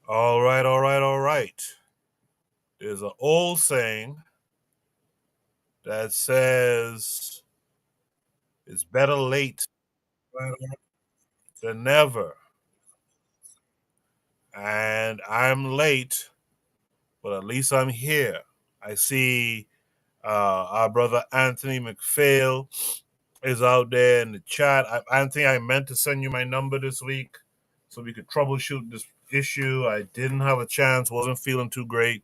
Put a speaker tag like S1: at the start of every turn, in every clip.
S1: All right, all right, all right. There's an old saying that says it's better late than never. And I'm late, but at least I'm here. I see our brother Anthony McPhail is out there in the chat. Anthony, I meant to send you my number this week so we could troubleshoot this issue. I didn't have a chance, wasn't feeling too great.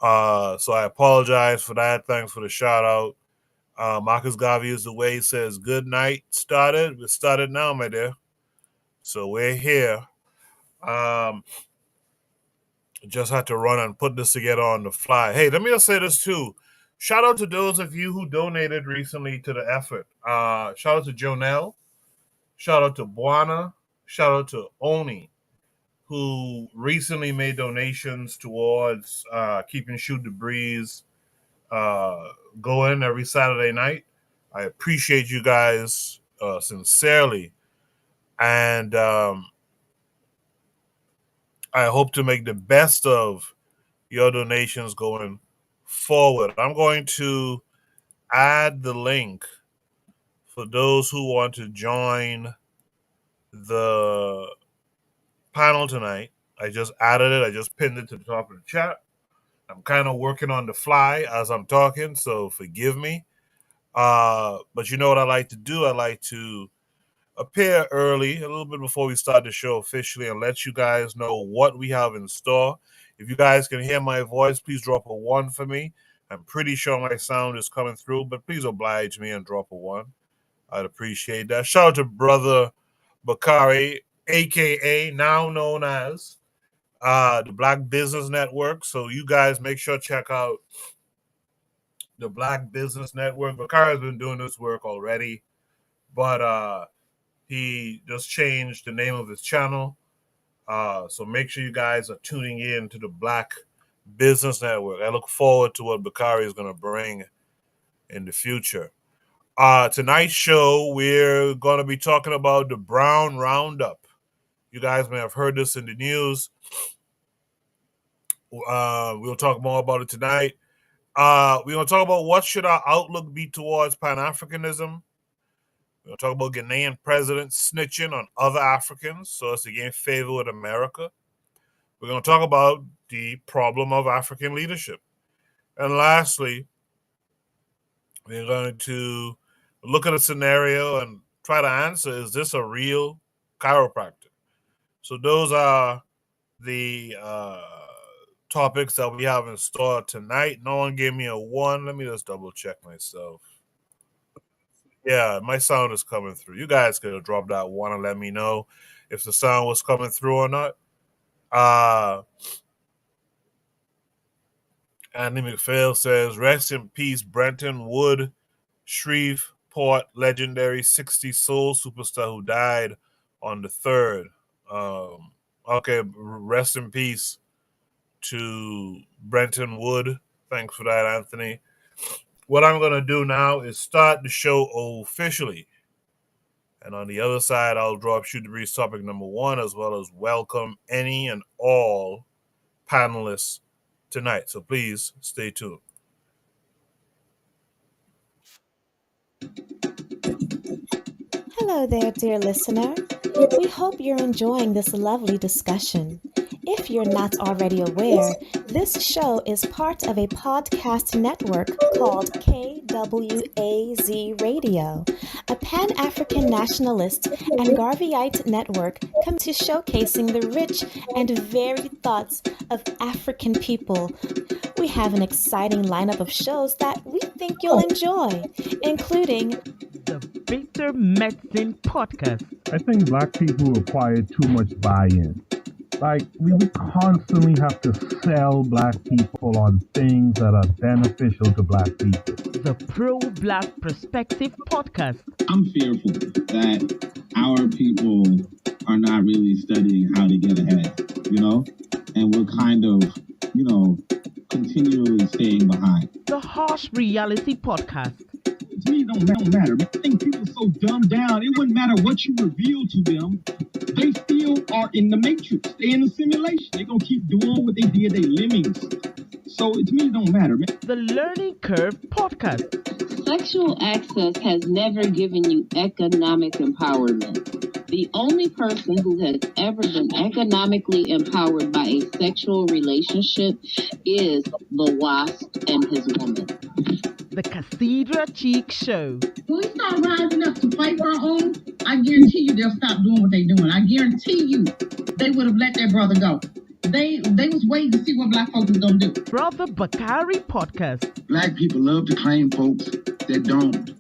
S1: So I apologize for that. Thanks for the shout out. Marcus Garvey is the way. He says, good night. Started. We started now, my dear. So we're here. Just had to run and put this together on the fly. Hey, let me just say this too. Shout out to those of you who donated recently to the effort. Shout out to Jonelle. Shout out to Buana. Shout out to Oni, who recently made donations towards keeping Shoot the Breeze going every Saturday night. I appreciate you guys sincerely. And I hope to make the best of your donations going forward. I'm going to add the link for those who want to join the panel tonight. I just added it. I just pinned it to the top of the chat. I'm kind of working on the fly as I'm talking, so forgive me. But you know what I like to do? I like to appear early, a little bit before we start the show officially, and let you guys know what we have in store. If you guys can hear my voice, please drop a 1 for me. I'm pretty sure my sound is coming through, but please oblige me and drop a 1. I'd appreciate that. Shout out to Brother Bakari, a.k.a. now known as the Black Business Network. So you guys make sure to check out the Black Business Network. Bakari has been doing this work already, but he just changed the name of his channel. So make sure you guys are tuning in to the Black Business Network. I look forward to what Bakari is going to bring in the future. Tonight's show, we're going to be talking about the Brown Roundup. You guys may have heard this in the news. We'll talk more about it tonight. We're going to talk about what should our outlook be towards Pan-Africanism. We're going to talk about Ghanaian presidents snitching on other Africans so as to gain favor with America. We're going to talk about the problem of African leadership. And lastly, we're going to look at a scenario and try to answer, is this a real chiropractor? So those are the topics that we have in store tonight. No one gave me a 1. Let me just double check myself. Yeah, my sound is coming through. You guys could have dropped that 1 and let me know if the sound was coming through or not. Andy McPhail says, rest in peace, Brenton Wood, Shreveport legendary 60 soul superstar who died on the 3rd. Okay, rest in peace to Brenton Wood. Thanks for that, Anthony. What I'm going to do now is start the show officially. And on the other side, I'll drop Shoot the Breeze topic number 1, as well as welcome any and all panelists tonight. So please stay tuned.
S2: Hello there, dear listener. We hope you're enjoying this lovely discussion. If you're not already aware, this show is part of a podcast network called KWAZ Radio, a Pan-African nationalist and Garveyite network committed to showcasing the rich and varied thoughts of African people. We have an exciting lineup of shows that we think you'll enjoy, including
S3: the Bitter Medicine Podcast.
S4: I think black people require too much buy-in. Like, we constantly have to sell black people on things that are beneficial to black people.
S3: The Pro-Black Perspective Podcast.
S5: I'm fearful that our people are not really studying how to get ahead, and we're kind of, continually staying behind.
S3: The Harsh Reality Podcast.
S5: To me, it don't matter. I think people are so dumbed down. It wouldn't matter what you reveal to them. They still are in the matrix. They in the simulation. They're going to keep doing what they did. They lemmings. So to me, it don't matter, man.
S3: The Learning Curve Podcast.
S6: Sexual access has never given you economic empowerment. The only person who has ever been economically empowered by a sexual relationship is the wasp and his woman.
S3: The Cathedral Cheek Show.
S7: When we start rising up to fight for our own, I guarantee you they'll stop doing what they're doing. I guarantee you they would have let their brother go. They was waiting to see what black folks was going to do.
S3: Brother Bakari Podcast.
S5: Black people love to claim folks that don't,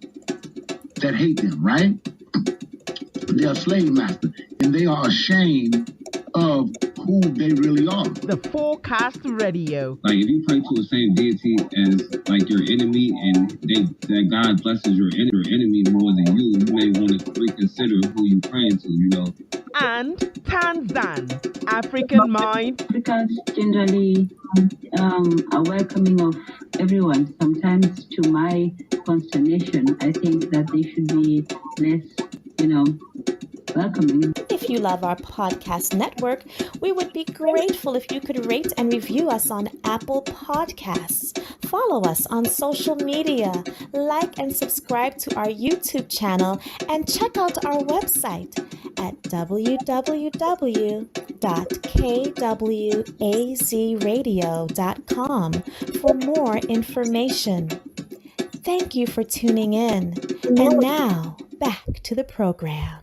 S5: that hate them, right? They're a slave master, and they are ashamed of who they really are.
S3: The Forecast Radio.
S8: Like, if you pray to the same deity as, like, your enemy, and that God blesses your enemy more than you may want to reconsider who you praying to, you know.
S3: And Tanzan, African Mind.
S9: Africans generally are welcoming of everyone. Sometimes, to my consternation, I think that they should be less, welcoming.
S2: If you love our podcast network, we would be grateful if you could rate and review us on Apple Podcasts. Follow us on social media, like and subscribe to our YouTube channel, and check out our website at www.kwazradio.com for more information. Thank you for tuning in. And now, back to the program.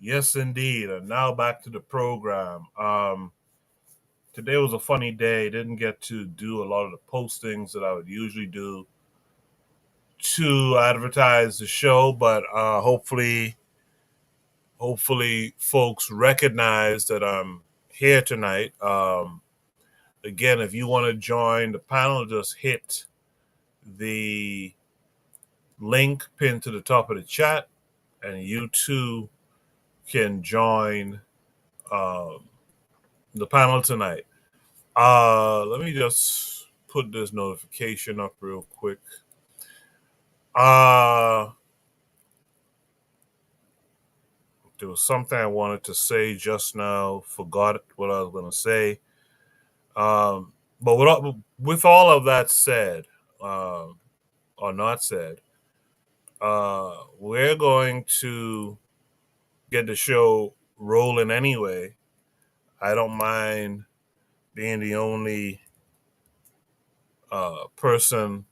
S1: Yes, indeed. And now back to the program. Today was a funny day. Didn't get to do a lot of the postings that I would usually do to advertise the show, but hopefully folks recognize that I'm here tonight. Again, if you want to join the panel, just hit the link pinned to the top of the chat, and you too can join the panel tonight. Let me just put this notification up real quick. There was something I wanted to say just now, forgot what I was going to say. But with all of that said, or not said, we're going to get the show rolling anyway. I don't mind being the only person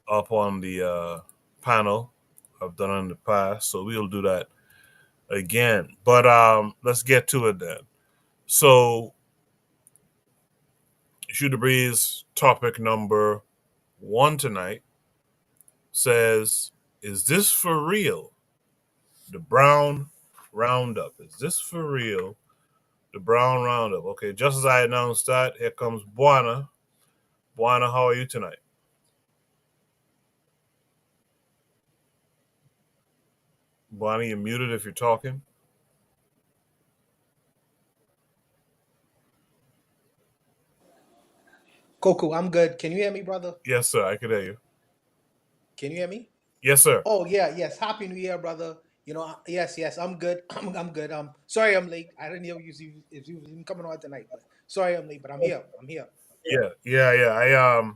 S1: up on the panel. I've done it in the past, so we'll do that again. But let's get to it then. So, Shoot the Breeze topic number 1 tonight says, is this for real? The Brown Roundup. Is this for real? The Brown Roundup. Okay, just as I announced that, here comes Buana. Buana, how are you tonight? Buana, you're muted if you're talking.
S10: Coco, I'm good. Can you hear me, brother?
S1: Yes, sir. I can hear you.
S10: Can you hear me?
S1: Yes, sir.
S10: Oh, yeah, yes. Happy New Year, brother. Yes, I'm good. I'm good. Sorry I'm late. I didn't know if you were even coming on tonight, but sorry I'm late, but I'm here.
S1: Yeah.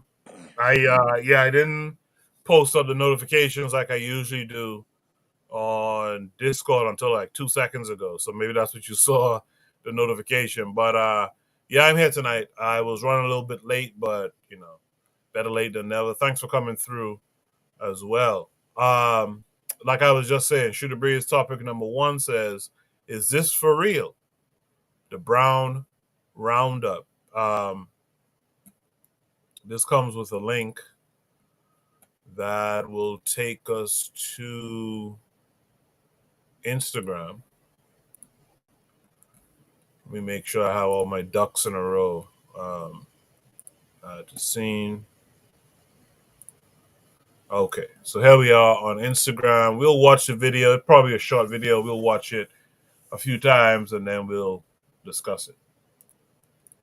S1: I didn't post up the notifications like I usually do on Discord until like 2 seconds ago. So maybe that's what you saw, the notification. But yeah, I'm here tonight. I was running a little bit late, but better late than never. Thanks for coming through as well. Like I was just saying, Shoot the Breeze topic number 1 says, is this for real? The Brown Roundup. This comes with a link that will take us to Instagram. Let me make sure I have all my ducks in a row. To scene. Okay, so here we are on Instagram. We'll watch the video. It's probably a short video. We'll watch it a few times and then we'll discuss it.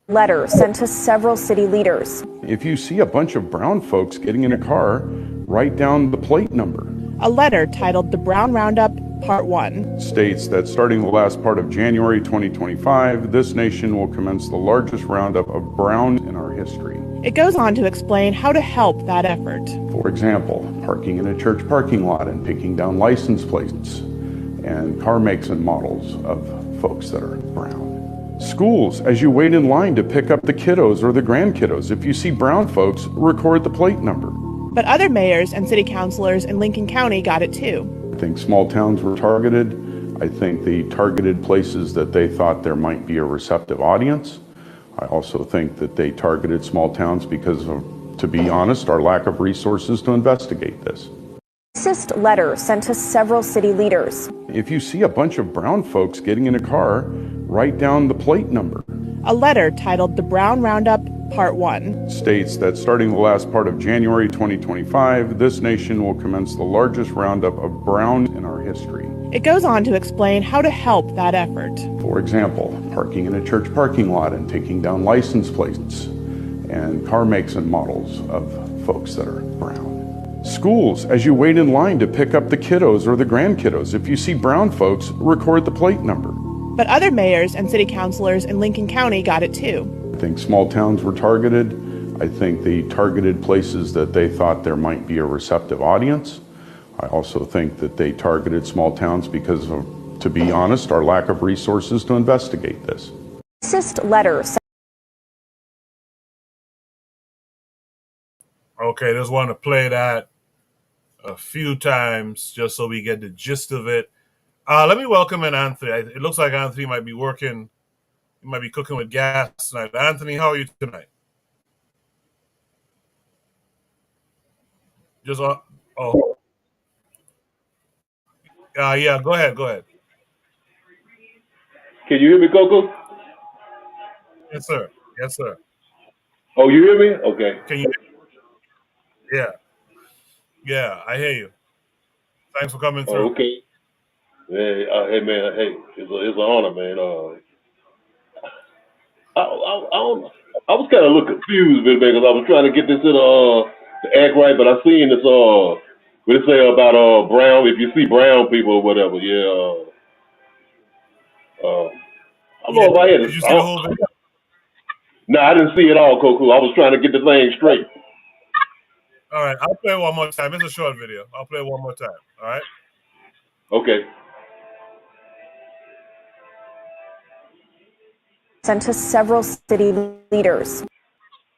S11: Letter sent to several city leaders.
S12: If you see a bunch of brown folks getting in a car, write down the plate number. A letter titled The Brown Roundup, Part 1
S13: states that starting the last part of January 2025, this nation will commence the largest roundup of brown in our history.
S12: It goes on to explain how to help that effort.
S13: For example, parking in a church parking lot and taking down license plates and car makes and models of folks that are brown. Schools, as you wait in line to pick up the kiddos or the grandkiddos, if you see brown folks, record the plate number.
S12: But other mayors and city councilors in Lincoln County got it too.
S13: I think small towns were targeted. I think they targeted places that they thought there might be a receptive audience. I also think that they targeted small towns because of, to be honest, our lack of resources to investigate this.
S11: Racist letter sent to several city leaders.
S13: If you see a bunch of brown folks getting in a car, write down the plate number.
S12: A letter titled The Brown Roundup, Part 1
S13: states that starting the last part of January 2025, this nation will commence the largest roundup of brown in our history.
S12: It goes on to explain how to help that effort.
S13: For example, parking in a church parking lot and taking down license plates and car makes and models of folks that are brown. Schools, as you wait in line to pick up the kiddos or the grandkiddos, if you see brown folks, record the plate number.
S12: But other mayors and city councilors in Lincoln County got it too.
S13: I think small towns were targeted. I think they targeted places that they thought there might be a receptive audience. I also think that they targeted small towns because of, to be honest, our lack of resources to investigate this.
S11: Racist letters.
S1: Okay, just want to play that a few times just so we get the gist of it. Let me welcome in Anthony. It looks like Anthony might be working. He might be cooking with gas tonight. Anthony, how are you tonight? Just yeah. Go ahead.
S14: Can you hear me, Coco?
S1: Yes, sir.
S14: Oh, you hear me? Okay.
S1: Can you? Yeah. I hear you. Thanks for coming through.
S14: Oh, okay. Hey, man. Hey, it's an honor, man. I was kind of a little confused, man, because I was trying to get this in the act right, but I seen this what it say about brown. If you see brown people or whatever, yeah. I don't know if I had it.
S1: Did you see the whole video?
S14: No, I didn't see it all, Coco. I was trying to get the thing straight.
S1: All right, I'll play it one more time. It's a short video. I'll play it one more time. All right.
S14: Okay.
S11: Sent to several city leaders.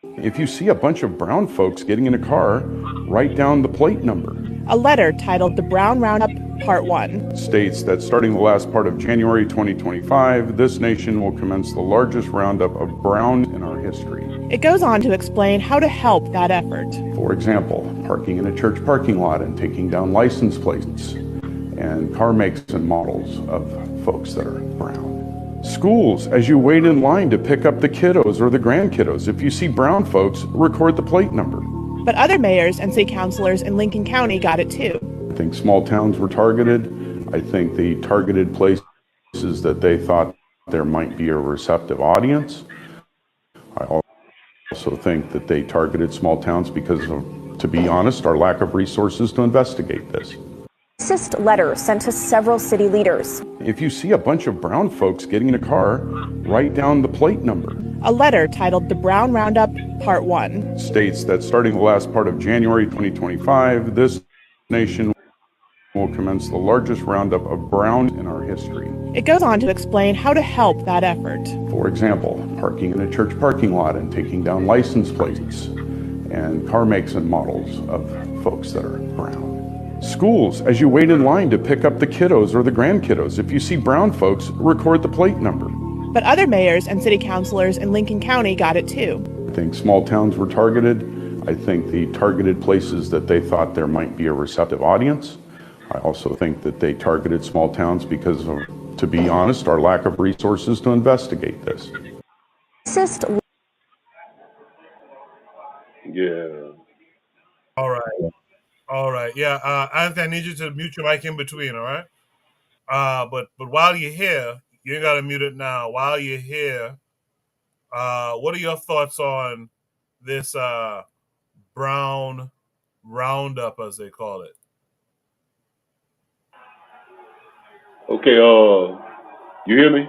S13: If you see a bunch of brown folks getting in a car, write down the plate number.
S12: A letter titled The Brown Roundup, Part 1
S13: states that starting the last part of January 2025, this nation will commence the largest roundup of brown in our history.
S12: It goes on to explain how to help that effort.
S13: For example, parking in a church parking lot and taking down license plates and car makes and models of folks that are brown. Schools, as you wait in line to pick up the kiddos or the grandkiddos, if you see brown folks, record the plate number.
S12: But other mayors and city councilors in Lincoln County got it too.
S13: I think small towns were targeted. I think they targeted places that they thought there might be a receptive audience. I also think that they targeted small towns because of, to be honest, our lack of resources to investigate this.
S11: Racist letter sent to several city leaders.
S13: If you see a bunch of brown folks getting in a car, write down the plate number.
S12: A letter titled The Brown Roundup, Part 1
S13: states that starting the last part of January 2025, this nation will commence the largest roundup of brown in our history.
S12: It goes on to explain how to help that effort.
S13: For example, parking in a church parking lot and taking down license plates and car makes and models of folks that are brown. Schools, as you wait in line to pick up the kiddos or the grandkiddos, if you see brown folks, record the plate number.
S12: But other mayors and city councilors in Lincoln County got it too.
S13: I think small towns were targeted. I think they targeted places that they thought there might be a receptive audience. I also think that they targeted small towns because of, to be honest, our lack of resources to investigate this.
S11: Racist.
S14: Yeah.
S1: All right. Yeah, Anthony, I need you to mute your mic in between, all right? But while you're here, you ain't got to mute it now. While you're here, what are your thoughts on this brown roundup, as they call it?
S14: Okay, you hear me?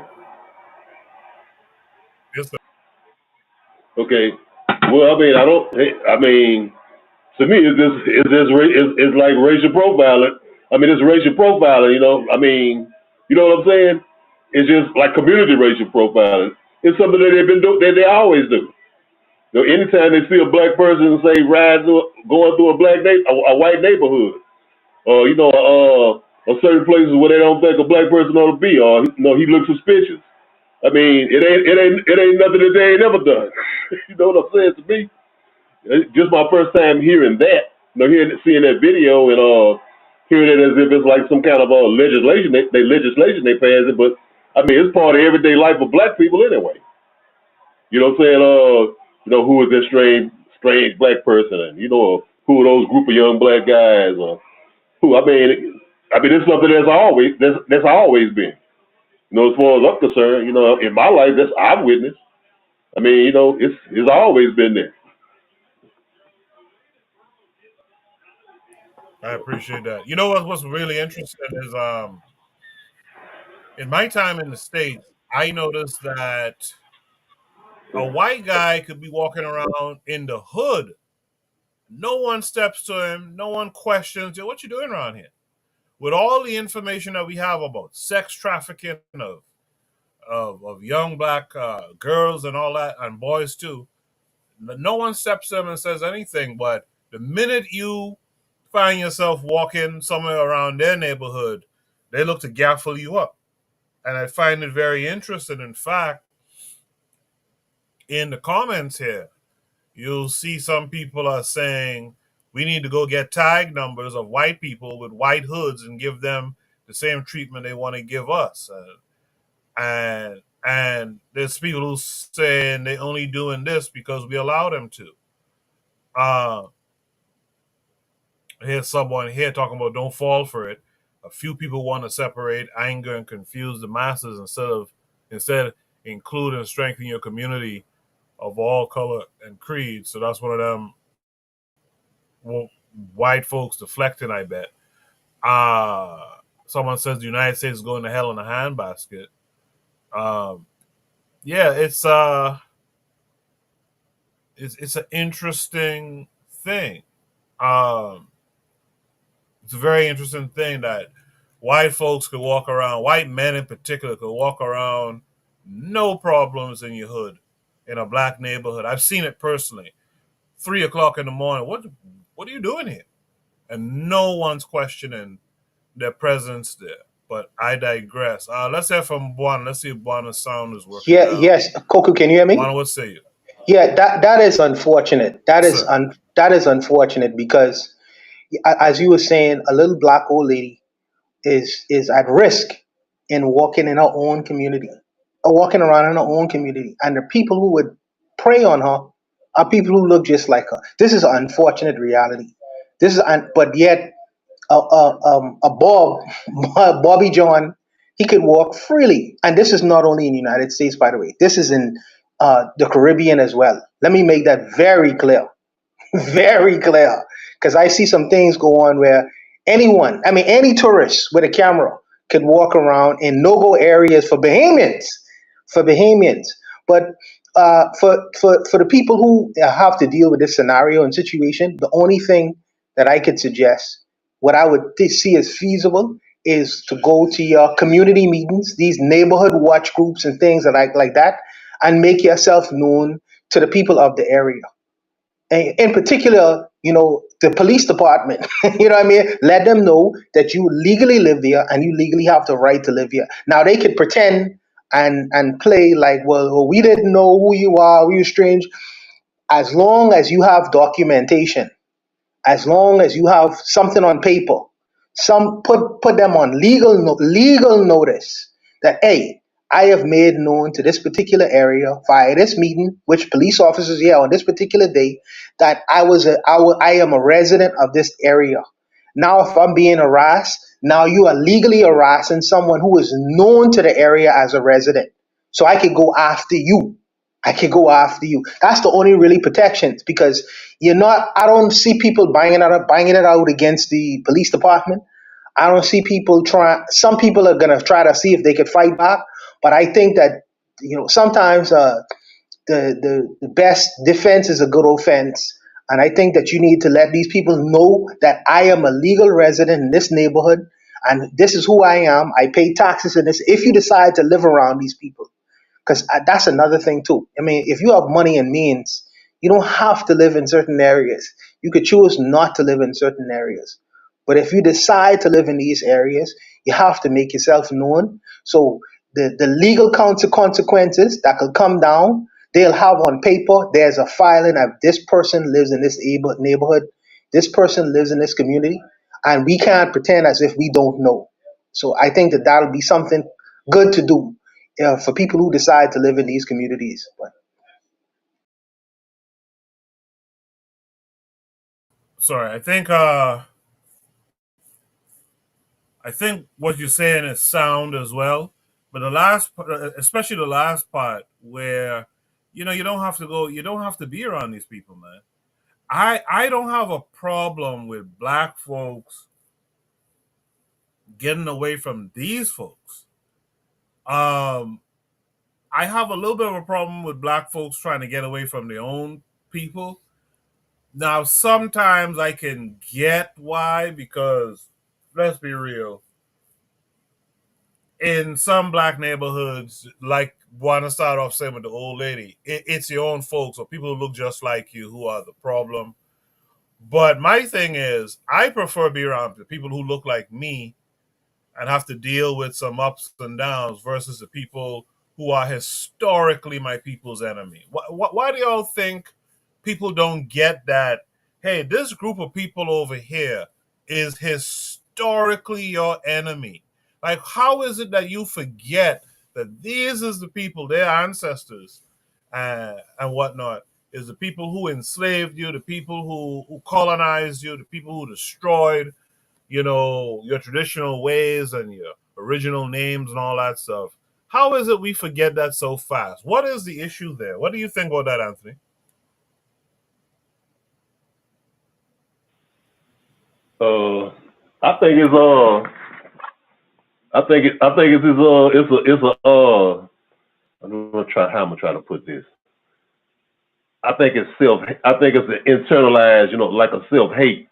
S1: Yes, sir.
S14: Okay. Well, I mean, I mean, to me, it's like racial profiling. I mean, it's racial profiling. I mean, you know what I'm saying? It's just like community racial profiling. It's something that they've been doing, that they always do. Anytime they see a black person, say going through a white neighborhood, or a certain places where they don't think a black person ought to be, or he looks suspicious. I mean, it ain't nothing that they ain't never done. You know what I'm saying to me? It's just my first time hearing that. Seeing that video and hearing it as if it's like some kind of legislation they pass it, but I mean it's part of everyday life of black people anyway. You know what I'm saying? Who is this strange black person, and who are those group of young black guys, or who? I mean, it's something that's always been. As far as I'm concerned, in my life, that's I've witnessed. I mean, it's always been there.
S1: I appreciate that. You know what's really interesting is in my time in the States, I noticed that a white guy could be walking around in the hood. No one steps to him. No one questions, "Yo, what you doing around here?" With all the information that we have about sex trafficking of young black girls and all that, and boys too, no one steps to him and says anything. But the minute you find yourself walking somewhere around their neighborhood, they look to gaffle you up. And I find it very interesting. In fact, in the comments here, you'll see some people are saying we need to go get tag numbers of white people with white hoods and give them the same treatment they want to give us. And there's people who saying they only doing this because we allow them to. Uh, Here's someone here talking about don't fall for it. A few people want to separate, anger, and confuse the masses instead include and strengthen your community of all color and creed. So that's one of them white folks deflecting, I bet. Someone says the United States is going to hell in a handbasket. Yeah, it's an interesting thing. It's a very interesting thing that white folks could walk around, white men in particular, could walk around no problems in your hood, in a black neighborhood. I've seen it personally. 3 o'clock in the morning. What are you doing here? And no one's questioning their presence there. But I digress. Let's hear from Buana. Let's see if Buana's sound is working
S10: Yeah,
S1: now.
S10: yes, Koku, can you hear me?
S1: Buana, what say you?
S10: Yeah, that is unfortunate. That is
S1: Sir.
S10: that is unfortunate because, as you were saying, a little black old lady is at risk in walking in her own community, or walking around in her own community, and the people who would prey on her are people who look just like her. This is an unfortunate reality. But yet a Bobby John, he could walk freely, and this is not only in the United States, by the way. This is in the Caribbean as well. Let me make that very clear, very clear, because I see some things go on where any tourist with a camera could walk around in no-go areas for Bahamians. But for the people who have to deal with this scenario and situation, the only thing that I could suggest, what I would see as feasible, is to go to your community meetings, these neighborhood watch groups and things like that, and make yourself known to the people of the area. And in particular, the police department, you know what I mean? Let them know that you legally live there and you legally have the right to live here. Now, they could pretend and play like, well, we didn't know who you are, we were strange. As long as you have documentation, as long as you have something on paper, put them on legal notice that, hey, I have made known to this particular area via this meeting, which police officers here on this particular day, that I am a resident of this area. Now, if I'm being harassed, now you are legally harassing someone who is known to the area as a resident. So I can go after you. That's the only really protections, because I don't see people banging it out against the police department. I don't see people try. Some people are gonna try to see if they could fight back, but I think that sometimes the best defense is a good offense. And I think that you need to let these people know that I am a legal resident in this neighborhood and this is who I am. I pay taxes in this. If you decide to live around these people, because that's another thing too. I mean, if you have money and means, you don't have to live in certain areas. You could choose not to live in certain areas. But if you decide to live in these areas, you have to make yourself known. So the legal consequences that could come down, they'll have on paper, there's a filing of this person lives in this neighborhood, this person lives in this community, and we can't pretend as if we don't know. So I think that that'll be something good to do for people who decide to live in these communities. But
S1: Sorry, I think what you're saying is sound as well, but the last, especially the last part, where you don't have to be around these people, man. I don't have a problem with black folks getting away from these folks. Um, I have a little bit of a problem with black folks trying to get away from their own people. Now, sometimes I can get why, because let's be real, in some black neighborhoods, like want to start off saying with the old lady, it's your own folks or people who look just like you who are the problem. But my thing is, I prefer be around the people who look like me and have to deal with some ups and downs versus the people who are historically my people's enemy. Why do y'all think people don't get that? Hey, this group of people over here is historically your enemy. Like, how is it that you forget that these is the people, their ancestors, and whatnot, is the people who enslaved you, the people who colonized you, the people who destroyed your traditional ways and your original names and all that stuff. How is it we forget that so fast? What is the issue there? What do you think about that, Anthony?
S14: I think I'm gonna try how I'm gonna try to put this. I think it's an internalized, like a self hate,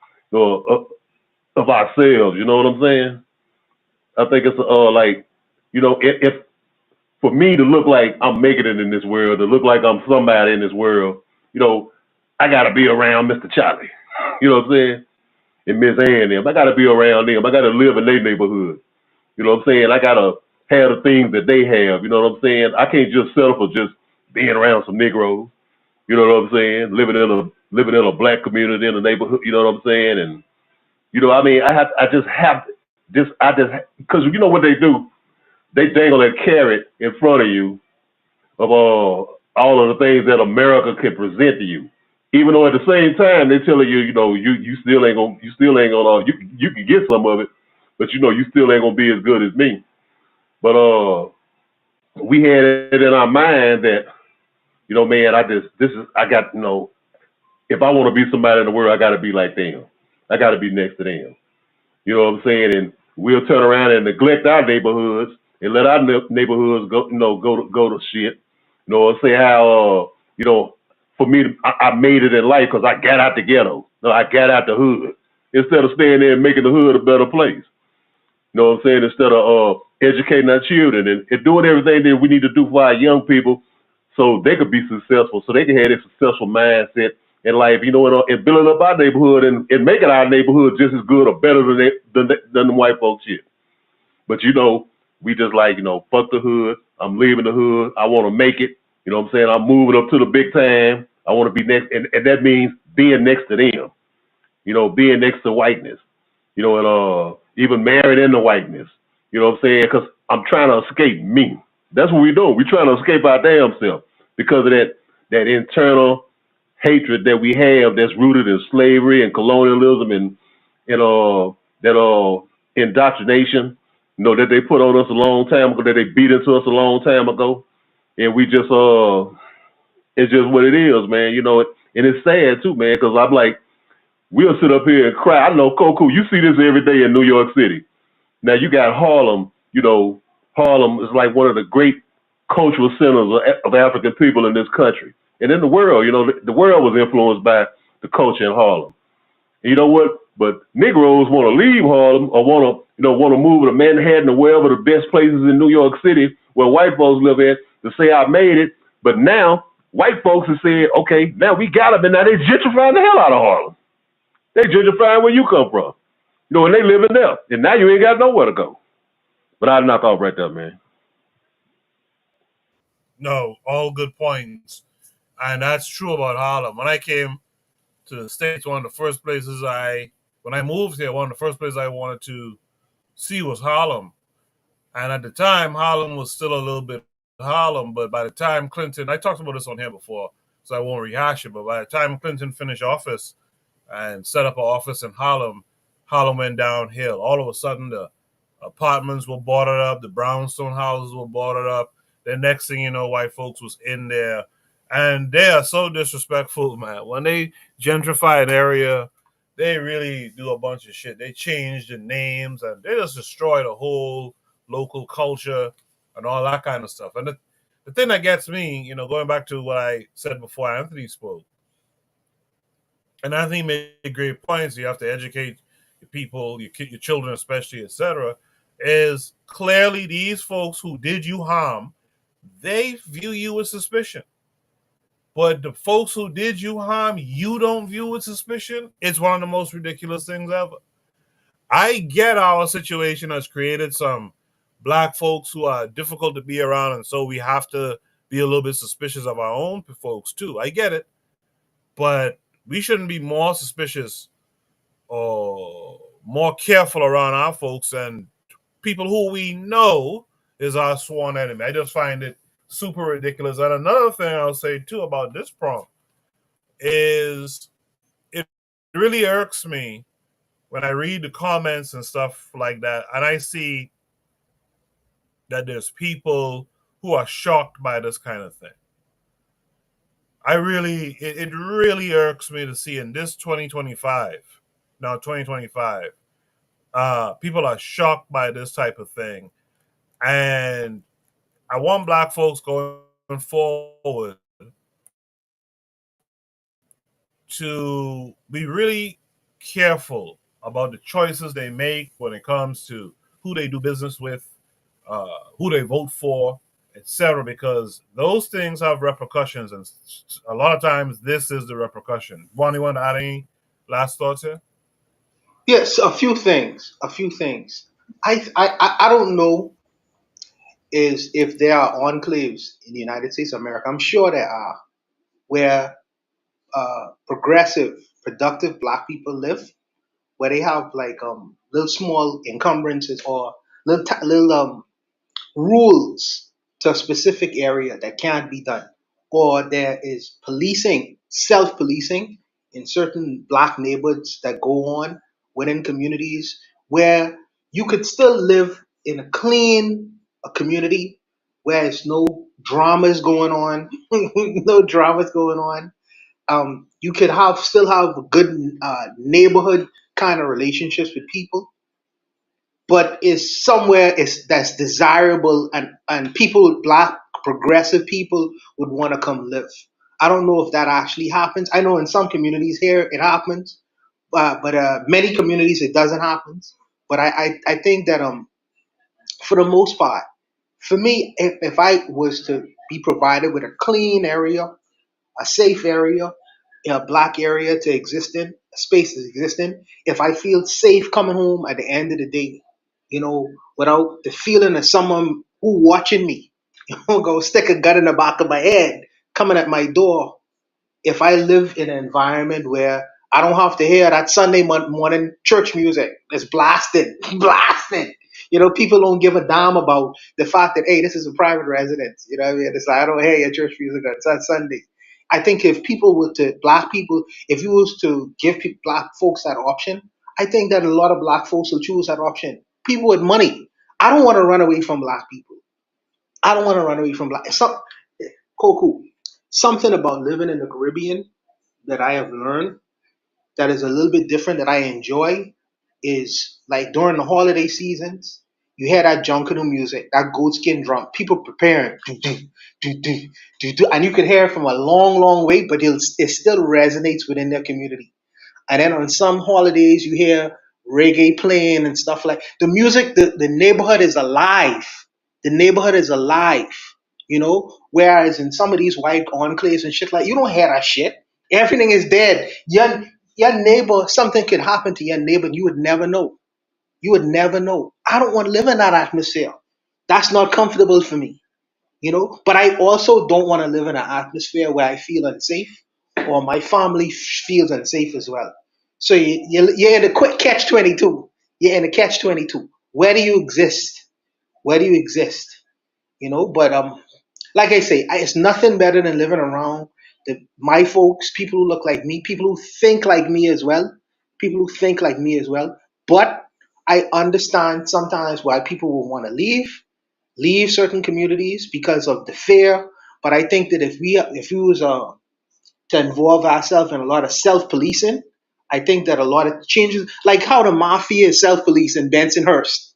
S14: of ourselves. You know what I'm saying? I think it's like, if for me to look like I'm making it in this world, to look like I'm somebody in this world, I gotta be around Mr. Charlie. You know what I'm saying? And Miss Ann and them. I gotta be around them. I gotta live in their neighborhood. You know what I'm saying? I gotta have the things that they have. You know what I'm saying? I can't just settle for just being around some Negroes. You know what I'm saying? Living in a black community in the neighborhood. You know what I'm saying? And I mean, because you know what they do? They dangle that carrot in front of you of all of the things that America can present to you. Even though at the same time they're telling you, you still ain't gonna, you can get some of it, but you still ain't gonna be as good as me. But we had it in our mind that, man, I got, if I want to be somebody in the world, I got to be like them. I got to be next to them. You know what I'm saying? And we'll turn around and neglect our neighborhoods and let our neighborhoods go to shit. Say how, for me, I made it in life because I got out the ghetto. No, I got out the hood instead of staying there and making the hood a better place. You know what I'm saying? Instead of educating our children and doing everything that we need to do for our young people so they could be successful, so they can have a successful mindset in life, and building up our neighborhood and making our neighborhood just as good or better than the white folks shit. But we just like, fuck the hood. I'm leaving the hood. I want to make it. You know what I'm saying? I'm moving up to the big time. I want to be next, and that means being next to them. Being next to whiteness. And even married into whiteness. You know what I'm saying? Because I'm trying to escape me. That's what we're doing. We're trying to escape our damn self because of that internal hatred that we have that's rooted in slavery and colonialism and that indoctrination, that they put on us a long time ago, that they beat into us a long time ago, and we just it's just what it is, man. And it's sad too, man, because I'm like, we'll sit up here and cry. I know, Coco, you see this every day in New York City. Now you got Harlem. Harlem is like one of the great cultural centers of African people in this country and in the world. The world was influenced by the culture in Harlem. And you know what? But Negroes want to leave Harlem or want to move to Manhattan or wherever the best places in New York City where white folks live at to say I made it. But now white folks have said, okay, now we got them, and now they gentrifying the hell out of Harlem. They gentrifying where you come from. And they live in there, and now you ain't got nowhere to go. But I'll knock off right there, man.
S1: No, all good points. And that's true about Harlem. When I came to the States, when I moved here, one of the first places I wanted to see was Harlem. And at the time, Harlem was still a little bit Harlem, but by the time Clinton, I talked about this on here before, so I won't rehash it, but by the time Clinton finished office and set up an office in Harlem, Harlem went downhill. All of a sudden, the apartments were boarded up, the brownstone houses were boarded up. The next thing you know, white folks was in there. And they are so disrespectful, man. When they gentrify an area, they really do a bunch of shit. They change the names and they just destroy the whole local culture and all that kind of stuff. And the thing that gets me, going back to what I said before Anthony spoke, and Anthony made great points. You have to educate your people, your children especially, etc., is clearly these folks who did you harm, they view you with suspicion. But the folks who did you harm, you don't view with suspicion. It's one of the most ridiculous things ever. I get our situation has created some black folks who are difficult to be around, and so we have to be a little bit suspicious of our own folks too. I get it. But we shouldn't be more suspicious or more careful around our folks and people who we know is our sworn enemy. I just find it super ridiculous. And another thing I'll say too about this prompt is it really irks me when I read the comments and stuff like that, and I see that there's people who are shocked by this kind of thing. It really irks me to see in this 2025, people are shocked by this type of thing. And I want black folks going forward to be really careful about the choices they make when it comes to who they do business with, who they vote for, etc., because those things have repercussions, and a lot of times this is the repercussion. Juan, you want to add any last thoughts here?
S10: Yes, a few things. I don't know is if there are enclaves in the United States of America. I'm sure there are where progressive, productive Black people live, where they have like little small encumbrances or little rules to a specific area that can't be done, or there is policing, self-policing in certain Black neighborhoods that go on within communities where you could still live in a community where there's no dramas going on, no dramas going on. You could still have good neighborhood kind of relationships with people, but is somewhere is that's desirable, and people, Black progressive people, would want to come live. I don't know if that actually happens. I know in some communities here it happens, but many communities it doesn't happen. But I think that for the most part, for me, if I was to be provided with a clean area, a safe area, a Black area to exist in, a space to exist in, if I feel safe coming home at the end of the day, without the feeling of someone who watching me, go stick a gun in the back of my head coming at my door, if I live in an environment where I don't have to hear that Sunday morning church music is blasted, blasted. People don't give a damn about the fact that, hey, this is a private residence. You know what I mean? It's like, I don't hear your church music on Sunday. I think if people were to, Black people, if you was to give Black folks that option, I think that a lot of Black folks will choose that option. People with money. I don't want to run away from Black people. I don't want to run away from Black. Cool. Something about living in the Caribbean that I have learned that is a little bit different that I enjoy is like during the holiday seasons, you hear that junkanoo music, that goat skin drum, people preparing, do, do, do, do, do, do, and you can hear it from a long, long way, but it still resonates within their community. And then on some holidays, you hear reggae playing and stuff like the music. The neighborhood is alive. The neighborhood is alive. You know, whereas in some of these white enclaves and shit, like you don't hear that shit. Everything is dead. Your neighbor, something could happen to your neighbor, and you would never know. You would never know. I don't want to live in that atmosphere. That's not comfortable for me, you know. But I also don't want to live in an atmosphere where I feel unsafe or my family feels unsafe as well. So you're in a quick catch 22. You're in a catch 22. Where do you exist? Where do you exist? You know, but like I say, it's nothing better than living around my folks, people who look like me, people who think like me as well, people who think like me as well. But I understand sometimes why people will want to leave certain communities because of the fear. But I think that if we was to involve ourselves in a lot of self policing, I think that a lot of changes, like how the mafia is self policing Bensonhurst.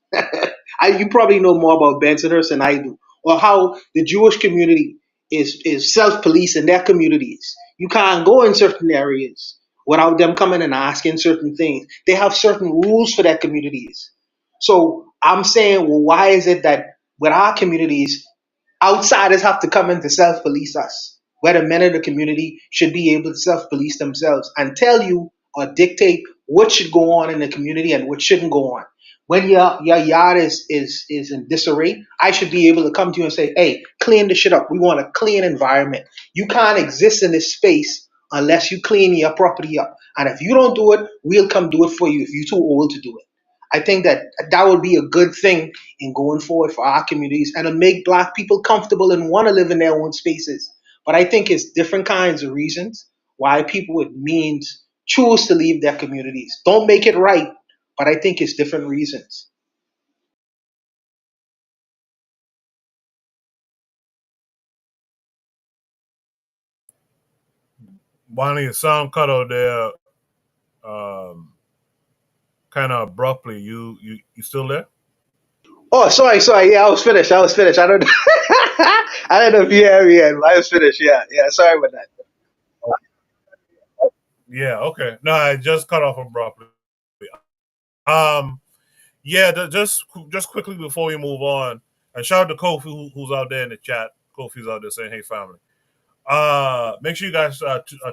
S10: You probably know more about Bensonhurst than I do, or how the Jewish community is self policing their communities. You can't go in certain areas without them coming and asking certain things. They have certain rules for their communities. So I'm saying, well, why is it that with our communities, outsiders have to come in to self police us, where the men of the community should be able to self police themselves and tell you or dictate what should go on in the community and what shouldn't go on. When your yard is in disarray, I should be able to come to you and say, hey, clean the shit up. We want a clean environment. You can't exist in this space unless you clean your property up. And if you don't do it, we'll come do it for you if you're too old to do it. I think that that would be a good thing in going forward for our communities and to make black people comfortable and want to live in their own spaces. But I think it's different kinds of reasons why people would means choose to leave their communities. Don't make it right, but I think it's different reasons.
S1: Bonnie, your sound cut out there kind of abruptly. You still there?
S10: Oh, sorry. Yeah, I was finished. I don't I don't know if you hear me yet, but I was finished. Yeah. Sorry about that.
S1: Yeah, okay. No, I just cut off abruptly. Um, yeah, just quickly before we move on, and shout out to Kofi who's out there in the chat. Kofi's out there saying, "Hey, family." Make sure you guys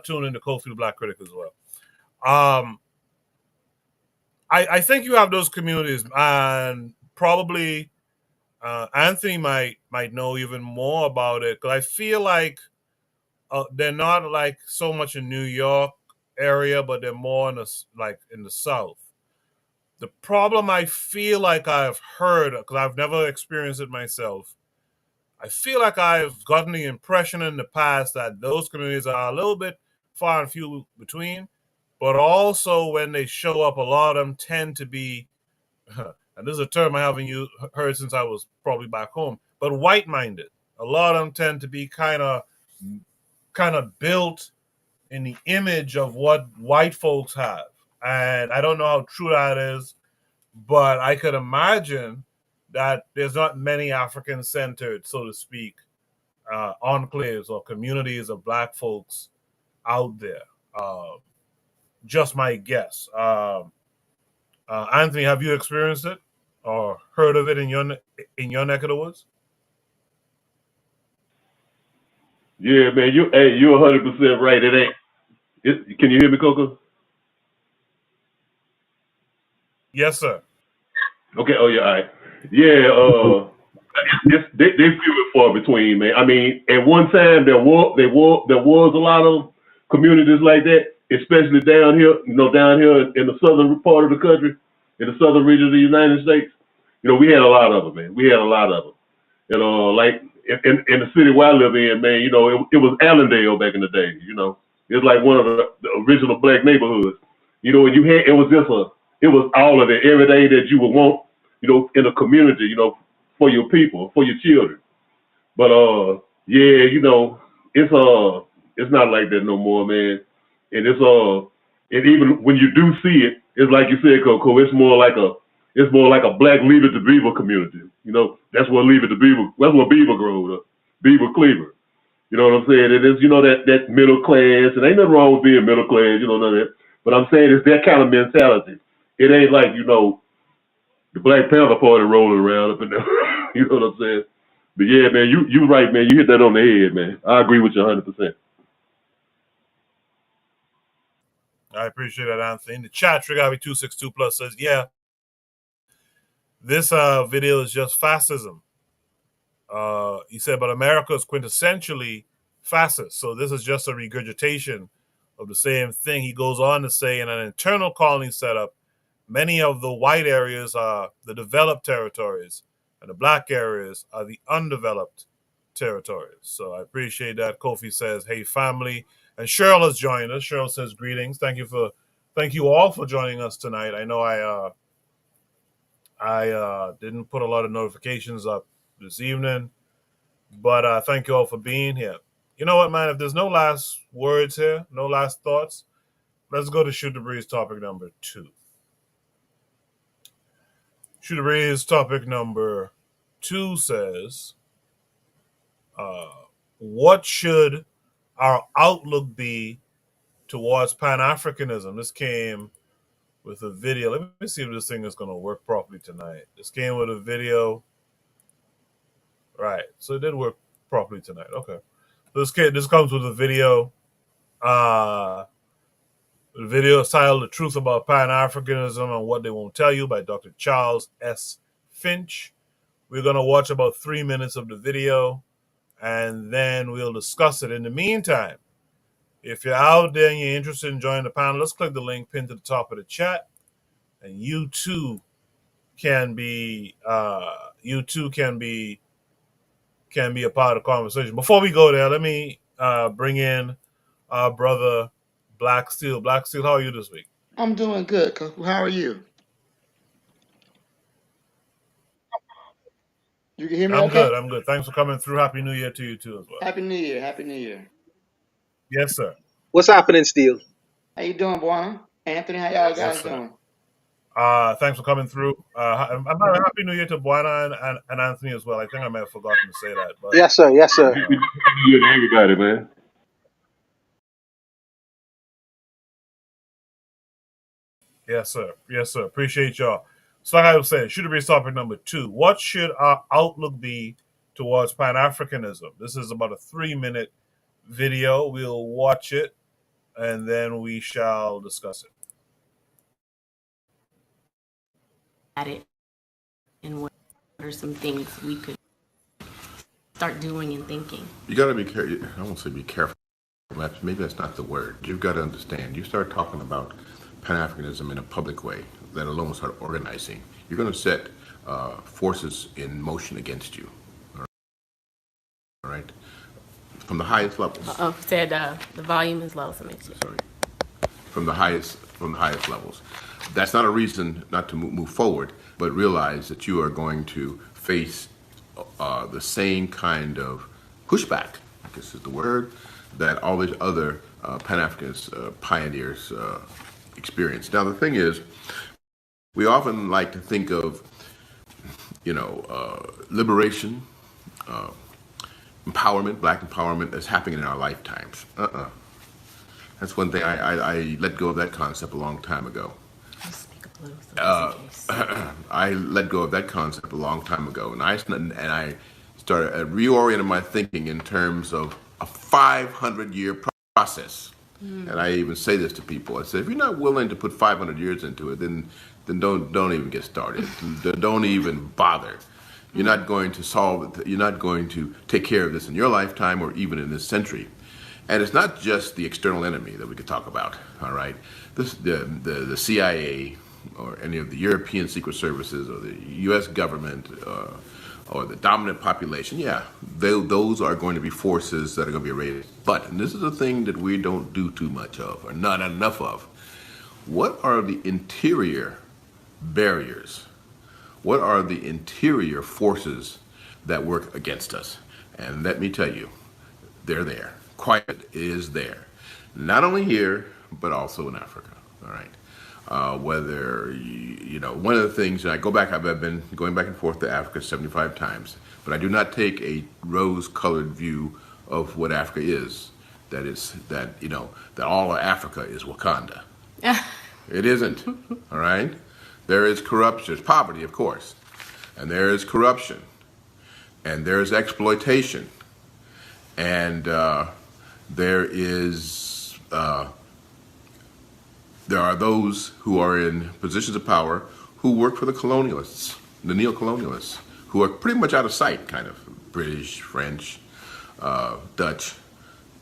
S1: tune in to Kofi the Black Critic as well. I think you have those communities, and probably Anthony might know even more about it because I feel like they're not like so much in New York area, but they're more in in the South. The problem I feel like I've heard, because I've never experienced it myself, I feel like I've gotten the impression in the past that those communities are a little bit far and few between, but also when they show up, a lot of them tend to be, and this is a term I haven't heard since I was probably back home, but white-minded. A lot of them tend to be kind of built in the image of what white folks have. And I don't know how true that is, but I could imagine that there's not many African centered, so to speak, enclaves or communities of black folks out there. Just my guess. Anthony, have you experienced it or heard of it in your neck of the woods?
S14: Yeah, man, you're 100% right. It ain't. Can you hear me, Coco?
S1: Yes, sir.
S14: Okay. Oh yeah. All right. Yeah. They few and far between, man. I mean, at one time there was a lot of communities like that, especially down here. Down here in the southern part of the country, in the southern region of the United States. We had a lot of them, man. We had a lot of them. Like in the city where I live in, man. It was Allendale back in the day. It was like one of the original black neighborhoods. And it was all of it, everything that you would want, in a community, for your people, for your children. But yeah, it's not like that no more, man. And and even when you do see it, it's like you said, Coco. It's more like a black Leave It to Beaver community. You know, that's where Leave It to Beaver. That's where Beaver grows up. Beaver Cleaver. You know what I'm saying? It is, you know, that middle class, and ain't nothing wrong with being middle class. You know, none of that. But I'm saying it's that kind of mentality. It ain't like, you know, the Black Panther Party rolling around up in there. You know what I'm saying? But yeah, man, you right, man. You hit that on the head, man. I agree with you 100%.
S1: I appreciate that, Anthony. In the chat, Triggavi262 Plus says, yeah, this video is just fascism. He said, but America is quintessentially fascist. So this is just a regurgitation of the same thing. He goes on to say, in an internal colony setup, many of the white areas are the developed territories, and the black areas are the undeveloped territories. So I appreciate that. Kofi says, hey, family. And Cheryl has joined us. Cheryl says, greetings. Thank you all for joining us tonight. I know I didn't put a lot of notifications up this evening, but thank you all for being here. You know what, man? If there's no last words here, no last thoughts, let's go to Shoot the Breeze topic number 2. Shoot the Breeze topic number 2 says, what should our outlook be towards Pan-Africanism? This came with a video. Let me see if this thing is going to work properly tonight. This came with a video. Right. So it did work properly tonight. Okay. This comes with a video. The video is titled The Truth About Pan-Africanism and What They Won't Tell You by Dr. Charles S. Finch. We're going to watch about 3 minutes of the video, and then we'll discuss it. In the meantime, if you're out there and you're interested in joining the panel, let's click the link pinned to the top of the chat, and you too can be a part of the conversation. Before we go there, let me bring in our brother Black Steel. Black Steel, how are you this week?
S15: I'm doing good, Coco. How are you? You can hear me okay?
S1: I'm good. Thanks for coming through. Happy New Year to you too as well.
S15: Happy New Year. Happy New Year.
S1: Yes, sir.
S10: What's happening, Steel?
S15: How you doing, Buana? Anthony, how y'all guys
S1: Yes,
S15: doing?
S1: Thanks for coming through. Happy New Year to Buana and Anthony as well. I think I may have forgotten to say that. But
S10: Yes, sir. Yes, sir.
S14: Happy New Year to everybody, man.
S1: Yes, sir. Yes, sir. Appreciate y'all. So like I was saying, Shoot the Breeze topic number 2. What should our outlook be towards Pan-Africanism? This is about a 3-minute video. We'll watch it, and then we shall discuss it.
S16: At it, and what are some things we could start doing and thinking?
S17: You got to be careful. I won't say be careful. Maybe that's not the word. You've got to understand. You start talking about Pan-Africanism in a public way, let alone start organizing. You're going to set forces in motion against you. All right? From the highest levels.
S16: Said the volume is low, so makes
S17: Sorry. From the highest levels. That's not a reason not to move forward, but realize that you are going to face the same kind of pushback, I guess is the word, that all these other Pan-Africanist pioneers experience. Now, the thing is, we often like to think of, liberation, empowerment, black empowerment as happening in our lifetimes. That's one thing I let go of that concept a long time ago. I let go of that concept a long time ago, and I started reorienting my thinking in terms of a 500-year process. And I even say this to people. I said, if you're not willing to put 500 years into it, then don't even get started. Don't even bother. You're not going to solve it. You're not going to take care of this in your lifetime or even in this century. And it's not just the external enemy that we could talk about. All right, the CIA or any of the European secret services or the U.S. government or the dominant population. Yeah, those are going to be forces that are going to be raised. But, and this is a thing that we don't do too much of or not enough of, what are the interior barriers? What are the interior forces that work against us? And let me tell you, they're there. Quiet is there. Not only here, but also in Africa, all right? Whether one of the things, and I go back, I've been going back and forth to Africa 75 times, but I do not take a rose-colored view of what Africa is. That all of Africa is Wakanda. It isn't. All right. There is corruption. There's poverty, of course, and there is corruption, and there is exploitation, and there are those who are in positions of power who work for the colonialists, the neo-colonialists, who are pretty much out of sight, kind of British, French, Dutch,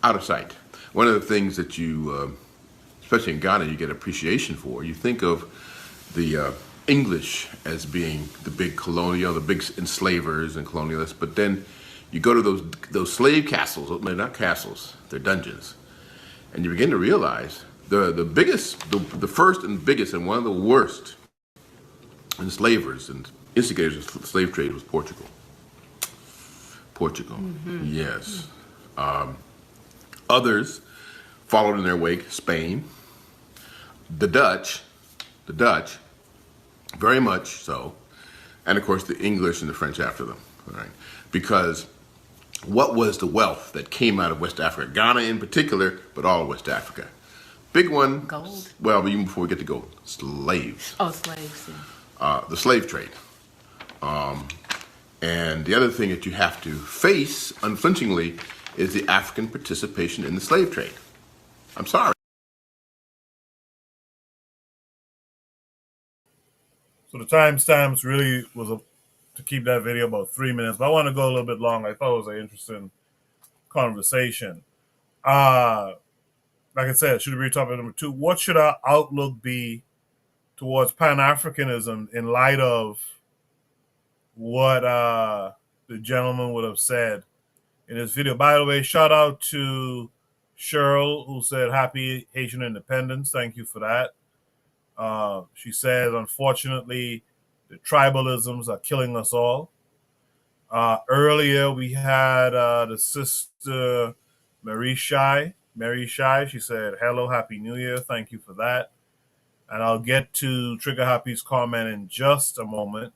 S17: out of sight. One of the things that you, especially in Ghana, you get appreciation for. You think of the English as being the big colonial, the big enslavers and colonialists, but then you go to those slave castles. They're not castles; they're dungeons, and you begin to realize the first and biggest and one of the worst enslavers and instigators of the slave trade was Portugal. Yes. Others followed in their wake: Spain, the Dutch, very much so, and of course the English and the French after them. All right, because what was the wealth that came out of West Africa, Ghana in particular, but all of West Africa? Big one.
S16: Gold.
S17: Well, even before we get to gold, slaves.
S16: Oh, slaves. Yeah.
S17: The slave trade. And the other thing that you have to face, unflinchingly, is the African participation in the slave trade. I'm sorry.
S1: So the timestamps really was to keep that video about 3 minutes, but I want to go a little bit long. I thought it was an interesting conversation. Like I said, should we be topic number 2? What should our outlook be towards Pan-Africanism in light of what the gentleman would have said in his video? By the way, shout out to Cheryl, who said happy Haitian independence. Thank you for that. She says, unfortunately, the tribalisms are killing us all. Earlier, we had the sister Mary Shai. She said, hello, happy new year. Thank you for that. And I'll get to Trigger Happy's comment in just a moment.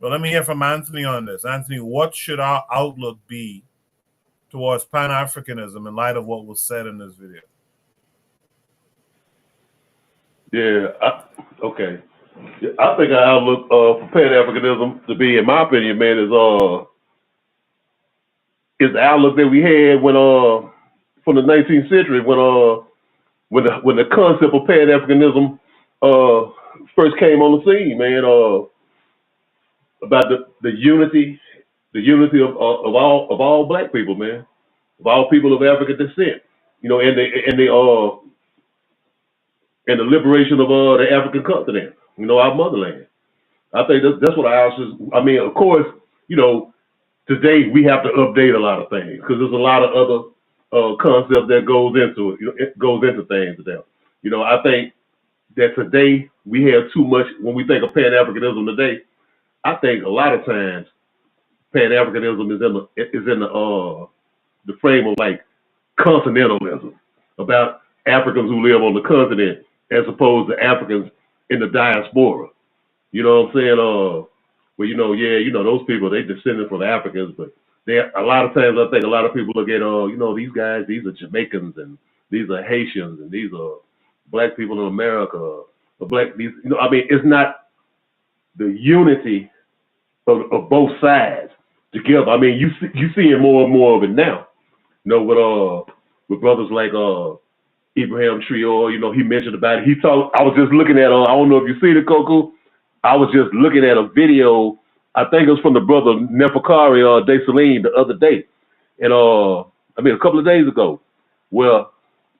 S1: But let me hear from Anthony on this. Anthony, what should our outlook be towards Pan-Africanism in light of what was said in this video?
S14: Okay. I think our outlook for Pan-Africanism to be, in my opinion, man, is the outlook that we had when from the 19th century when the concept of Pan-Africanism first came on the scene, man. About the unity of all black people, man, of all people of African descent, and the liberation of the African continent, our motherland. I think that's what our house is. I mean, of course, today we have to update a lot of things because there's a lot of other concept that goes into it. It goes into things now. I think that today we have too much. When we think of Pan-Africanism today, I think a lot of times Pan-Africanism is in the frame of like continentalism, about Africans who live on the continent as opposed to Africans in the diaspora. You know what I'm saying? Well, those people, they descended from Africans, but a lot of times I think a lot of people look at, these guys, these are Jamaicans and these are Haitians and these are black people in America. It's not the unity of both sides together. I mean, you seeing more and more of it now. With brothers like Ibrahim Traore, he mentioned about it. I was just looking at, I don't know if you see it, Coco. I was just looking at a video. I think it was from the brother Nefakari Desalegn the other day, and a couple of days ago, where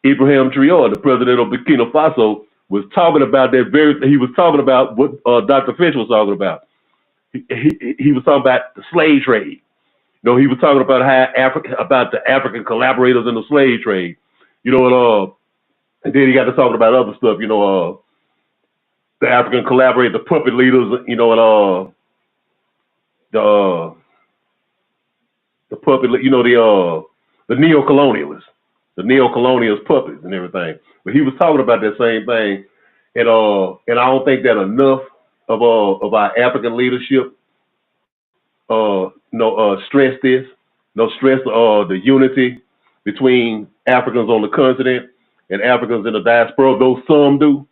S14: Ibrahim Traore, the president of Burkina Faso, was talking about he was talking about what Dr. Finch was talking about. He was talking about the slave trade. He was talking about about the African collaborators in the slave trade. And then he got to talking about other stuff. The African collaborators, the puppet leaders, and the puppet, the neo-colonialists puppets and everything. But he was talking about that same thing, and I don't think that enough of our African leadership stress this, no stress the unity between Africans on the continent and Africans in the diaspora. Though some do,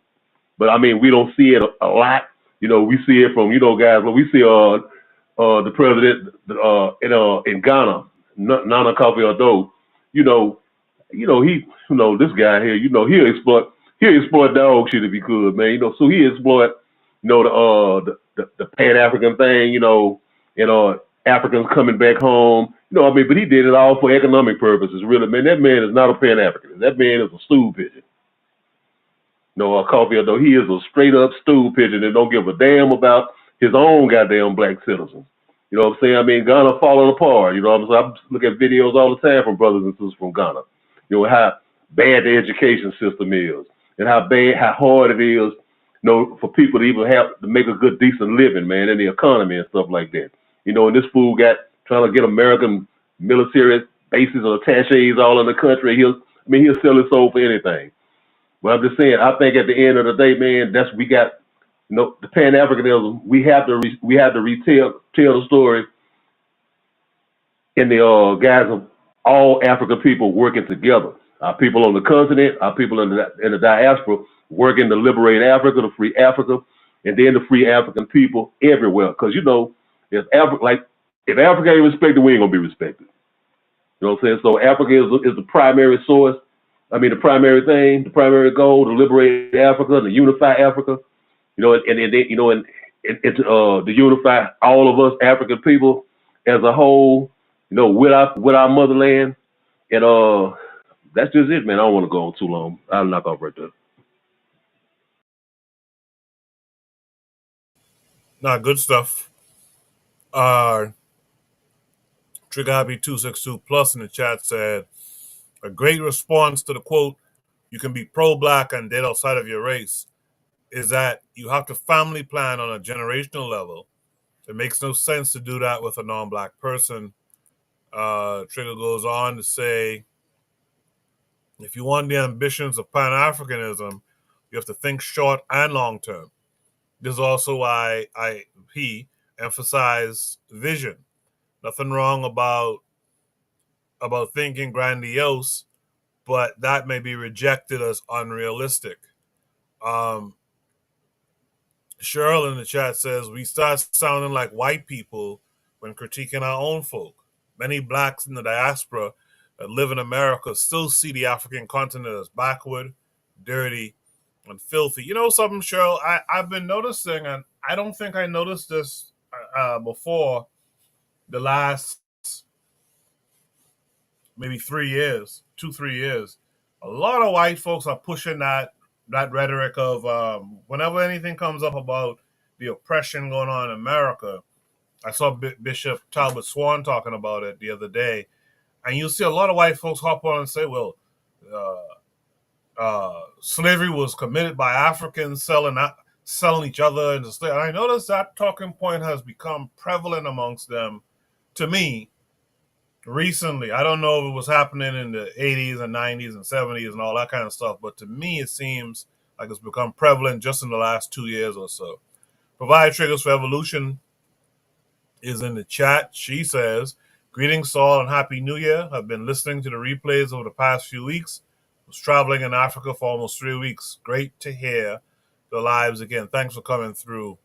S14: but I mean we don't see it a lot. We see it from guys. But we see the president in Ghana, Nana Akufo-Addo. You know, he this guy here. He'll exploit dog shit if he could, man. So he exploit the Pan African thing. Africans coming back home. But he did it all for economic purposes. Really, man. That man is not a Pan African. That man is a stool pigeon. Coffee, though he is a straight up stool pigeon and don't give a damn about his own goddamn black citizens. You know what I'm saying? I mean, Ghana falling apart. You know what I'm saying? I look at videos all the time from brothers and sisters from Ghana. How bad the education system is and how hard it is, for people to even have to make a good, decent living, man, in the economy and stuff like that. And this fool got trying to get American military bases or attaches all in the country. He'll sell his soul for anything. But I'm just saying, I think at the end of the day, man, we got, the Pan Africanism. We have to tell the story in the guys of all African people working together. Our people on the continent, our people in the diaspora working to liberate Africa, to free Africa, and then to free African people everywhere. Because if Africa ain't respected, we ain't gonna be respected. You know what I'm saying? So Africa is the primary source. The primary thing, the primary goal to liberate Africa, to unify Africa, and to unify all of us African people as a whole, with our motherland, and that's just it, man. I don't want to go on too long. I'll knock off right there.
S1: Nah, good stuff. Trigger Happy 262 Plus in the chat said, a great response to the quote, you can be pro-black and dead outside of your race, is that you have to family plan on a generational level. It makes no sense to do that with a non-black person. Trigger goes on to say, if you want the ambitions of Pan-Africanism, you have to think short and long term. This is also why he emphasized vision. Nothing wrong about thinking grandiose, but that may be rejected as unrealistic. Cheryl in the chat says, we start sounding like white people when critiquing our own folk. Many blacks in the diaspora that live in America still see the African continent as backward, dirty, and filthy. You know something, Cheryl? I've been noticing, and I don't think I noticed this before the last maybe 3 years, 2-3 years. A lot of white folks are pushing that rhetoric of whenever anything comes up about the oppression going on in America. I saw Bishop Talbot Swan talking about it the other day, and you see a lot of white folks hop on and say, well, slavery was committed by Africans selling each other into slavery. And I noticed that talking point has become prevalent amongst them, to me, recently. I don't know if it was happening in the 80s and 90s and 70s and all that kind of stuff, but to me it seems like it's become prevalent just in the last 2 years or so. Provide Triggers for Evolution is in the chat. She says, greetings, Saul, and Happy New Year. I've been listening to the replays over the past few weeks. I was traveling in Africa for almost 3 weeks. Great to hear the lives again. Thanks for coming through,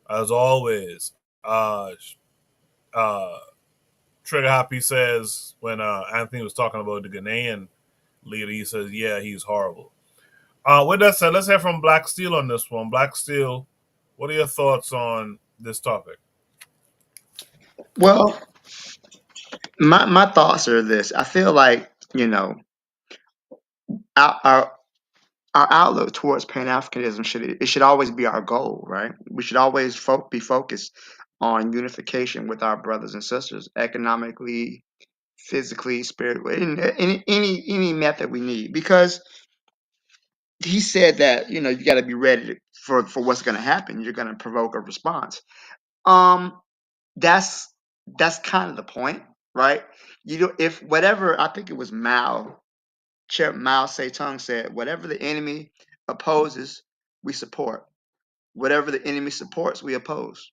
S1: as always. Trigger Happy says, when Anthony was talking about the Ghanaian leader, he says, yeah, he's horrible. With that said, let's hear from Black Steel on this one. Black Steel, what are your thoughts on this topic?
S15: Well, my thoughts are this. I feel like, our outlook towards Pan Africanism should always be our goal, right? We should always be focused on unification with our brothers and sisters, economically, physically, spiritually, in any method we need. Because he said that you got to be ready for what's going to happen. You're going to provoke a response. That's kind of the point, right? If whatever, I think it was Chair Mao Zedong said, whatever the enemy opposes, we support. Whatever the enemy supports, we oppose.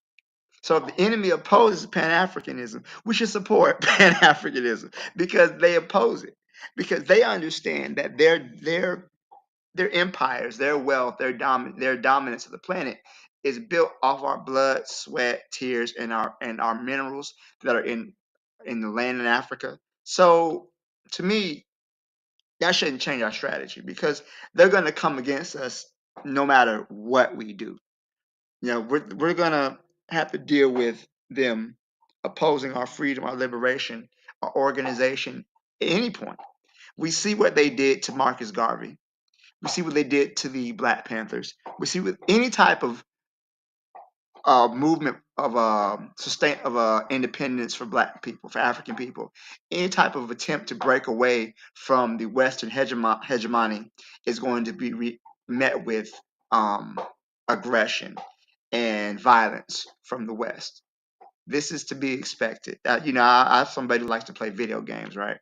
S15: So if the enemy opposes Pan-Africanism, we should support Pan-Africanism because they oppose it. Because they understand that their empires, their wealth, their dominance of the planet is built off our blood, sweat, tears, and our minerals that are in the land in Africa. So to me, that shouldn't change our strategy because they're going to come against us no matter what we do. We're going to have to deal with them opposing our freedom, our liberation, our organization at any point. We see what they did to Marcus Garvey. We see what they did to the Black Panthers. We see with any type of movement of independence for Black people, for African people, any type of attempt to break away from the Western hegemony is going to be met with aggression and violence from the West. This is to be expected. I'm somebody who likes to play video games, right?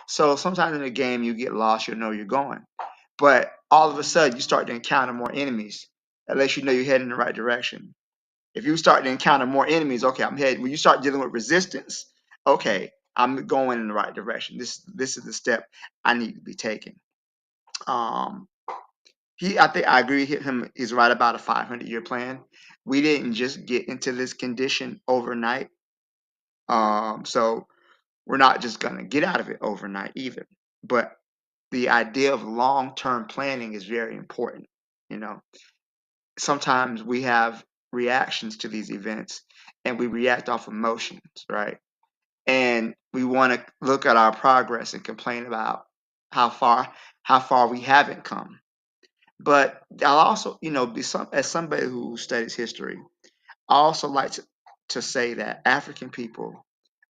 S15: So sometimes in a game you get lost, you know you're going. But all of a sudden you start to encounter more enemies. That lets you know you're heading in the right direction. If you start to encounter more enemies, okay, I'm heading. When you start dealing with resistance, okay, I'm going in the right direction. This is the step I need to be taking. I think I agree with him. He's right about a 500-year plan. We didn't just get into this condition overnight. So we're not just gonna get out of it overnight either. But the idea of long-term planning is very important. Sometimes we have reactions to these events and we react off emotions, right? And we want to look at our progress and complain about how far we haven't come. But I'll also, as somebody who studies history, I also like to say that African people,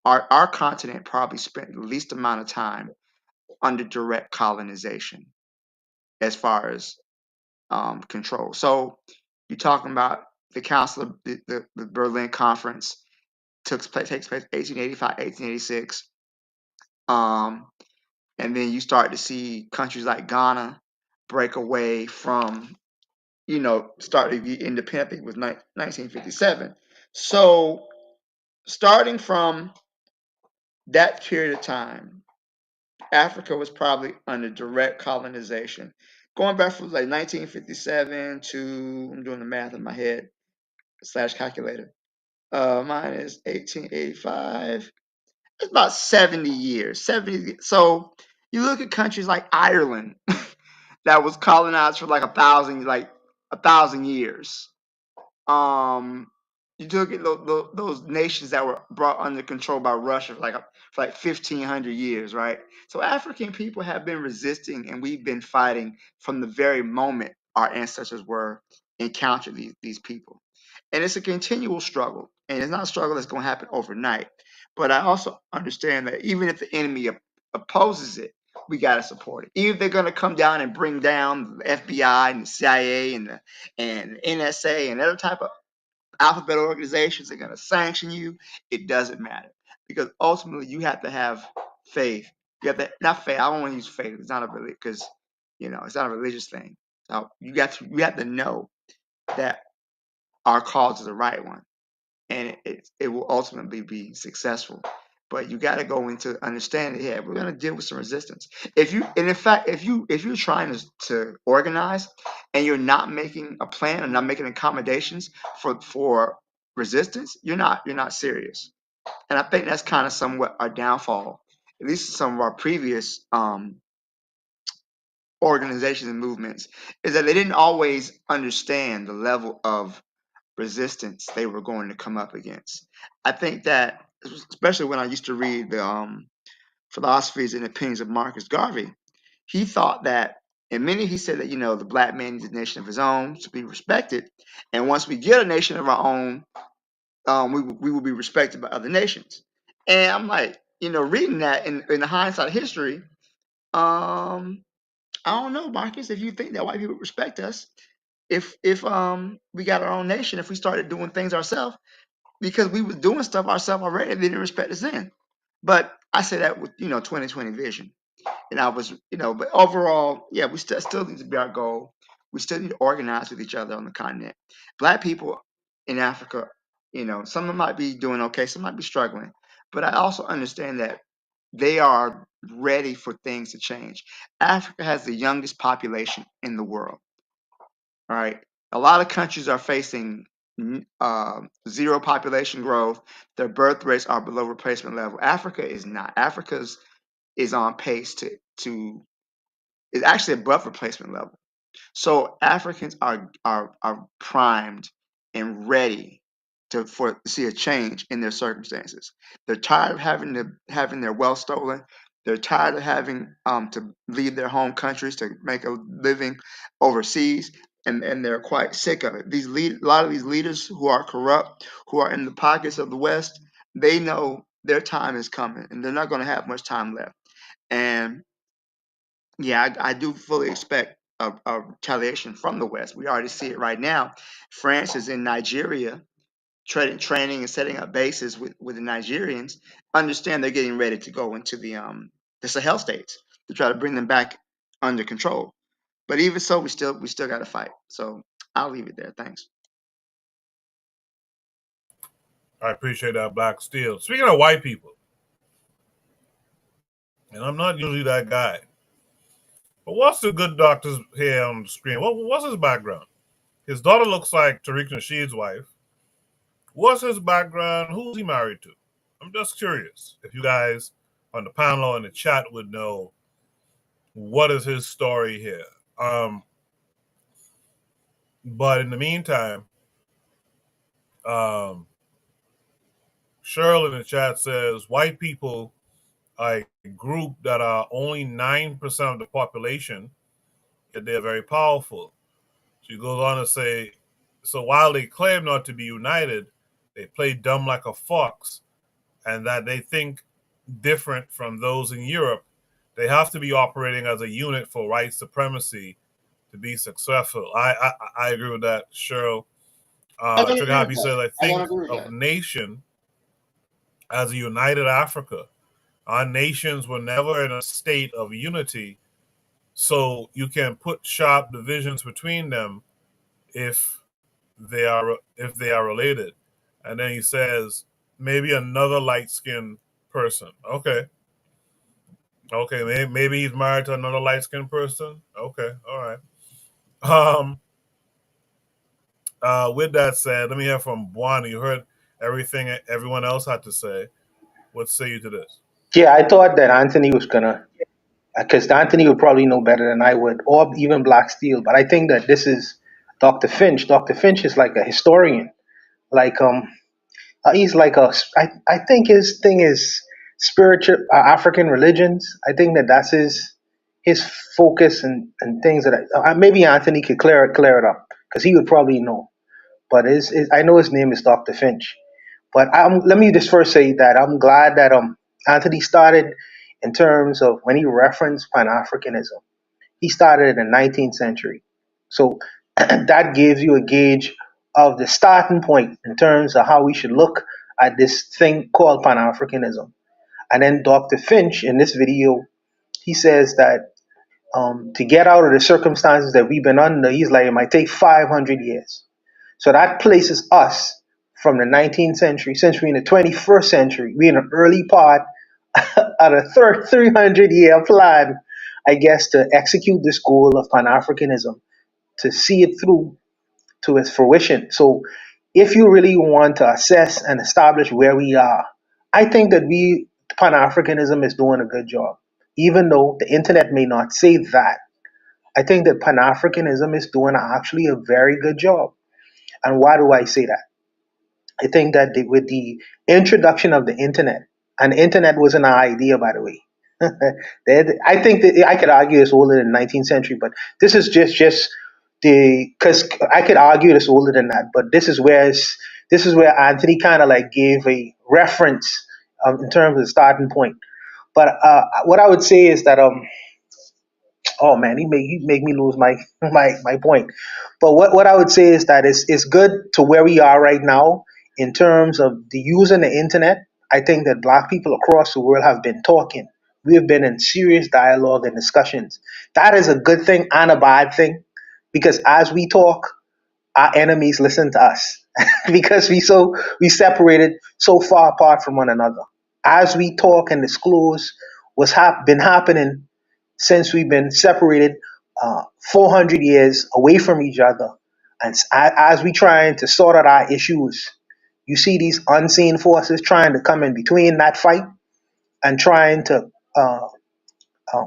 S15: our continent probably spent the least amount of time under direct colonization as far as control. So you're talking about the Council of the Berlin Conference takes place 1885, 1886. And then you start to see countries like Ghana break away from, start to be independent. I think it was 1957. So starting from that period of time, Africa was probably under direct colonization. Going back from like 1957 to, I'm doing the math in my head, / calculator. Mine is 1885. It's about 70 years. 70. So you look at countries like Ireland that was colonized for like a thousand years. You look at those nations that were brought under control by Russia for like 1,500 years, right? So African people have been resisting, and we've been fighting from the very moment our ancestors were encountered these people. And it's a continual struggle, and it's not a struggle that's going to happen overnight. But I also understand that even if the enemy opposes it, we got to support it. Even if they're going to come down and bring down the FBI and the CIA and the NSA and other type of alphabet organizations are going to sanction you, it doesn't matter. Because ultimately you have to have faith. You have to, not faith, I don't want to use faith. It's not a religion, because it's not a religious thing. So you have to know that our cause is the right one, and it will ultimately be successful. But you got to go into understanding. Yeah, we're going to deal with some resistance. If you're trying to organize and you're not making a plan and not making accommodations for resistance, you're not serious. And I think that's kind of somewhat our downfall, at least some of our previous organizations and movements, is that they didn't always understand the level of resistance they were going to come up against. I think that, especially when I used to read the philosophies and opinions of Marcus Garvey, he thought that, and he said that, the black man needs a nation of his own to be respected. And once we get a nation of our own, we will be respected by other nations. And I'm like, reading that in the hindsight of history, I don't know, Marcus, if you think that white people respect us, if we got our own nation, if we started doing things ourselves, because we was doing stuff ourselves already, they didn't respect us then. But I say that with 2020 vision, and I was but overall, yeah, we still need to be our goal. We still need to organize with each other on the continent. Black people in Africa, some of them might be doing okay, some might be struggling, but I also understand that they are ready for things to change. Africa has the youngest population in the world. All right. A lot of countries are facing zero population growth. Their birth rates are below replacement level. Africa is not. Africa's is on pace to is actually above replacement level. So Africans are primed and ready to see a change in their circumstances. They're tired of having their wealth stolen. They're tired of having to leave their home countries to make a living overseas, and they're quite sick of it. A lot of these leaders who are corrupt, who are in the pockets of the West, they know their time is coming, and they're not going to have much time left. And yeah, I do fully expect a retaliation from the West. We already see it right now. France is in Nigeria, training and setting up bases with the Nigerians. Understand they're getting ready to go into the Sahel states to try to bring them back under control. But even so, we still got to fight. So I'll leave it there. Thanks.
S1: I appreciate that, Black Steel. Speaking of white people, and I'm not usually that guy, but what's the good doctor's here on the screen? What's his background? His daughter looks like Tariq Nasheed's wife. What's his background? Who's he married to? I'm just curious if you guys on the panel or in the chat would know what is his story here. But in the meantime, Cheryl in the chat says white people are a group that are only 9% of the population, yet they're very powerful. She goes on to say, so while they claim not to be united, they play dumb like a fox, and that they think different from those in Europe. They have to be operating as a unit for white supremacy to be successful. I agree with that, Cheryl. Trigger Happy says, I think of nation as a united Africa. Our nations were never in a state of unity, so you can put sharp divisions between them if they are related. And then he says, maybe another light-skinned person. Okay, maybe he's married to another light-skinned person. Okay, all right. With that said, let me hear from Buana. You heard everything everyone else had to say. What say you to this?
S10: Yeah, I thought that Anthony was gonna, because Anthony would probably know better than I would, or even Black Steel. But I think that this is Dr. Finch. Dr. Finch is like a historian. Like he's like I think his thing is spiritual African religions. I think that that's his focus and things that maybe Anthony could clear it up because he would probably know. But I know his name is Dr. Finch. But let me just first say that I'm glad that Anthony started in terms of when he referenced Pan Africanism. He started in the 19th century, so that gives you a gauge of the starting point in terms of how we should look at this thing called Pan Africanism. And then Dr. Finch in this video, he says that to get out of the circumstances that we've been under, he's like, it might take 500 years. So that places us from the 19th century, since we're in the 21st century, we're in the early part of a 300-year plan, I guess, to execute this goal of Pan-Africanism, to see it through to its fruition. So if you really want to assess and establish where we are, I think that Pan-Africanism is doing a good job. Even though the internet may not say that, I think that Pan-Africanism is doing actually a very good job. And why do I say that? I think that with the introduction of the internet, and the internet wasn't an idea, by the way. I think that I could argue it's older than the 19th century, but this is just because I could argue it's older than that. But this is where Anthony kind of like gave a reference in terms of the starting point. But what I would say is that oh man, he make me lose my point. But what I would say is that it's good to where we are right now in terms of the using the internet. I think that Black people across the world have been talking. We have been in serious dialogue and discussions. That is a good thing and a bad thing, because as we talk, our enemies listen to us because we separated so far apart from one another. As we talk and disclose what's been happening since we've been separated 400 years away from each other, and as we trying to sort out our issues, you see these unseen forces trying to come in between that fight and trying to uh,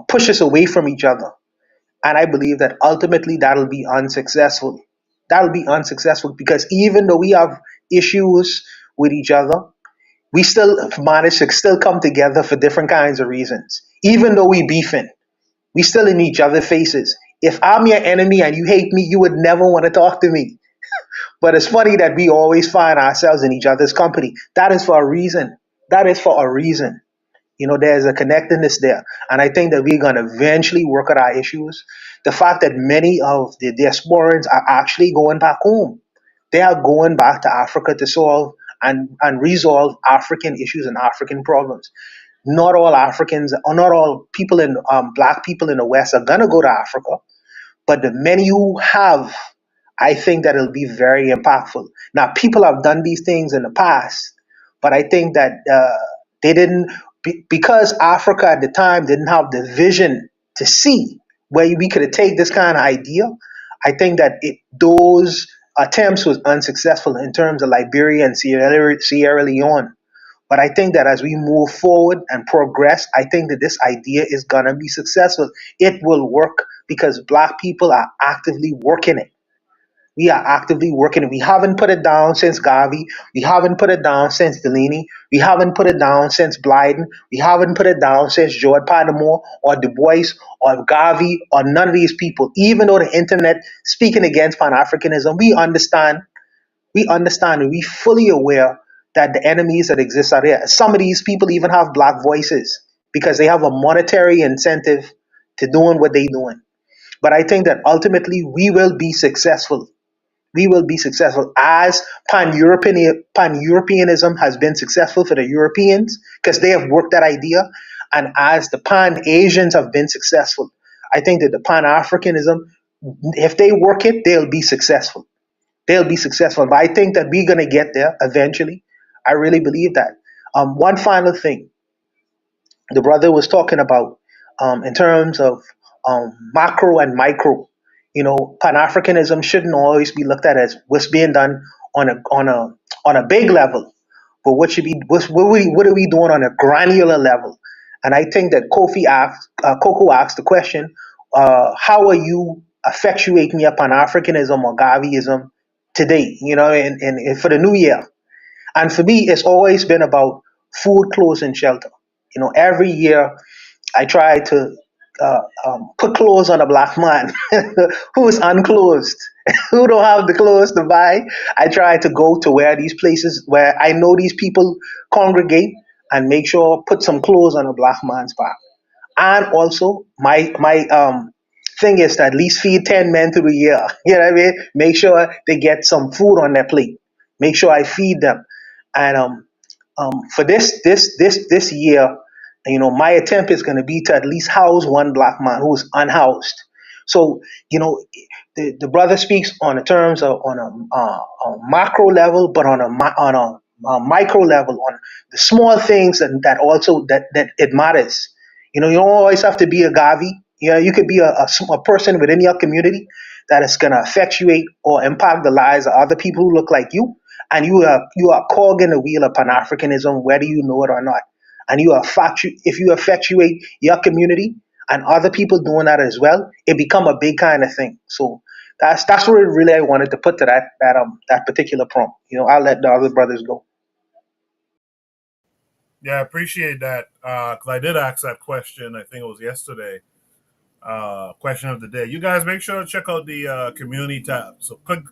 S10: push us away from each other. And I believe that ultimately that'll be unsuccessful. That'll be unsuccessful because even though we have issues with each other, we still manage to still come together for different kinds of reasons. Even though we beefing, we still in each other's faces. If I'm your enemy and you hate me, you would never want to talk to me. But it's funny that we always find ourselves in each other's company. That is for a reason. That is for a reason. There's a connectedness there. And I think that we're going to eventually work out our issues. The fact that many of the diasporans are actually going back home, they are going back to Africa to solve and resolve African issues and African problems. Not all Africans, or not all people black people in the West are going to go to Africa, but the many who have, I think that it'll be very impactful. Now, people have done these things in the past, but I think that they didn't, because Africa at the time didn't have the vision to see where we could take this kind of idea. I think that those attempts was unsuccessful in terms of Liberia and Sierra Leone. But I think that as we move forward and progress, I think that this idea is going to be successful. It will work because black people are actively working it. We are actively working it. We haven't put it down since Garvey. We haven't put it down since Delaney. We haven't put it down since Blyden. We haven't put it down since George Padmore or Du Bois or Garvey or none of these people. Even though the internet speaking against Pan-Africanism, we understand and we fully aware that the enemies that exist are there. Some of these people even have black voices because they have a monetary incentive to doing what they're doing. But I think that ultimately we will be successful. We will be successful as pan-Europeanism has been successful for the Europeans because they have worked that idea, and as the pan-Asians have been successful. I think that the pan-Africanism, if they work it, they'll be successful. They'll be successful. But I think that we're going to get there eventually. I really believe that. One final thing the brother was talking about in terms of macro and micro. Pan Africanism shouldn't always be looked at as what's being done on a big level, but what are we doing on a granular level? And I think that Coco asked the question, how are you effectuating your Pan Africanism or Gaviism today? And for the new year. And for me, it's always been about food, clothes, and shelter. Every year I try to put clothes on a black man who is unclothed, who don't have the clothes to buy. I try to go to where these places where I know these people congregate and make sure put some clothes on a black man's back. And also my thing is to at least feed 10 men through the year. You know what I mean? Make sure they get some food on their plate. Make sure I feed them. And for this year, my attempt is going to be to at least house one black man who is unhoused. So, the brother speaks on the terms of on a macro level, but on a micro level, on the small things that also that it matters. You don't always have to be a Gavi. You could be a person within your community that is going to effectuate or impact the lives of other people who look like you, and you are cog in the wheel of Pan Africanism, whether you know it or not. And if you effectuate your community and other people doing that as well, it become a big kind of thing. So that's what really I wanted to put to that particular prompt. I'll let the other brothers go.
S1: Yeah, I appreciate that because I did ask that question. I think it was yesterday. Question of the day. You guys make sure to check out the community tab. So click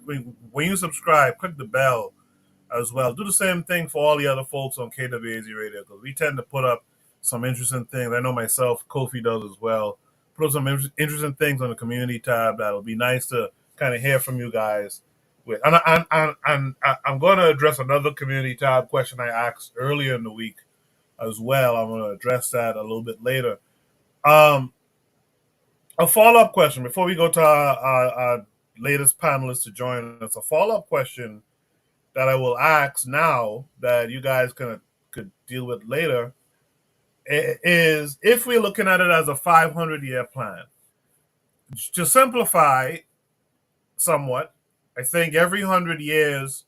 S1: when you subscribe, click the bell as well. Do the same thing for all the other folks on KWAZ Radio because we tend to put up some interesting things. I know myself, Kofi does as well. Put up some interesting things on the community tab that'll be nice to kind of hear from you guys with. And I'm going to address another community tab question I asked earlier in the week as well. I'm going to address that a little bit later. A follow-up question before we go to our latest panelists to join us. A follow-up question that I will ask now that you guys could deal with later is if we're looking at it as a 500-year plan. To simplify somewhat, I think every 100 years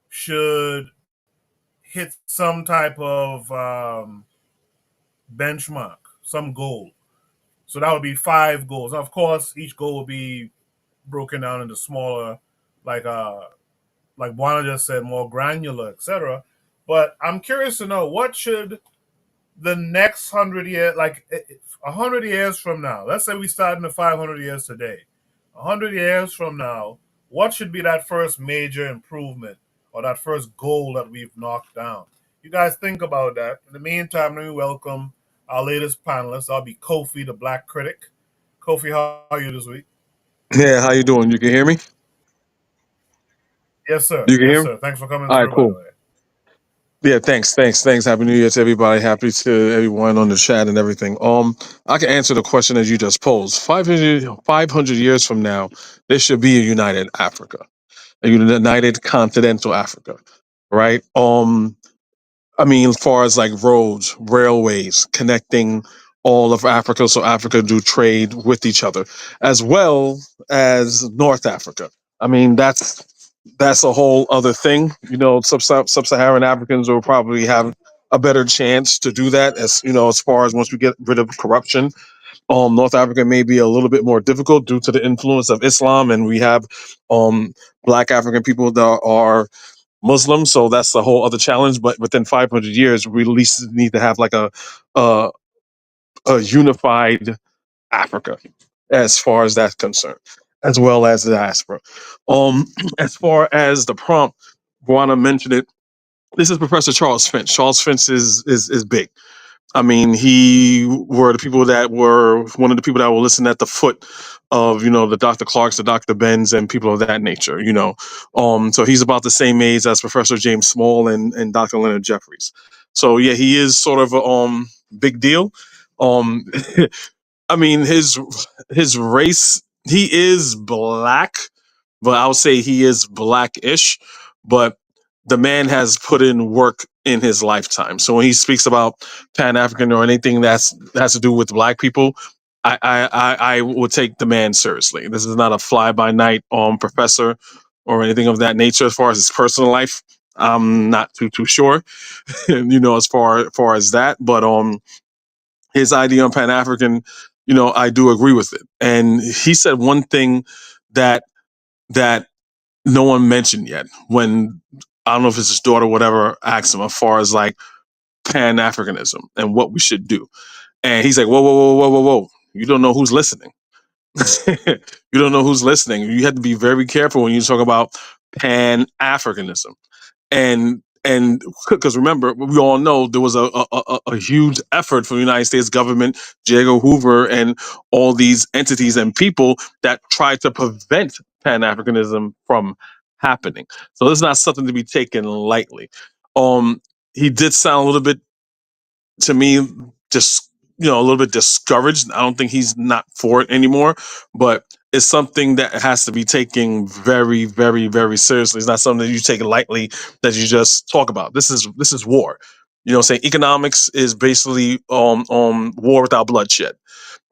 S1: should hit some type of benchmark, some goal. So that would be 5 goals. Now, of course, each goal will be broken down into smaller, like Juana just said, more granular, etc. But I'm curious to know what should the next 100 year, like 100 years from now. Let's say we start in the 500 years today. 100 years from now, what should be that first major improvement or that first goal that we've knocked down? You guys think about that. In the meantime, let me welcome our latest panelist. I'll be Kofi, the Black Critic. Kofi, how are you this week?
S18: Yeah, how you doing? You can hear me?
S1: Yes, sir.
S18: You can
S1: Yes,
S18: hear me?
S1: sir. Thanks for coming
S18: All right,
S1: through, by the
S18: cool.
S1: way.
S18: Yeah, thanks. Happy New Year to everybody. Happy to everyone on the chat and everything. I can answer the question as you just posed. 500 years from now, there should be a united Africa, a united continental Africa, right? I mean, as far as like roads, railways, connecting all of Africa so Africa do trade with each other, as well as North Africa. I mean, that's a whole other thing. You know, sub-Saharan Africans will probably have a better chance to do that, as you know, as far as once we get rid of corruption. North Africa may be a little bit more difficult due to the influence of Islam, and we have um, Black African people that are Muslim, so that's a whole other challenge. But within 500 years, we at least need to have like a, a unified Africa, as far as that's concerned, as well as the diaspora. Um, as far as the prompt, Guana mentioned it. This is Professor Charles Finch. Charles Finch is big. I mean, he were the people that were one of the people that will listen at the foot of, you know, the Dr. Clarks, the Dr. Benz, and people of that nature, you know. So he's about the same age as Professor James Small and Dr. Leonard Jeffries. So yeah, he is sort of a big deal. Um I mean, his race, he is black, but I would say he is blackish. But the man has put in work in his lifetime. So when he speaks about Pan African or anything that has to do with black people, I would take the man seriously. This is not a fly by night professor or anything of that nature. As far as his personal life, I'm not too sure, you know, as far as that. But his idea on Pan African, you know, I do agree with it. And he said one thing that that no one mentioned yet when I don't know if it's his daughter or whatever asked him as far as like Pan Africanism and what we should do. And he's like, whoa. You don't know who's listening. You don't know who's listening. You have to be very careful when you talk about Pan Africanism. And because remember, we all know there was a huge effort from the United States government, J. Edgar Hoover, and all these entities and people that tried to prevent Pan Africanism from happening. So this is not something to be taken lightly. He did sound a little bit to me just, you know, a little bit discouraged. I don't think he's not for it anymore, but it's something that has to be taken very, very, very seriously. It's not something that you take lightly, that you just talk about. This is war. You know, saying economics is basically war without bloodshed.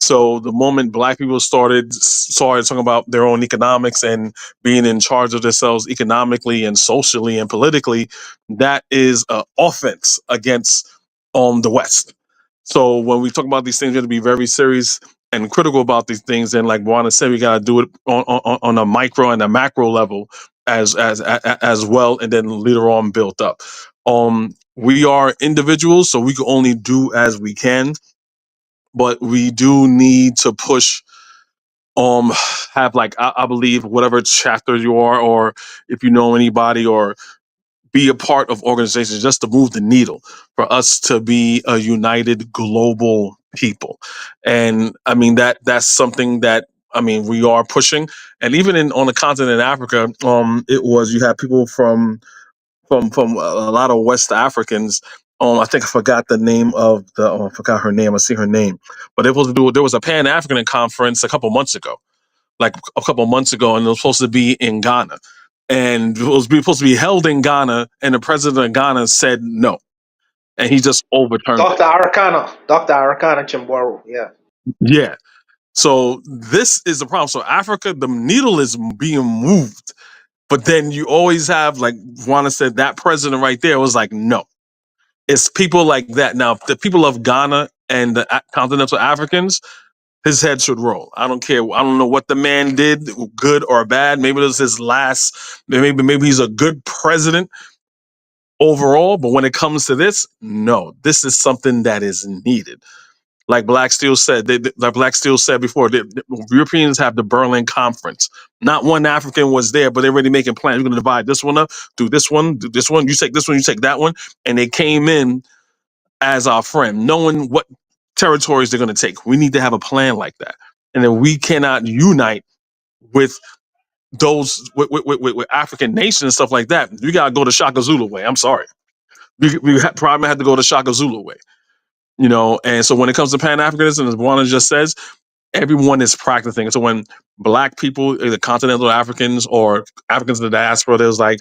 S18: So the moment black people started talking about their own economics and being in charge of themselves economically and socially and politically, that is an offense against the West. So when we talk about these things, we have to be very serious and critical about these things. And like Juana said, we got to do it on a micro and a macro level as well, and then later on built up. We are individuals, so we can only do as we can, but we do need to push have like I believe whatever chapter you are, or if you know anybody, or be a part of organizations just to move the needle for us to be a united global people. And I mean that's something that I mean we are pushing. And even in on the continent of Africa, it was you have people from a lot of West Africans. I think I forgot the name of the. I forgot her name. I see her name, but it was to do. There was a Pan African conference a couple months ago, like a couple of months ago, and it was supposed to be in Ghana, and it was supposed to be held in Ghana, and the president of Ghana said no, and he just overturned it.
S10: Dr. Arikana Chimboro. Yeah.
S18: Yeah. So this is the problem. So Africa, the needle is being moved, but then you always have, like Juana said, that president right there was like, no. It's people like that. Now, the people of Ghana and the continental Africans, his head should roll. I don't care. I don't know what the man did, good or bad. Maybe it was his last. Maybe he's a good president overall. But when it comes to this, no, this is something that is needed. Like Black Steel said, like Black Steel said before, the Europeans have the Berlin Conference. Not one African was there, but they're already making plans. We're going to divide this one up, do this one, do this one. You take this one, you take that one, and they came in as our friend, knowing what territories they're going to take. We need to have a plan like that. And then we cannot unite with those, with African nations and stuff like that. You got to go the Shaka Zulu way. I'm sorry. We probably have to go the Shaka Zulu way. And so when it comes to Pan-Africanism, as Juana just says, everyone is practicing. So when Black people, either continental Africans or Africans in the diaspora, there's like,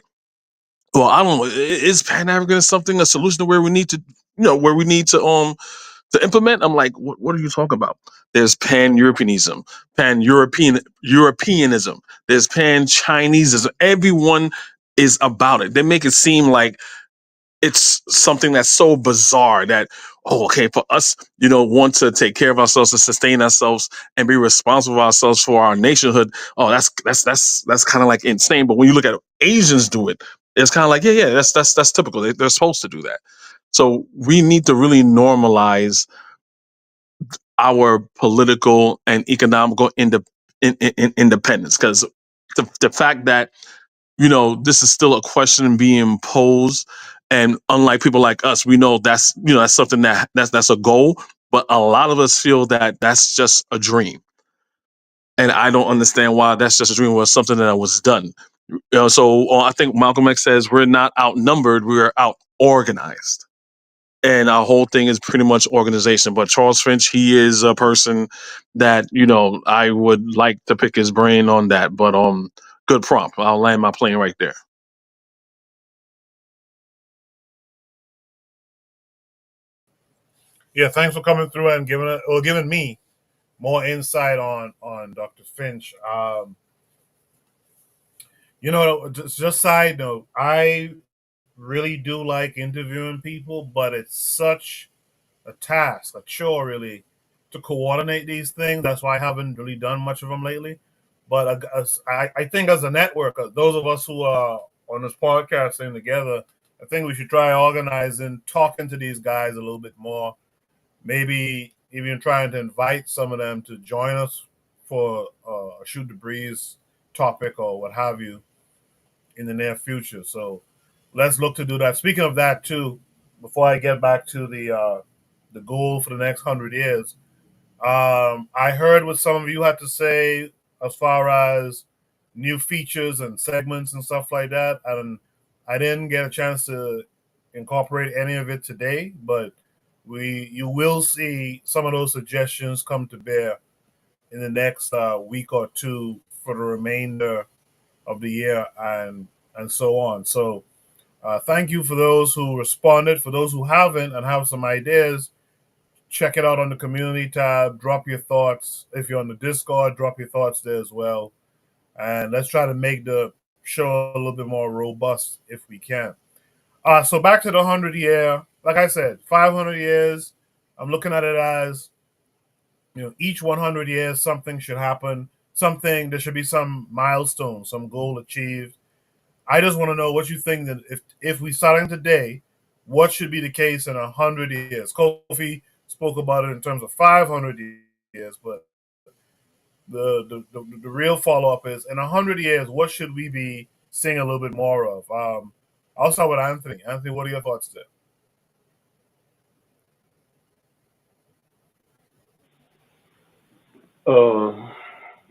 S18: well, I don't know, is Pan-Africanism something, a solution to where we need to, to implement? I'm like, what are you talking about? There's pan-Europeanism, Europeanism. There's pan-Chinesism. Everyone is about it. They make it seem like it's something that's so bizarre that, okay, for us, want to take care of ourselves and sustain ourselves and be responsible for ourselves for our nationhood. Oh, that's kind of like insane. But when you look at Asians do it, it's kind of like, yeah, that's typical. They're supposed to do that. So we need to really normalize our political and economical independence, because the fact that this is still a question being posed, and unlike people like us, we know that's something that's a goal, but a lot of us feel that that's just a dream, and I don't understand why that's just a dream. Was something that was done. So I think Malcolm X says we're not outnumbered, we're out organized. And our whole thing is pretty much organization. But Charles Finch, he is a person that, I would like to pick his brain on that. But good prompt. I'll land my plane right there.
S1: Yeah, thanks for coming through and giving me more insight on Dr. Finch. Just side note, I really do like interviewing people, but it's such a task, a chore, really, to coordinate these things. That's why I haven't really done much of them lately. But I think as a network, those of us who are on this podcast thing together, I think we should try organizing, talking to these guys a little bit more. Maybe even trying to invite some of them to join us for a Shoot the Breeze topic or what have you in the near future. So let's look to do that. Speaking of that too, before I get back to the goal for the next 100 years, I heard what some of you had to say as far as new features and segments and stuff like that, and I didn't get a chance to incorporate any of it today, but you will see some of those suggestions come to bear in the next week or two for the remainder of the year and so on. So thank you for those who responded. For those who haven't and have some ideas, check it out on the community tab. Drop your thoughts. If you're on the Discord, drop your thoughts there as well. And let's try to make the show a little bit more robust if we can. So back to the 100-year. Like I said, 500 years. I'm looking at it as, each 100 years something should happen. There should be some milestone, some goal achieved. I just want to know what you think that if we starting today, what should be the case in 100 years? Kofi spoke about it in terms of 500 years, but the real follow up is in 100 years, what should we be seeing a little bit more of? I'll start with Anthony. Anthony, what are your thoughts there?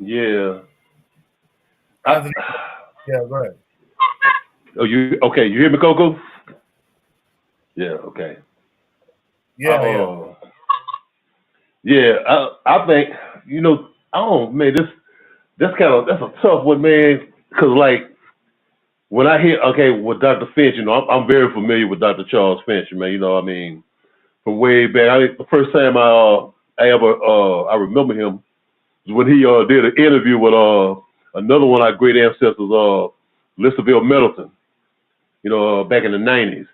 S14: Yeah.
S1: Anthony, yeah, go ahead.
S14: Oh, you okay? You hear me, Coco? Yeah. Okay.
S1: Yeah.
S14: Yeah. I think I don't, man. that's a tough one, man. Cause like when I hear with Dr. Finch, I'm very familiar with Dr. Charles Finch, man. From way back. The first time I remember him was when he did an interview with another one of our great ancestors, Listerville Middleton. Back in the '90s.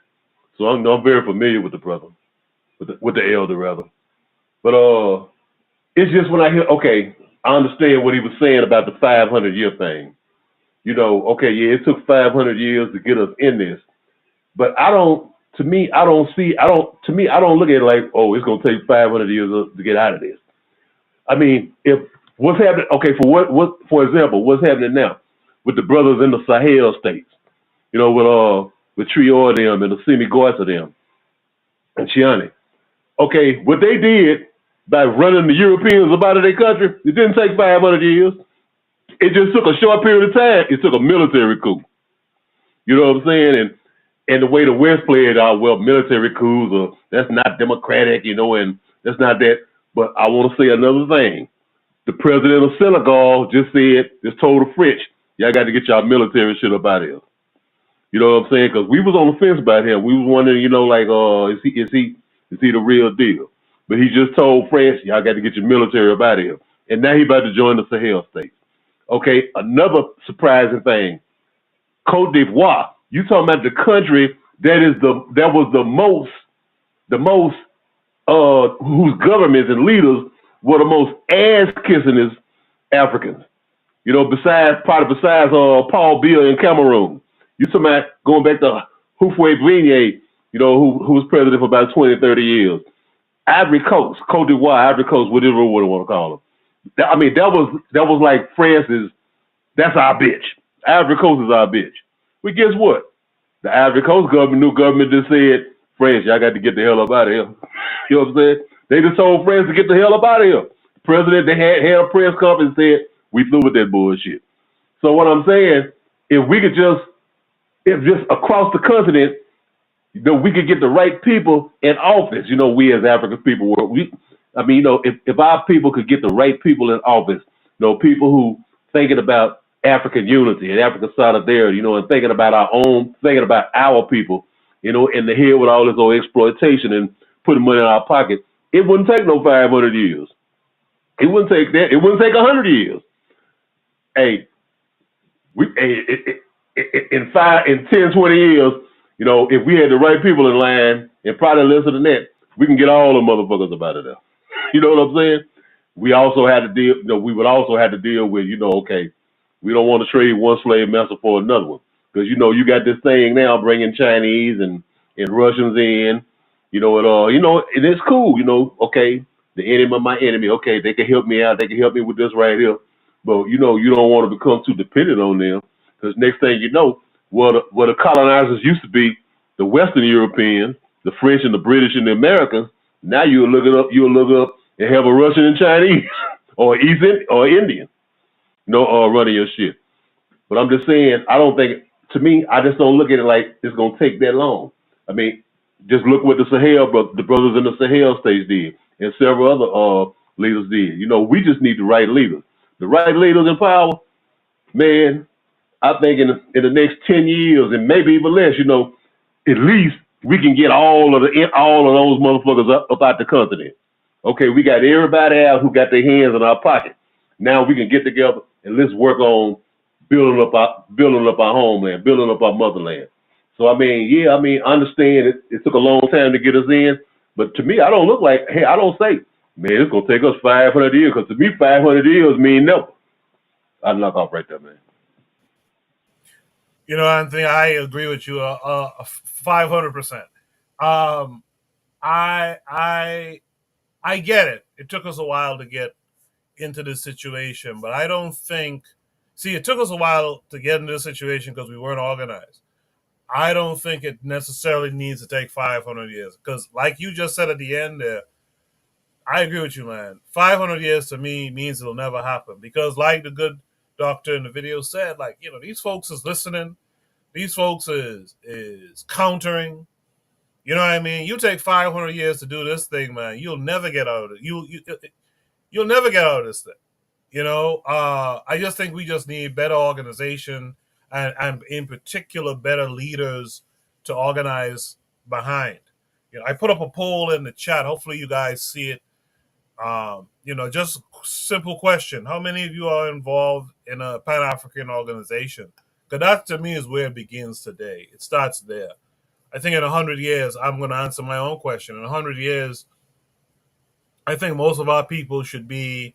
S14: So I'm very familiar with the brother, with the elder rather. But it's just when I hear I understand what he was saying about the 500-year thing. It took 500 years to get us in this, but I don't. To me, I don't see. I don't. To me, I don't look at it like, oh, it's gonna take 500 years to get out of this. I mean, if what's happening? For example, what's happening now with the brothers in the Sahel states? With Trior them and the Semi Goisa them and Chiani. What they did by running the Europeans up out of their country, it didn't take 500 years. It just took a short period of time. It took a military coup. You know what I'm saying? And the way the West played out, well, military coups that's not democratic, and that's not that. But I want to say another thing. The president of Senegal just told the French, y'all got to get y'all military shit up out of here. You know what I'm saying? Because we was on the fence about him. We was wondering, is he the real deal? But he just told France, y'all got to get your military up out of here. And now he about to join the Sahel states. Another surprising thing, Cote d'Ivoire. You talking about the country that was the most whose governments and leaders were the most ass kissing Africans. Besides Paul Biya in Cameroon. You talking about going back to Houphouët-Boigny, who was president for about 20, 30 years. Ivory Coast, Cote d'Ivoire, Ivory Coast, whatever you want to call them. That was like France's, that's our bitch. Ivory Coast is our bitch. But guess what? The Ivory Coast new government just said, France, y'all got to get the hell up out of here. You know what I'm saying? They just told France to get the hell up out of here. The president, they had a press conference and said, we through with that bullshit. So what I'm saying, if just across the continent, we could get the right people in office. We as African people, if our people could get the right people in office, people who thinking about African unity and African solidarity, and thinking about our people, and the head with all this old exploitation and putting money in our pocket, it wouldn't take no 500 years. It wouldn't take that. It wouldn't take 100 years. In 10, 20 years, if we had the right people in line, and probably less than that, we can get all the motherfuckers up out of there. You know what I'm saying? We also had to deal. We would also have to deal with, we don't want to trade one slave master for another one, because you got this thing now bringing Chinese and Russians in, and it's cool. The enemy of my enemy. They can help me out. They can help me with this right here, but you don't want to become too dependent on them, because next thing you know, where the colonizers used to be, the Western Europeans, the French and the British and the Americans. Now you'll look up and have a Russian and Chinese or Indian, running your shit. But I'm just saying, I just don't look at it like it's gonna take that long. I mean, just look what the brothers in the Sahel states did, and several other leaders did. We just need the right leaders. The right leaders in power, man. I think in the next 10 years and maybe even less, at least we can get all of those motherfuckers up out the continent. We got everybody out who got their hands in our pocket. Now we can get together and let's work on building up our homeland, building up our motherland. So I understand it took a long time to get us in, but to me, I don't say, man, it's gonna take us 500 years, because to me, 500 years mean never. I'd knock off right there, man.
S1: Anthony, I agree with you 500%. I get it. It took us a while to get into this situation, but I don't think. See, it took us a while to get into this situation because we weren't organized. I don't think it necessarily needs to take 500 years, because, like you just said at the end there, I agree with you, man. 500 years to me means it'll never happen, because, like the good doctor in the video said, these folks is listening. These folks is countering. You know what I mean? You take 500 years to do this thing, man. You'll never get out of it. You'll never get out of this thing. I just think we just need better organization and in particular better leaders to organize behind. I put up a poll in the chat. Hopefully you guys see it. Just simple question. How many of you are involved in a Pan-African organization? Because that to me is where it begins today. It starts there. I think in 100 years, I'm going to answer my own question. In 100 years, I think most of our people should be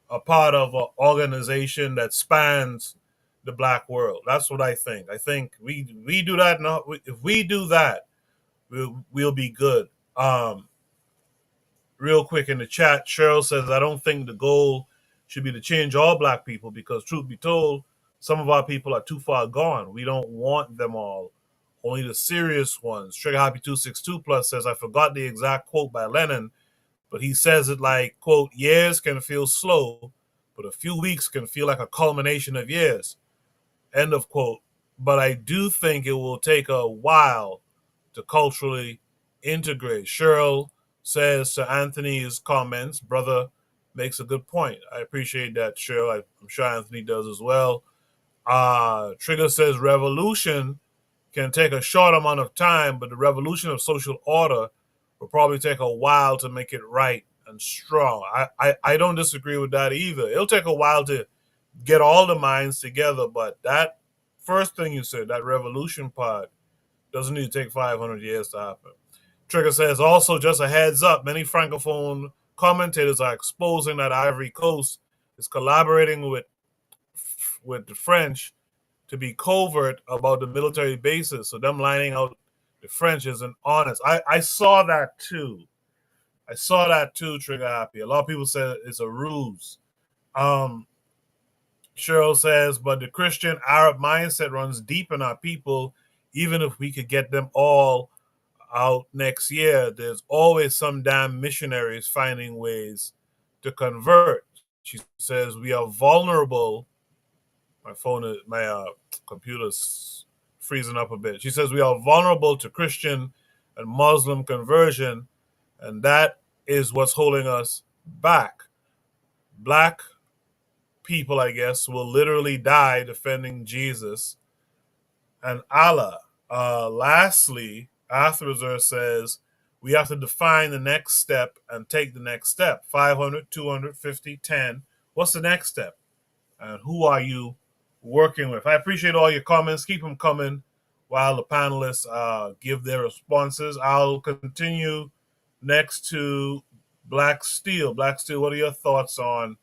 S1: a part of an organization that spans the black world. That's what I think. I think we do that. If we do that, we'll be good. Real quick in the chat, Cheryl says, I don't think the goal should be to change all black people because, truth be told, some of our people are too far gone. We don't want them all, only the serious ones. Trigger Happy 262 Plus says, I forgot the exact quote by Lenin, but he says it like, quote, years can feel slow, but a few weeks can feel like a culmination of years, end of quote. But I do think it will take a while to culturally integrate. Cheryl says to Anthony's comments, brother makes a good point. I appreciate that, Cheryl. I'm sure Anthony does as well. Trigger says revolution can take a short amount of time, but the revolution of social order will probably take a while to make it right and strong. I don't disagree with that either. It'll take a while to get all the minds together, but that first thing you said, that revolution part, doesn't need to take 500 years to happen. Trigger says, also, just a heads up, many Francophone commentators are exposing that Ivory Coast is collaborating with the French to be covert about the military bases. So them lining out the French isn't honest. I saw that too. Trigger Happy. A lot of people said it's a ruse. Cheryl says, but the Christian Arab mindset runs deep in our people. Even if we could get them all out next year, there's always some damn missionaries finding ways to convert. She says we are vulnerable. My computer's freezing up a bit. She says we are vulnerable to Christian and Muslim conversion, and that is what's holding us back. Black people, I guess, will literally die defending Jesus and Allah. Lastly, Arthur says we have to define the next step and take the next step. 500, 250, 10. What's the next step? And who are you working with? I appreciate all your comments. Keep them coming while the panelists give their responses. I'll continue next to Black Steel. Black Steel, what are your thoughts on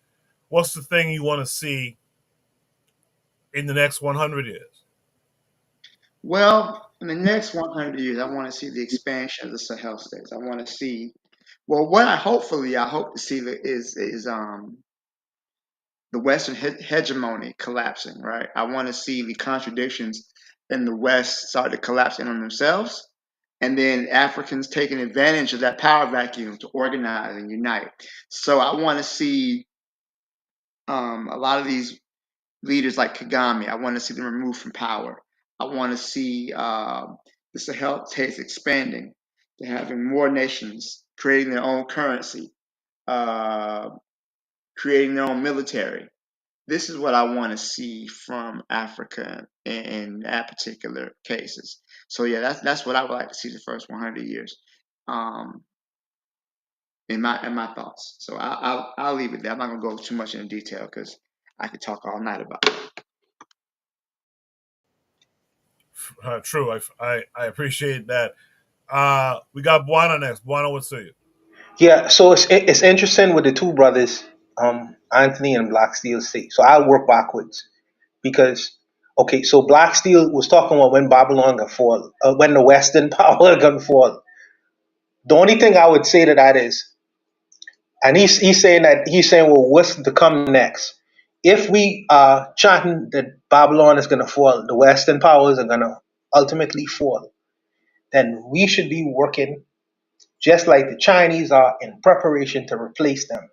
S1: what's the thing you want to see in the next 100 years?
S15: Well, in the next 100 years, I want to see the expansion of the Sahel states. I want to see, well, what I hope to see is the Western hegemony collapsing, right? I want to see the contradictions in the West start to collapse in on themselves, and then Africans taking advantage of that power vacuum to organize and unite. So I want to see a lot of these leaders like Kagame. I want to see them removed from power. I want to see the Sahel states expanding, to having more nations creating their own currency, creating their own military. This is what I want to see from Africa in that particular cases. So yeah, that's what I would like to see the first 100 years, in my thoughts. So I'll leave it there. I'm not gonna go too much into detail because I could talk all night about it.
S1: True. I appreciate that. We got Buana next. Buana, what say you?
S10: Yeah, so it's interesting with the two brothers, Anthony and Black Steel say. So I'll work backwards because okay, so Black Steel was talking about when Babylon gonna fall, when the Western power gonna fall. The only thing I would say to that is, and he's saying well, what's to come next? If we are chanting that Babylon is gonna fall, the Western powers are gonna ultimately fall, then we should be working just like the Chinese are in preparation to replace them.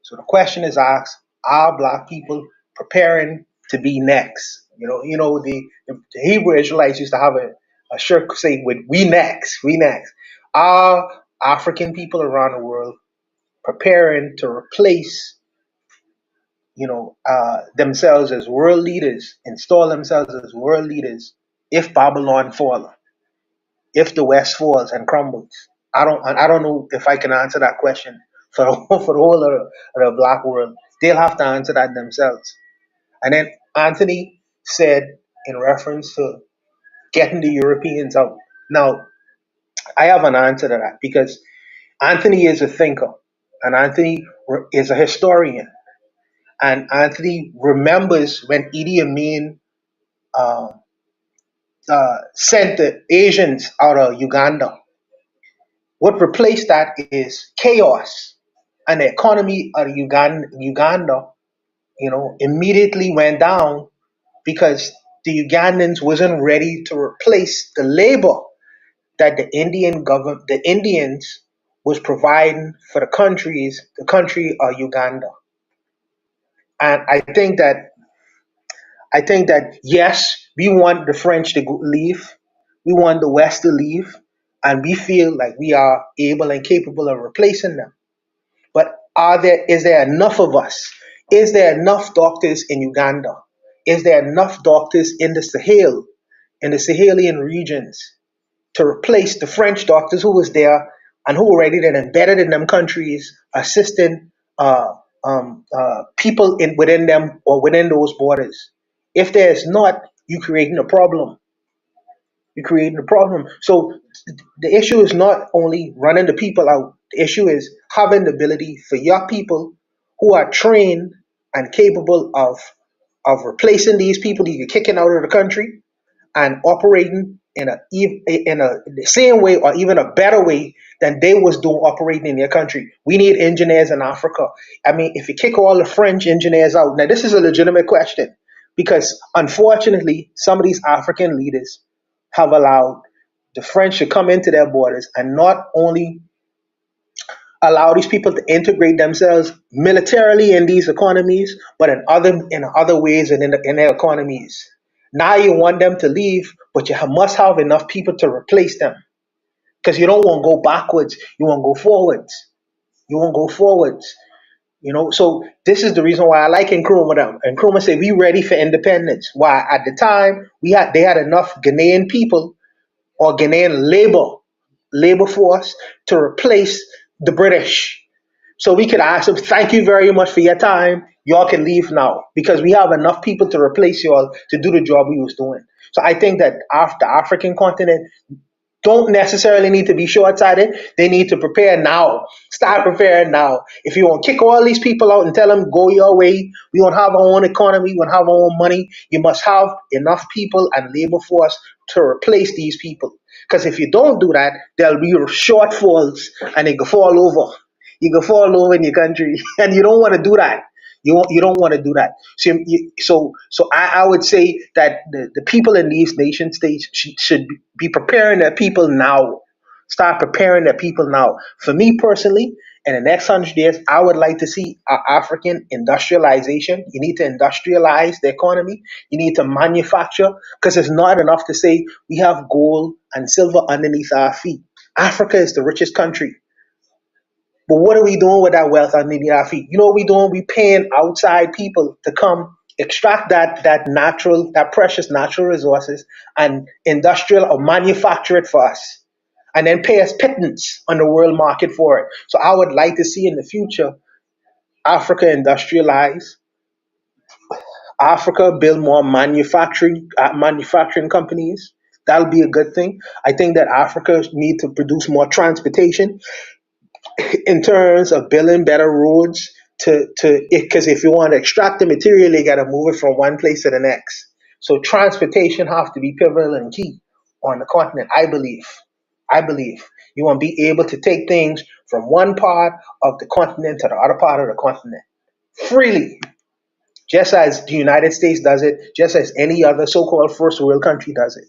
S10: So the question is asked: are Black people preparing to be next? The Hebrew Israelites used to have a shirt say with "We next, we next." Are African people around the world preparing to replace themselves as world leaders, install themselves as world leaders if Babylon falls, if the West falls and crumbles? I don't know if I can answer that question for for the whole of the black world. They'll have to answer that themselves. And then Anthony said in reference to getting the Europeans out. Now, I have an answer to that because Anthony is a thinker and Anthony is a historian. And Anthony remembers when Idi Amin uh, sent the Asians out of Uganda. What replaced that is chaos, and the economy of Uganda, immediately went down because the Ugandans wasn't ready to replace the labor that the Indians was providing for the country of Uganda. And I think that yes, we want the French to leave, we want the West to leave, and we feel like we are able and capable of replacing them. But is there enough of us? Is there enough doctors in Uganda? Is there enough doctors in the Sahelian regions to replace the French doctors who was there and who already then embedded in them countries, assisting people within them or within those borders? If there's not, you're creating a problem. You're creating a problem. So the issue is not only running the people out. The issue is having the ability for your people who are trained and capable of replacing these people that you're kicking out of the country and operating in the same way or even a better way than they was doing operating in their country. We need engineers in Africa. I mean, if you kick all the French engineers out, now this is a legitimate question because unfortunately, some of these African leaders have allowed the French to come into their borders and not only allow these people to integrate themselves militarily in these economies, but in other ways and in their economies. Now you want them to leave, but you must have enough people to replace them because you don't want to go backwards. You want to go forwards. You want to go forwards. So this is the reason why I like Nkrumah. And Nkrumah said we ready for independence. Why at the time they had enough Ghanaian people or Ghanaian labor force to replace the British. So we could ask them, thank you very much for your time. Y'all can leave now because we have enough people to replace y'all to do the job we was doing. So I think that the African continent don't necessarily need to be short-sighted. They need to prepare now. Start preparing now. If you want to kick all these people out and tell them, go your way, we want to have our own economy, we want to have our own money, you must have enough people and labor force to replace these people. Because if you don't do that, there'll be shortfalls and they can fall over. You can fall over in your country, and you don't want to do that. You don't want to do that. So I would say that the people in these nation states should be preparing their people now. Start preparing their people now. For me personally, in the next 100 years, I would like to see African industrialization. You need to industrialize the economy. You need to manufacture because it's not enough to say we have gold and silver underneath our feet. Africa is the richest country. But what are we doing with that wealth underneath our feet? You know what we're doing? We paying outside people to come extract that precious natural resources and industrial or manufacture it for us. And then pay us pittance on the world market for it. So I would like to see in the future Africa industrialize, Africa build more manufacturing companies. That'll be a good thing. I think that Africa need to produce more transportation in terms of building better roads because if you want to extract the material, you got to move it from one place to the next. So transportation has to be pivotal and key on the continent, I believe. You want to be able to take things from one part of the continent to the other part of the continent freely, just as the United States does it, just as any other so-called first world country does it.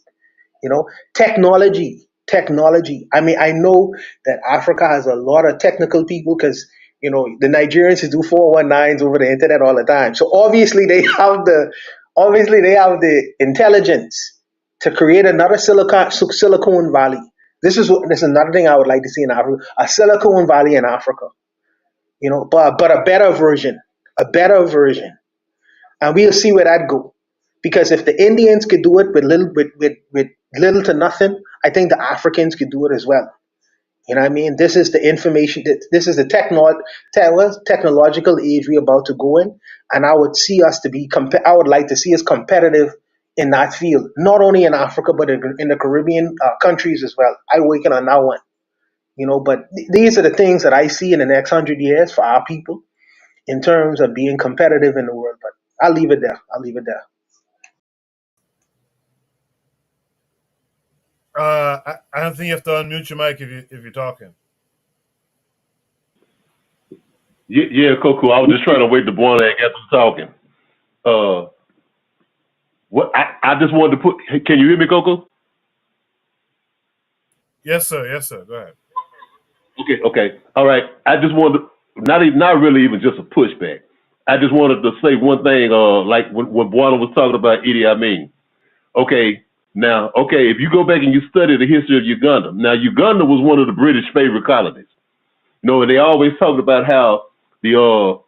S10: Technology. I mean, I know that Africa has a lot of technical people because, the Nigerians do 419s over the internet all the time. So obviously they have the intelligence to create another Silicon Valley. This is another thing I would like to see in Africa, a Silicon Valley in Africa. But a better version. and we'll see where that go. Because if the Indians could do it with little to nothing, I think the Africans could do it as well. You know what I mean? This is the information. This is the technological age we're about to go in, and I would see us to be. I would like to see us competitive in that field, not only in Africa but in the Caribbean countries as well. I working on that one. But these are the things that I see in the next 100 years for our people in terms of being competitive in the world. But I'll leave it there.
S1: I don't think you have to unmute your mic if you're talking.
S14: Yeah, Coco. I was just trying to wait the boy that got to talking. What I just wanted to put. Can you hear me, Coco?
S1: Yes, sir. Go ahead.
S14: Okay. All right. I just wanted to, not really even just a pushback. I just wanted to say one thing. Like when Buana was talking about Idi Amin. Okay. Now, if you go back and you study the history of Uganda, now Uganda was one of the British favorite colonies. And they always talked about how the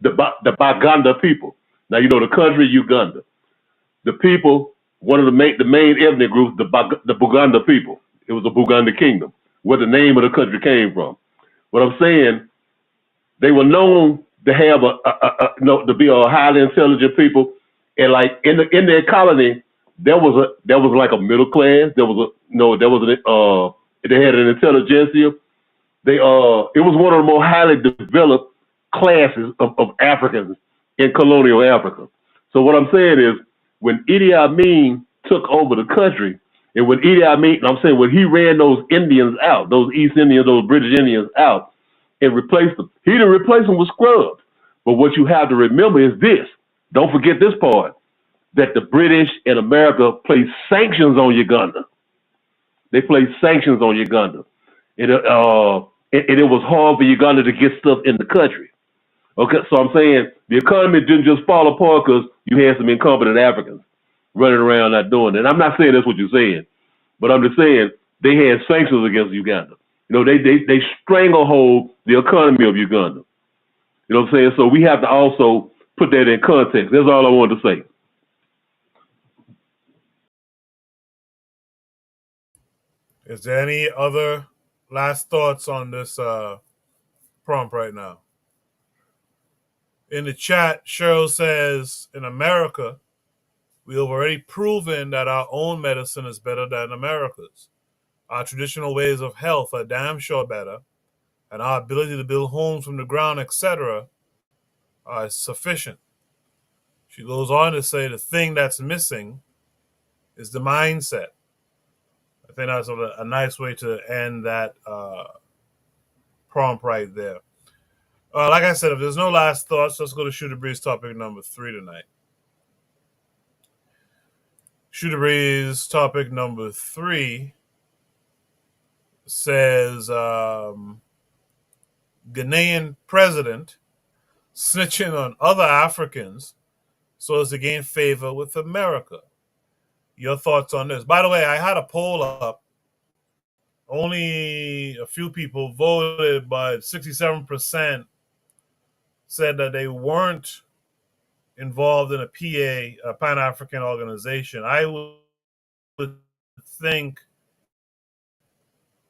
S14: the Baganda people. Now the country Uganda, the people, one of the main ethnic groups, the Buganda people. It was the Buganda kingdom, where the name of the country came from. What I'm saying, they were known to have to be a highly intelligent people, and like in their colony, there was like a middle class. They had an intelligentsia. It was one of the more highly developed classes of Africans in colonial Africa. So what I'm saying is, when Idi Amin took over the country, and when when he ran those Indians out, those East Indians, those British Indians out, and replaced them, he didn't replace them with scrubs. But what you have to remember is this: don't forget this part, that the British and America placed sanctions on Uganda. They placed sanctions on Uganda. And it was hard for Uganda to get stuff in the country. Okay, so I'm saying the economy didn't just fall apart because you had some incompetent Africans running around not doing it. And I'm not saying that's what you're saying, but I'm just saying they had sanctions against Uganda. They stranglehold the economy of Uganda. You know what I'm saying? So we have to also put that in context. That's all I wanted to say.
S1: Is there any other last thoughts on this prompt right now? In the chat, Cheryl says, in America, we have already proven that our own medicine is better than America's. Our traditional ways of health are damn sure better, and our ability to build homes from the ground, etc., are sufficient. She goes on to say the thing that's missing is the mindset. I think that's a nice way to end that prompt right there. Like I said, if there's no last thoughts, let's go to Shooter Breeze topic number 3 tonight. Shooter Breeze topic number 3 says Ghanaian president snitching on other Africans so as to gain favor with America. Your thoughts on this? By the way, I had a poll up. Only a few people voted, but 67% said that they weren't involved in a PA, a Pan-African organization. I would think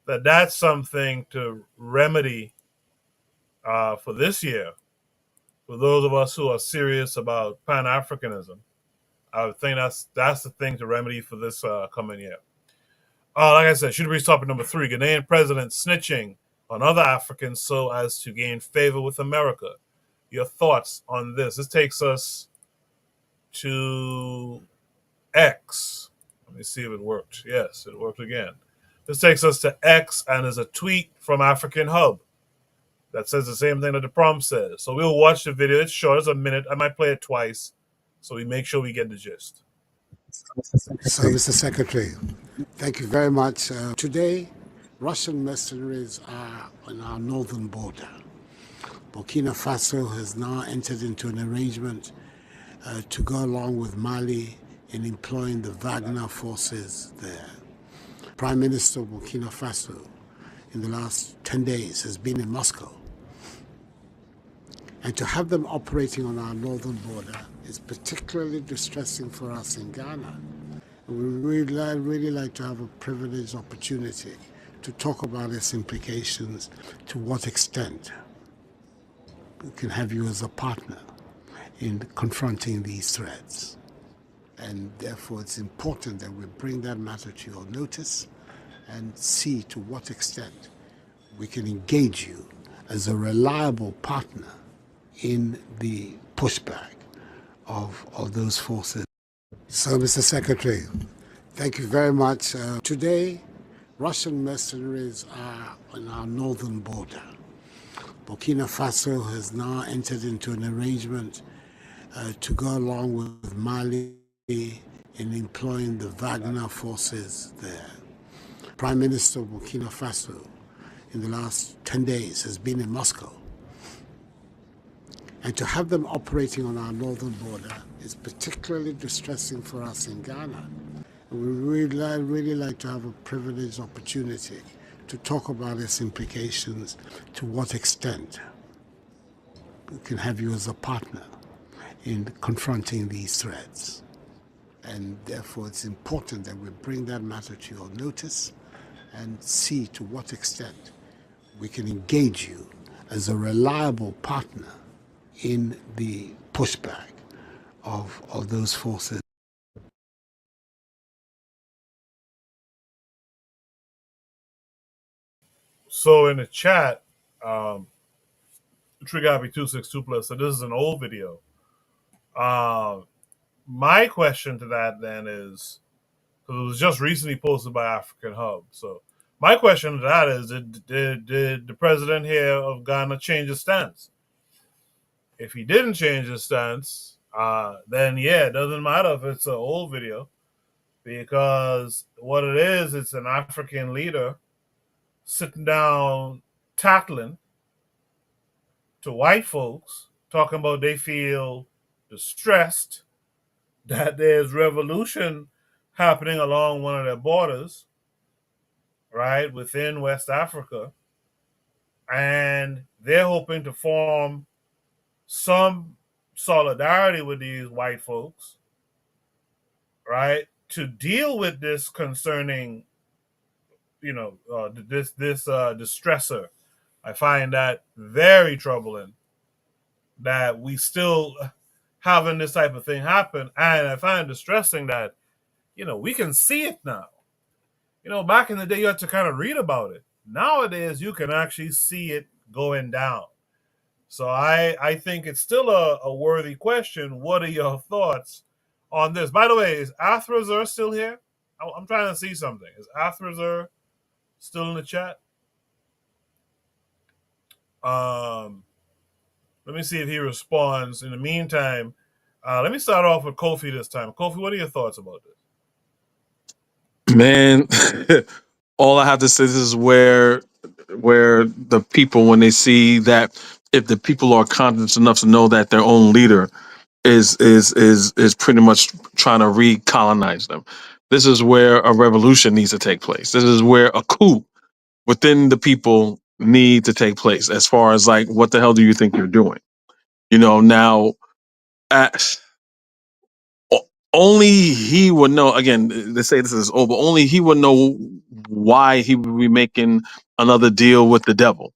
S1: that that's something to remedy for this year. For those of us who are serious about Pan-Africanism, I would think that's the thing to remedy for this coming year. Like I said, Shooter Breeze topic number 3, Ghanaian president snitching on other Africans so as to gain favor with America. Your thoughts on this? This takes us to X. Let me see if it worked. Yes, it worked again. This takes us to X, and there's a tweet from African Hub that says the same thing that the prompt says. So we'll watch the video. It's short. It's a minute. I might play it twice so we make sure we get the gist.
S19: So, Mr. Secretary, thank you very much. Today, Russian mercenaries are on our northern border. Burkina Faso has now entered into an arrangement to go along with Mali in employing the Wagner forces there. Prime Minister of Burkina Faso in the last 10 days has been in Moscow. And to have them operating on our northern border is particularly distressing for us in Ghana. We really like to have a privileged opportunity to talk about its implications, to what extent we can have you as a partner in confronting these threats. And therefore, it's important that we bring that matter to your notice and see to what extent we can engage you as a reliable partner in the pushback of those forces. So, Mr. Secretary, thank you very much. Today, Russian mercenaries are on our northern border. Burkina Faso has now entered into an arrangement to go along with Mali in employing the Wagner forces there. Prime Minister of Burkina Faso in the last 10 days has been in Moscow. And to have them operating on our northern border is particularly distressing for us in Ghana. We really like to have a privileged opportunity to talk about its implications, to what extent we can have you as a partner in confronting these threats. And therefore, it's important that we bring that matter to your notice and see to what extent we can engage you as a reliable partner in the pushback of those forces.
S1: So in the chat, Trigapi 262 plus. So this is an old video. My question to that then is, because it was just recently posted by African Hub. So my question to that is, did the president here of Ghana change his stance? If he didn't change his stance, then yeah, it doesn't matter if it's an old video, because what it is, it's an African leader sitting down tattling to white folks, talking about they feel distressed that there's revolution happening along one of their borders, right, within West Africa. And they're hoping to form some solidarity with these white folks, right, to deal with this concerning, this distressor. I find that very troubling that we still having this type of thing happen, and I find it distressing that we can see it now. Back in the day, you had to kind of read about it. Nowadays, you can actually see it going down. So I think it's still a worthy question. What are your thoughts on this? By the way, is Athrazer still here? I'm trying to see something. Is Athrazer still in the chat? Let me see if he responds. In the meantime, let me start off with Kofi this time. Kofi, what are your thoughts about this?
S18: Man, all I have to say, this is where the people, when they see that, if the people are conscious enough to know that their own leader is pretty much trying to recolonize them, this is where a revolution needs to take place. This is where a coup within the people need to take place. As far as like, what the hell do you think you're doing? Now, at, only he would know. Again, they say this is over. Only he would know why he would be making another deal with the devil.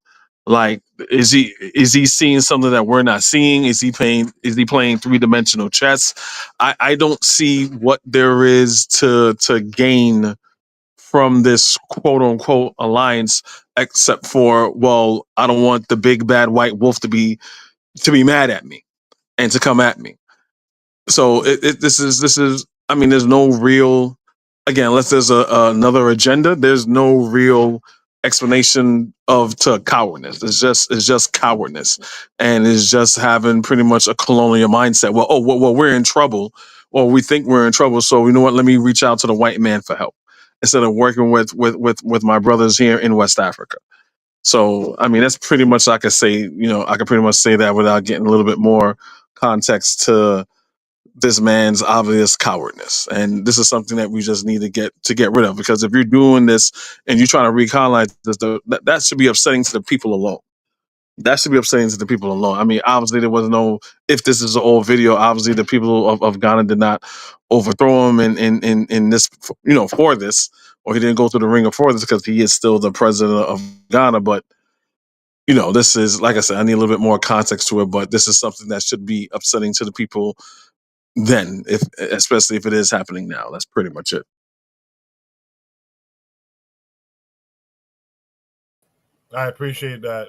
S18: Like, is he seeing something that we're not seeing? Is he playing 3-dimensional chess? I don't see what there is to gain from this quote unquote alliance, except for, well, I don't want the big bad white wolf to be mad at me and to come at me. So this is. I mean, there's no real. Again, unless there's another agenda, there's no real explanation to cowardness. It's just cowardness, and it's just having pretty much a colonial mindset. Well, we're in trouble, or we think we're in trouble. So you know what? Let me reach out to the white man for help instead of working with my brothers here in West Africa. So I mean, that's pretty much I could say. I could pretty much say that without getting a little bit more context to this man's obvious cowardness. And this is something that we just need to get rid of, because if you're doing this and you're trying to recolonize this, that should be upsetting to the people alone. That should be upsetting to the people alone. I mean, obviously there was no. If this is an old video, obviously the people of Ghana did not overthrow him in this, for this, or he didn't go through the ringer for this because he is still the president of Ghana. But this is, like I said, I need a little bit more context to it. But this is something that should be upsetting to the people then, especially if it is happening now. That's pretty much it.
S1: I appreciate that,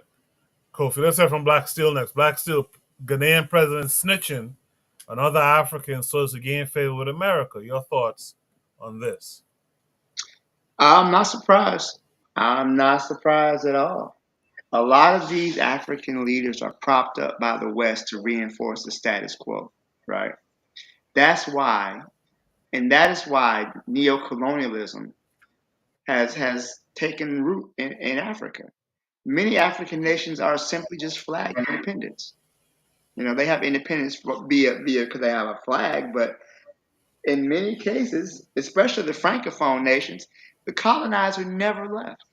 S1: Kofi. Let's hear from Black Steel next. Black Steel, Ghanaian president snitching on other Africans so as to gain favor with America. Your thoughts on this?
S15: I'm not surprised. I'm not surprised at all. A lot of these African leaders are propped up by the West to reinforce the status quo, right? That's why, and that is why neocolonialism has taken root in Africa. Many African nations are simply just flag independence. They have independence via because they have a flag, but in many cases, especially the Francophone nations, the colonizer never left.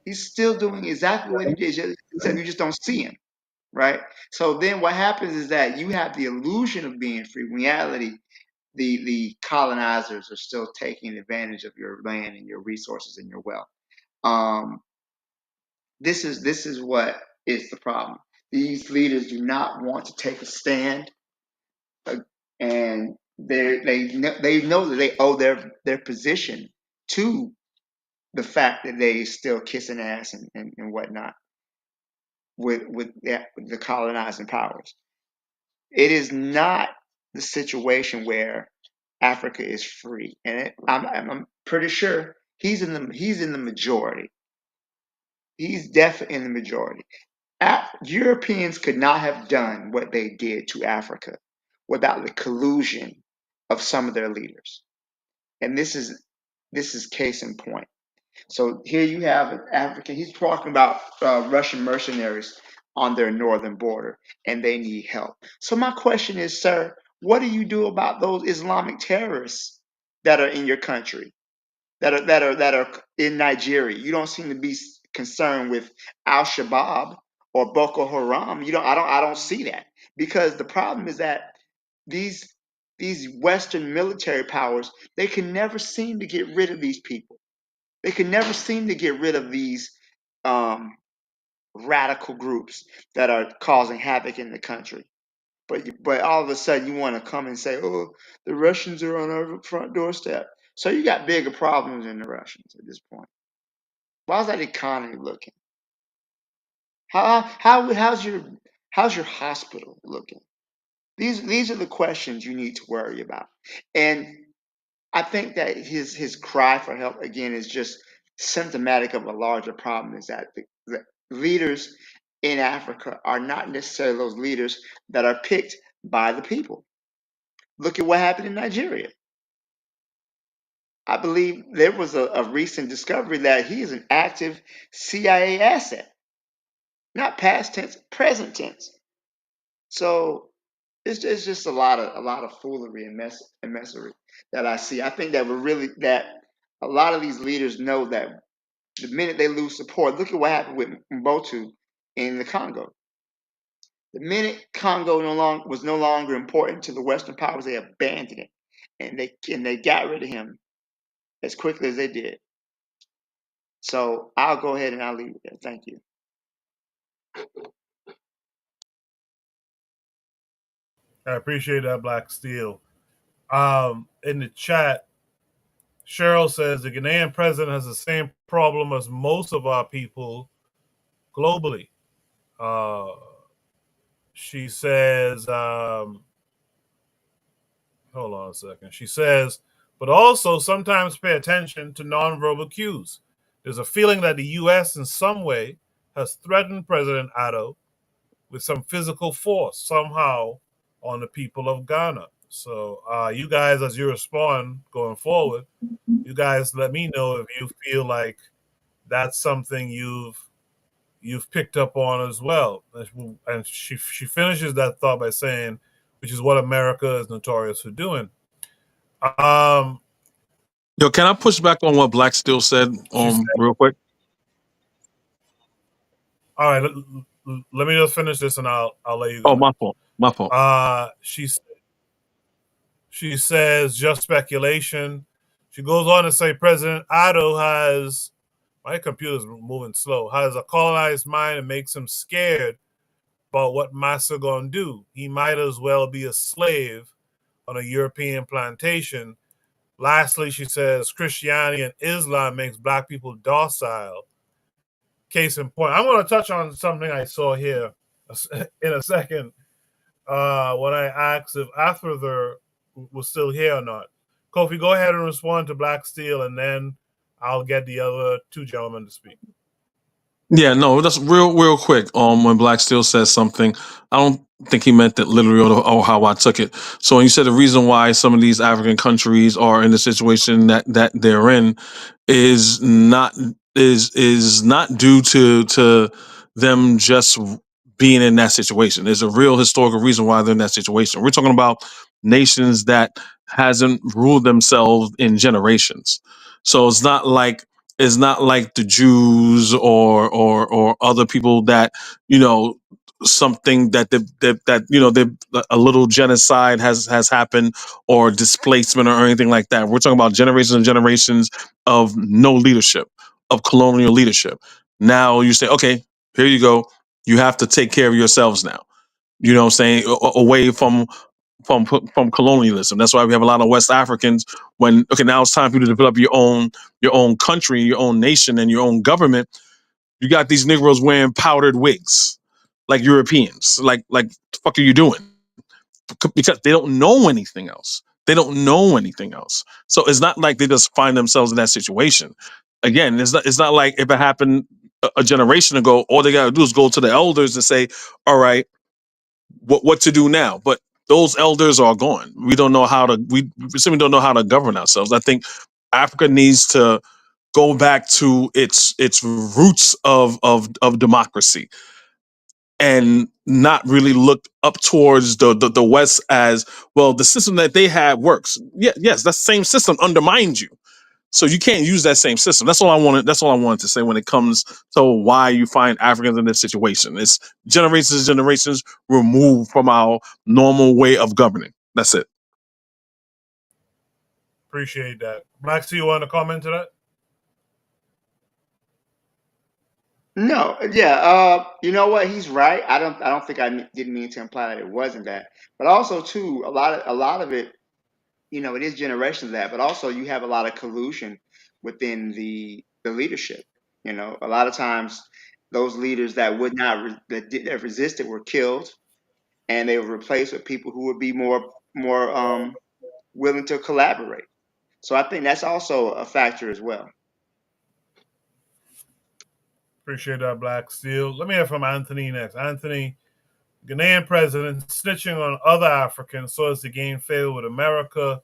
S15: He's still doing exactly what he did, except you just don't see him, right? So then what happens is that you have the illusion of being free. In reality, the colonizers are still taking advantage of your land and your resources and your wealth. This is what is the problem. These leaders do not want to take a stand, and they know that they owe their position to the fact that they still kissing ass and whatnot with the colonizing powers. It is not the situation where Africa is free, and I'm pretty sure he's in the majority. He's definitely in the majority. Europeans could not have done what they did to Africa without the collusion of some of their leaders, and this is case in point. So here you have an African. He's talking about Russian mercenaries on their northern border, and they need help. So my question is, sir, what do you do about those Islamic terrorists that are in your country, that are in Nigeria? You don't seem to be concerned with Al Shabaab or Boko Haram. I don't see that, because the problem is that these Western military powers, they can never seem to get rid of these people. They can never seem to get rid of these radical groups that are causing havoc in the country. But all of a sudden you want to come and say, "Oh, the Russians are on our front doorstep." So you got bigger problems than the Russians at this point. How's that economy looking? How's your hospital looking? These are the questions you need to worry about. And I think that his cry for help again is just symptomatic of a larger problem. Is that the leaders in Africa are not necessarily those leaders that are picked by the people. Look at what happened in Nigeria. I believe there was a recent discovery that he is an active CIA asset, not past tense, present tense. So it's just a lot of foolery and messery that I see. I think that a lot of these leaders know that the minute they lose support, look at what happened with Mbotu in the Congo. The minute Congo was no longer important to the Western powers, they abandoned it, and they got rid of him as quickly as they did. So I'll go ahead and I'll leave it there. Thank you.
S1: I appreciate that, Black Steel. In the chat, Cheryl says the Ghanaian president has the same problem as most of our people globally. She says, hold on a second. She says, but also sometimes pay attention to nonverbal cues. There's a feeling that the U.S. in some way has threatened President Addo with some physical force somehow on the people of Ghana. So you guys, as you respond going forward, you guys let me know if you feel like that's something you've picked up on as well. And she finishes that thought by saying, which is what America is notorious for doing.
S18: Yo, can I push back on what Black Steel said real quick?
S1: All right, let me just finish this and I'll let you
S18: Oh,
S1: go.
S18: my fault. My fault.
S1: She says just speculation. She goes on to say President Addo has, my computer's moving slow, has a colonized mind and makes him scared about what Massa gonna do. He might as well be a slave on a European plantation. Lastly, she says Christianity and Islam makes black people docile. Case in point, I'm going to touch on something I saw here in a second when I asked if After was still here or not. Kofi, go ahead and respond to Black Steel, and then I'll get the other two gentlemen to speak.
S18: Yeah, no, that's real quick. When Black Steel says something, I don't think he meant that literally or how I took it. So when you said the reason why some of these African countries are in the situation that they're in is not is not due to them just being in that situation. There's a real historical reason why they're in that situation. We're talking about nations that hasn't ruled themselves in generations. So it's not like the Jews or other people that something that a little genocide has happened or displacement or anything like that. We're talking about generations and generations of no leadership, of colonial leadership. Now you say, okay, here you go. You have to take care of yourselves now. You know what I'm saying? Away from colonialism. That's why we have a lot of West Africans. When okay, now it's time for you to develop your own country, your own nation, and your own government. You got these Negroes wearing powdered wigs, like Europeans. Like the fuck are you doing? Because they don't know anything else. They don't know anything else. So it's not like they just find themselves in that situation. Again, it's not like if it happened a generation ago, all they gotta do is go to the elders and say, all right, what to do now? But those elders are gone. We simply don't know how to govern ourselves. I think Africa needs to go back to its roots of democracy and not really look up towards the West as well. The system that they have works. Yeah, yes, that same system undermines you. So you can't use that same system. That's all I wanted. That's all I wanted to say when it comes to why you find Africans in this situation. It's generations and generations removed from our normal way of governing. That's it.
S1: Appreciate that. Black Steel, you want to comment to that?
S15: No, yeah, you know what? He's right. I don't think didn't mean to imply that it wasn't that, but also too, a lot of it, it is generations of that, but also you have a lot of collusion within the leadership. A lot of times those leaders that would not that resisted were killed, and they were replaced with people who would be more willing to collaborate. So I think that's also a factor as well.
S1: Appreciate that, Black Steel. Let me hear from Anthony next. Anthony, Ghanaian president snitching on other Africans so as to gain favor with America.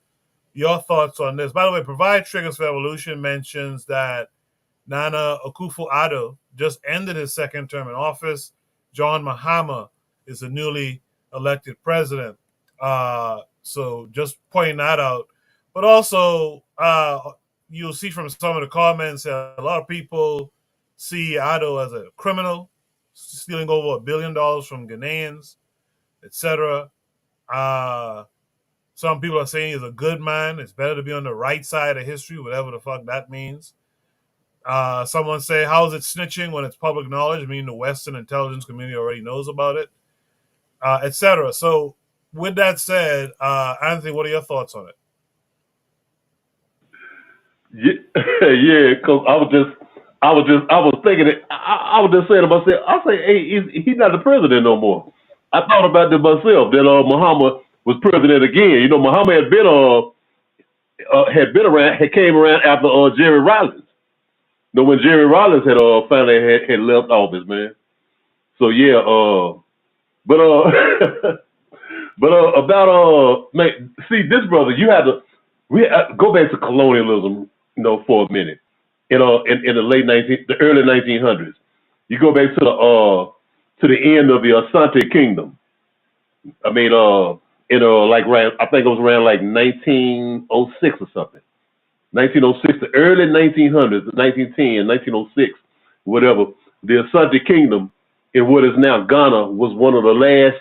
S1: Your thoughts on this? By the way, Provide Triggers for Evolution mentions that Nana Akufo-Addo just ended his second term in office. John Mahama is the newly elected president. So just pointing that out. But also, you'll see from some of the comments that a lot of people see Addo as a criminal, stealing over $1 billion from Ghanaians, etc. Some people are saying he's a good man. It's better to be on the right side of history, whatever the fuck that means. Someone say, how is it snitching when it's public knowledge? I mean, the Western intelligence community already knows about it, etc. So, with that said, Anthony, what are your thoughts on it?
S14: Yeah, because I was thinking it. I was just saying to myself, I say, hey, he's not the president no more. I thought about this myself that Muhammad was president again. Muhammad had been around, had came around after Jerry Rollins. When Jerry Rollins had finally had left office, man. So yeah, but but about man, see this brother, you have to go back to colonialism, for a minute. In the early 1900s, you go back to the end of the Asante Kingdom. I mean, like around, I think it was around like 1906 or something. 1906, the early 1900s, 1910, 1906, whatever. The Asante Kingdom in what is now Ghana was one of the last,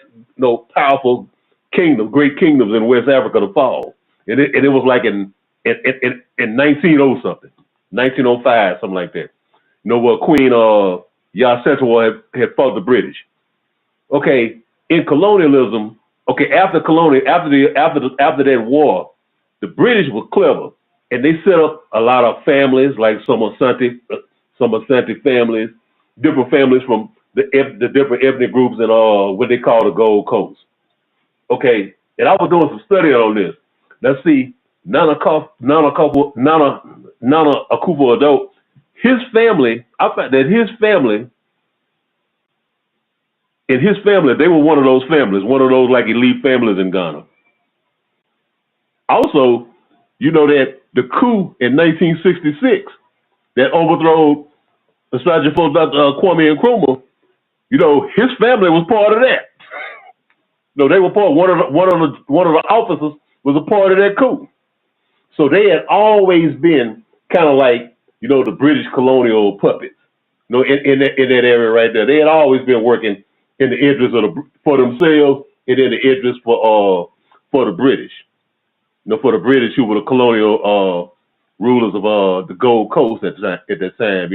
S14: powerful great kingdoms in West Africa to fall. And it was like in 1900 something, 1905, something like that. Where Queen Yasetwa had fought the British. Okay, in colonialism, after that war, the British were clever and they set up a lot of families like some Asante families, different families from the different ethnic groups in what they call the Gold Coast. Okay, and I was doing some study on this. Let's see, Nana Akufo-Addo, his family, I found that his family, they were one of those families, one of those like elite families in Ghana. Also, that the coup in 1966 that overthrew Sajifo Kwame Nkrumah, his family was part of that. No, they were part. One of the officers was a part of that coup. So they had always been kind of like the British colonial puppets. In that area right there, they had always been working in the interest for themselves and in the interest for the British. For the British who were the colonial rulers of the Gold Coast at that time.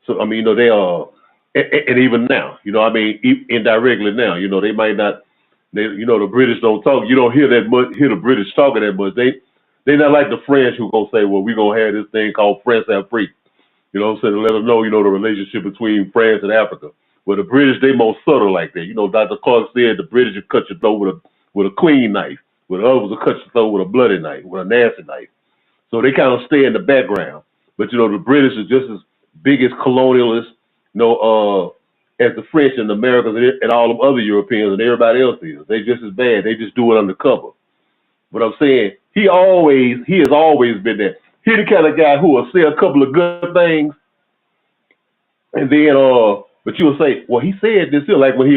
S14: So I mean, they are, and even now, indirectly now, they might not. The British don't talk. You don't hear the British talking that much. They not like the French who gonna say, well, we gonna have this thing called France Afrique. To let them know, the relationship between France and Africa. Well, the British, they most subtle like that. Dr. Clark said the British will cut your throat with a clean knife. With others will cut your throat with a bloody knife, with a nasty knife. So they kind of stay in the background. But the British are just as big as colonialists, as the French and the Americans and all them other Europeans and everybody else is. They just as bad. They just do it undercover. But I'm saying he has always been there. He's the kind of guy who will say a couple of good things, and then but you will say, well, he said this here, like when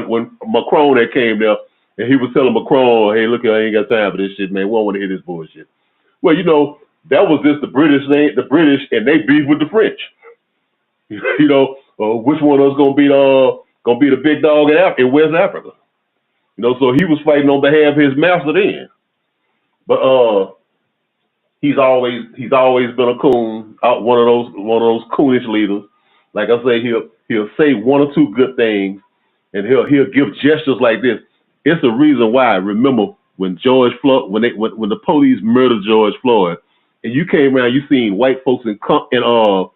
S14: when Macron that came there, and he was telling Macron, hey, look, I ain't got time for this shit, man. We don't want to hear this bullshit. Well, that was just the British and they beef with the French. Which one of us gonna be the big dog in West Africa? So he was fighting on behalf of his master then. But he's always been a coon, one of those coonish leaders. Like I say, he'll say one or two good things, and he'll give gestures like this. It's the reason why. Remember when George Floyd, when the police murdered George Floyd, and you came around, you seen white folks in Congress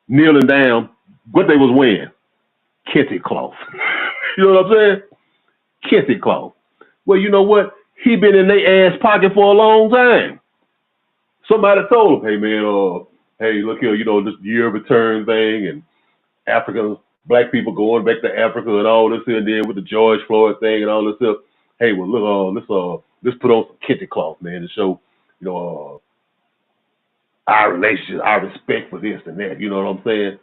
S14: kneeling down. What they was wearing? Kente cloth. You know what I'm saying? Kente cloth. Well, you know what? He been in their ass pocket for a long time. Somebody told him, hey man, hey, look here, this year of return thing and black people going back to Africa and all this here, and then with the George Floyd thing and all this stuff. Hey, well look, let's put on some kente cloth, man, to show, our relationship, our respect for this and that. You know what I'm saying?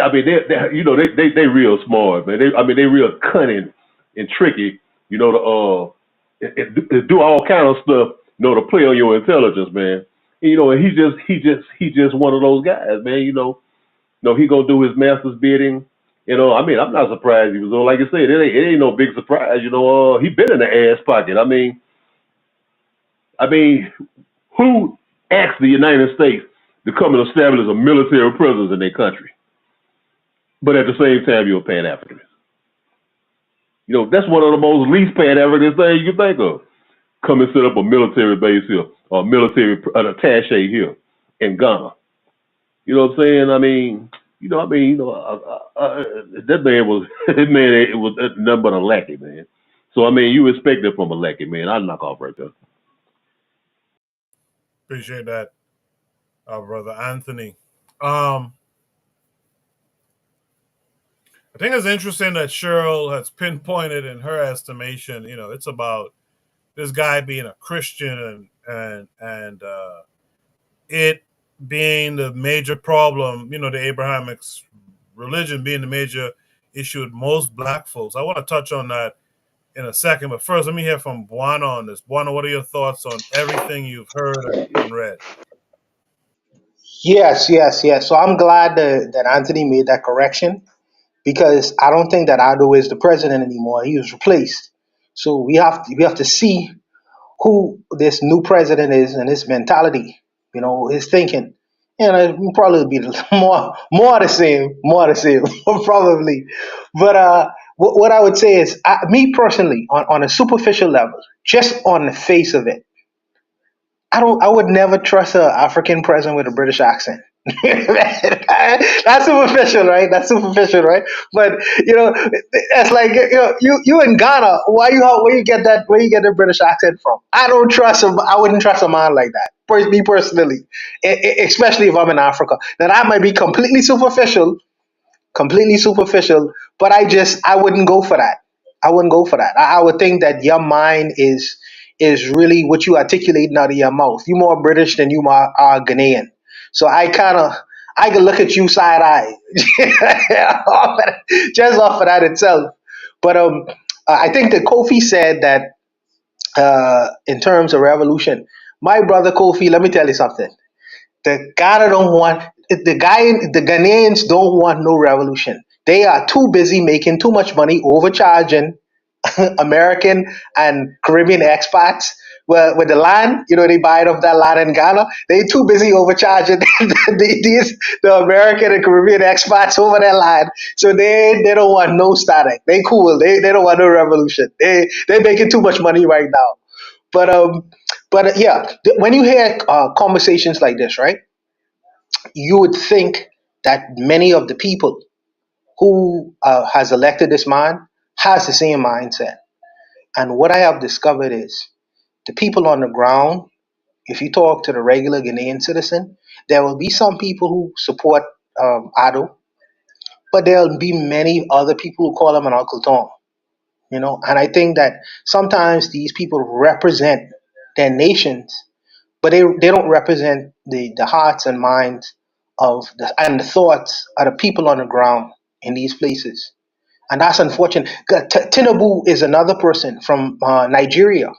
S14: I mean, they real smart, man. They real cunning and tricky. To do all kind of stuff. To play on your intelligence, man. And he's just one of those guys, man. He gonna do his master's bidding. I mean, I'm not surprised he was on. Like I said, it ain't no big surprise. He been in the ass pocket. I mean, who asked the United States to come and establish a military presence in their country? But at the same time, you're a Pan-Africanist. That's one of the most least Pan-Africanist things you can think of. Come and set up a military base here, or an attaché here in Ghana. You know what I'm saying? I mean, that man was it was nothing but a lackey, man. So I mean, you expect it from a lackey, man. I'll knock off right there.
S1: Appreciate that, brother Anthony. I think it's interesting that Cheryl has pinpointed in her estimation, it's about this guy being a Christian and it being the major problem, the Abrahamic religion being the major issue with most black folks. I want to touch on that in a second, but first let me hear from Buana on this. Buana, what are your thoughts on everything you've heard and read?
S10: Yes, yes, yes. So I'm glad that Anthony made that correction because I don't think that Ado is the president anymore. He was replaced. So we have to see who this new president is and his mentality, his thinking. And it will probably be more the same, probably. But what I would say is, me personally, on a superficial level, just on the face of it, I would never trust an African president with a British accent. That's superficial, right? That's superficial, right? But that's like you in Ghana. Where you get that? Where you get the British accent from? I don't trust him. I wouldn't trust a man like that. Me personally, especially if I'm in Africa. Now that might be completely superficial, but I wouldn't go for that. I wouldn't go for that. I would think that your mind is really what you articulating out of your mouth. You more British than you are Ghanaian. So I can look at you side eye just off of that itself. But I think that Kofi said that in terms of revolution, my brother Kofi, let me tell you something. The Ghanaians don't want no revolution. They are too busy making too much money, overcharging American and Caribbean expats. Well, with the land, they buy it off that land in Ghana. They too busy overcharging the American and Caribbean expats over that land. So they don't want no static. They cool. They don't want no revolution. They making too much money right now. But yeah, when you hear conversations like this, right? You would think that many of the people who has elected this man has the same mindset. And what I have discovered is the people on the ground, if you talk to the regular Ghanaian citizen, there will be some people who support Ado, but there'll be many other people who call him an Uncle Tom. And I think that sometimes these people represent their nations, but they don't represent the hearts and minds and the thoughts of the people on the ground in these places. And that's unfortunate. Tinubu is another person from Nigeria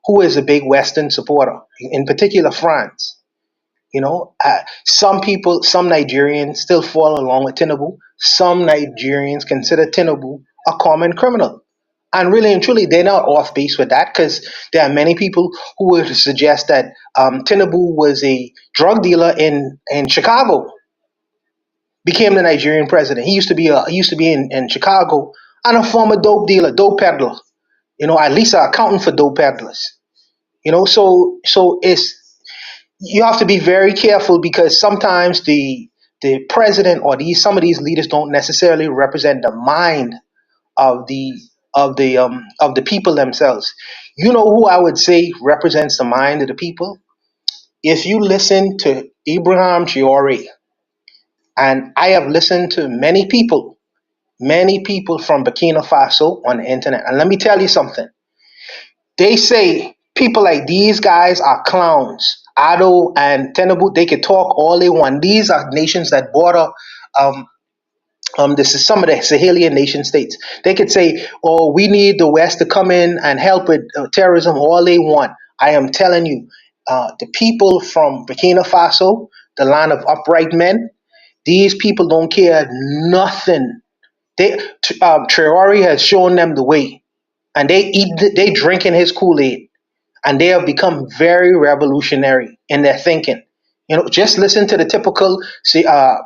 S10: who is a big Western supporter, in particular France. Some people, some Nigerians still fall along with Tinubu. Some Nigerians consider Tinubu a common criminal. And really and truly, they're not off base with that because there are many people who would suggest that Tinubu was a drug dealer in Chicago, became the Nigerian president. He used to be in Chicago and a former dope dealer, dope peddler. At least an accountant for dope peddlers. So it's you have to be very careful because sometimes the president or some of these leaders don't necessarily represent the mind of the people themselves. You know who I would say represents the mind of the people? If you listen to Ibrahim Traore, and I have listened to many people from Burkina Faso on the internet, and let me tell you something. They say people like these guys are clowns. Ado and Tenebu, they could talk all they want. These are nations that border um, this is some of the Sahelian nation states. They could say, "Oh, we need the West to come in and help with terrorism." All they want. I am telling you, the people from Burkina Faso, the land of upright men, these people don't care nothing. Traore has shown them the way, and they drinking his Kool-Aid, and they have become very revolutionary in their thinking. Just listen to the typical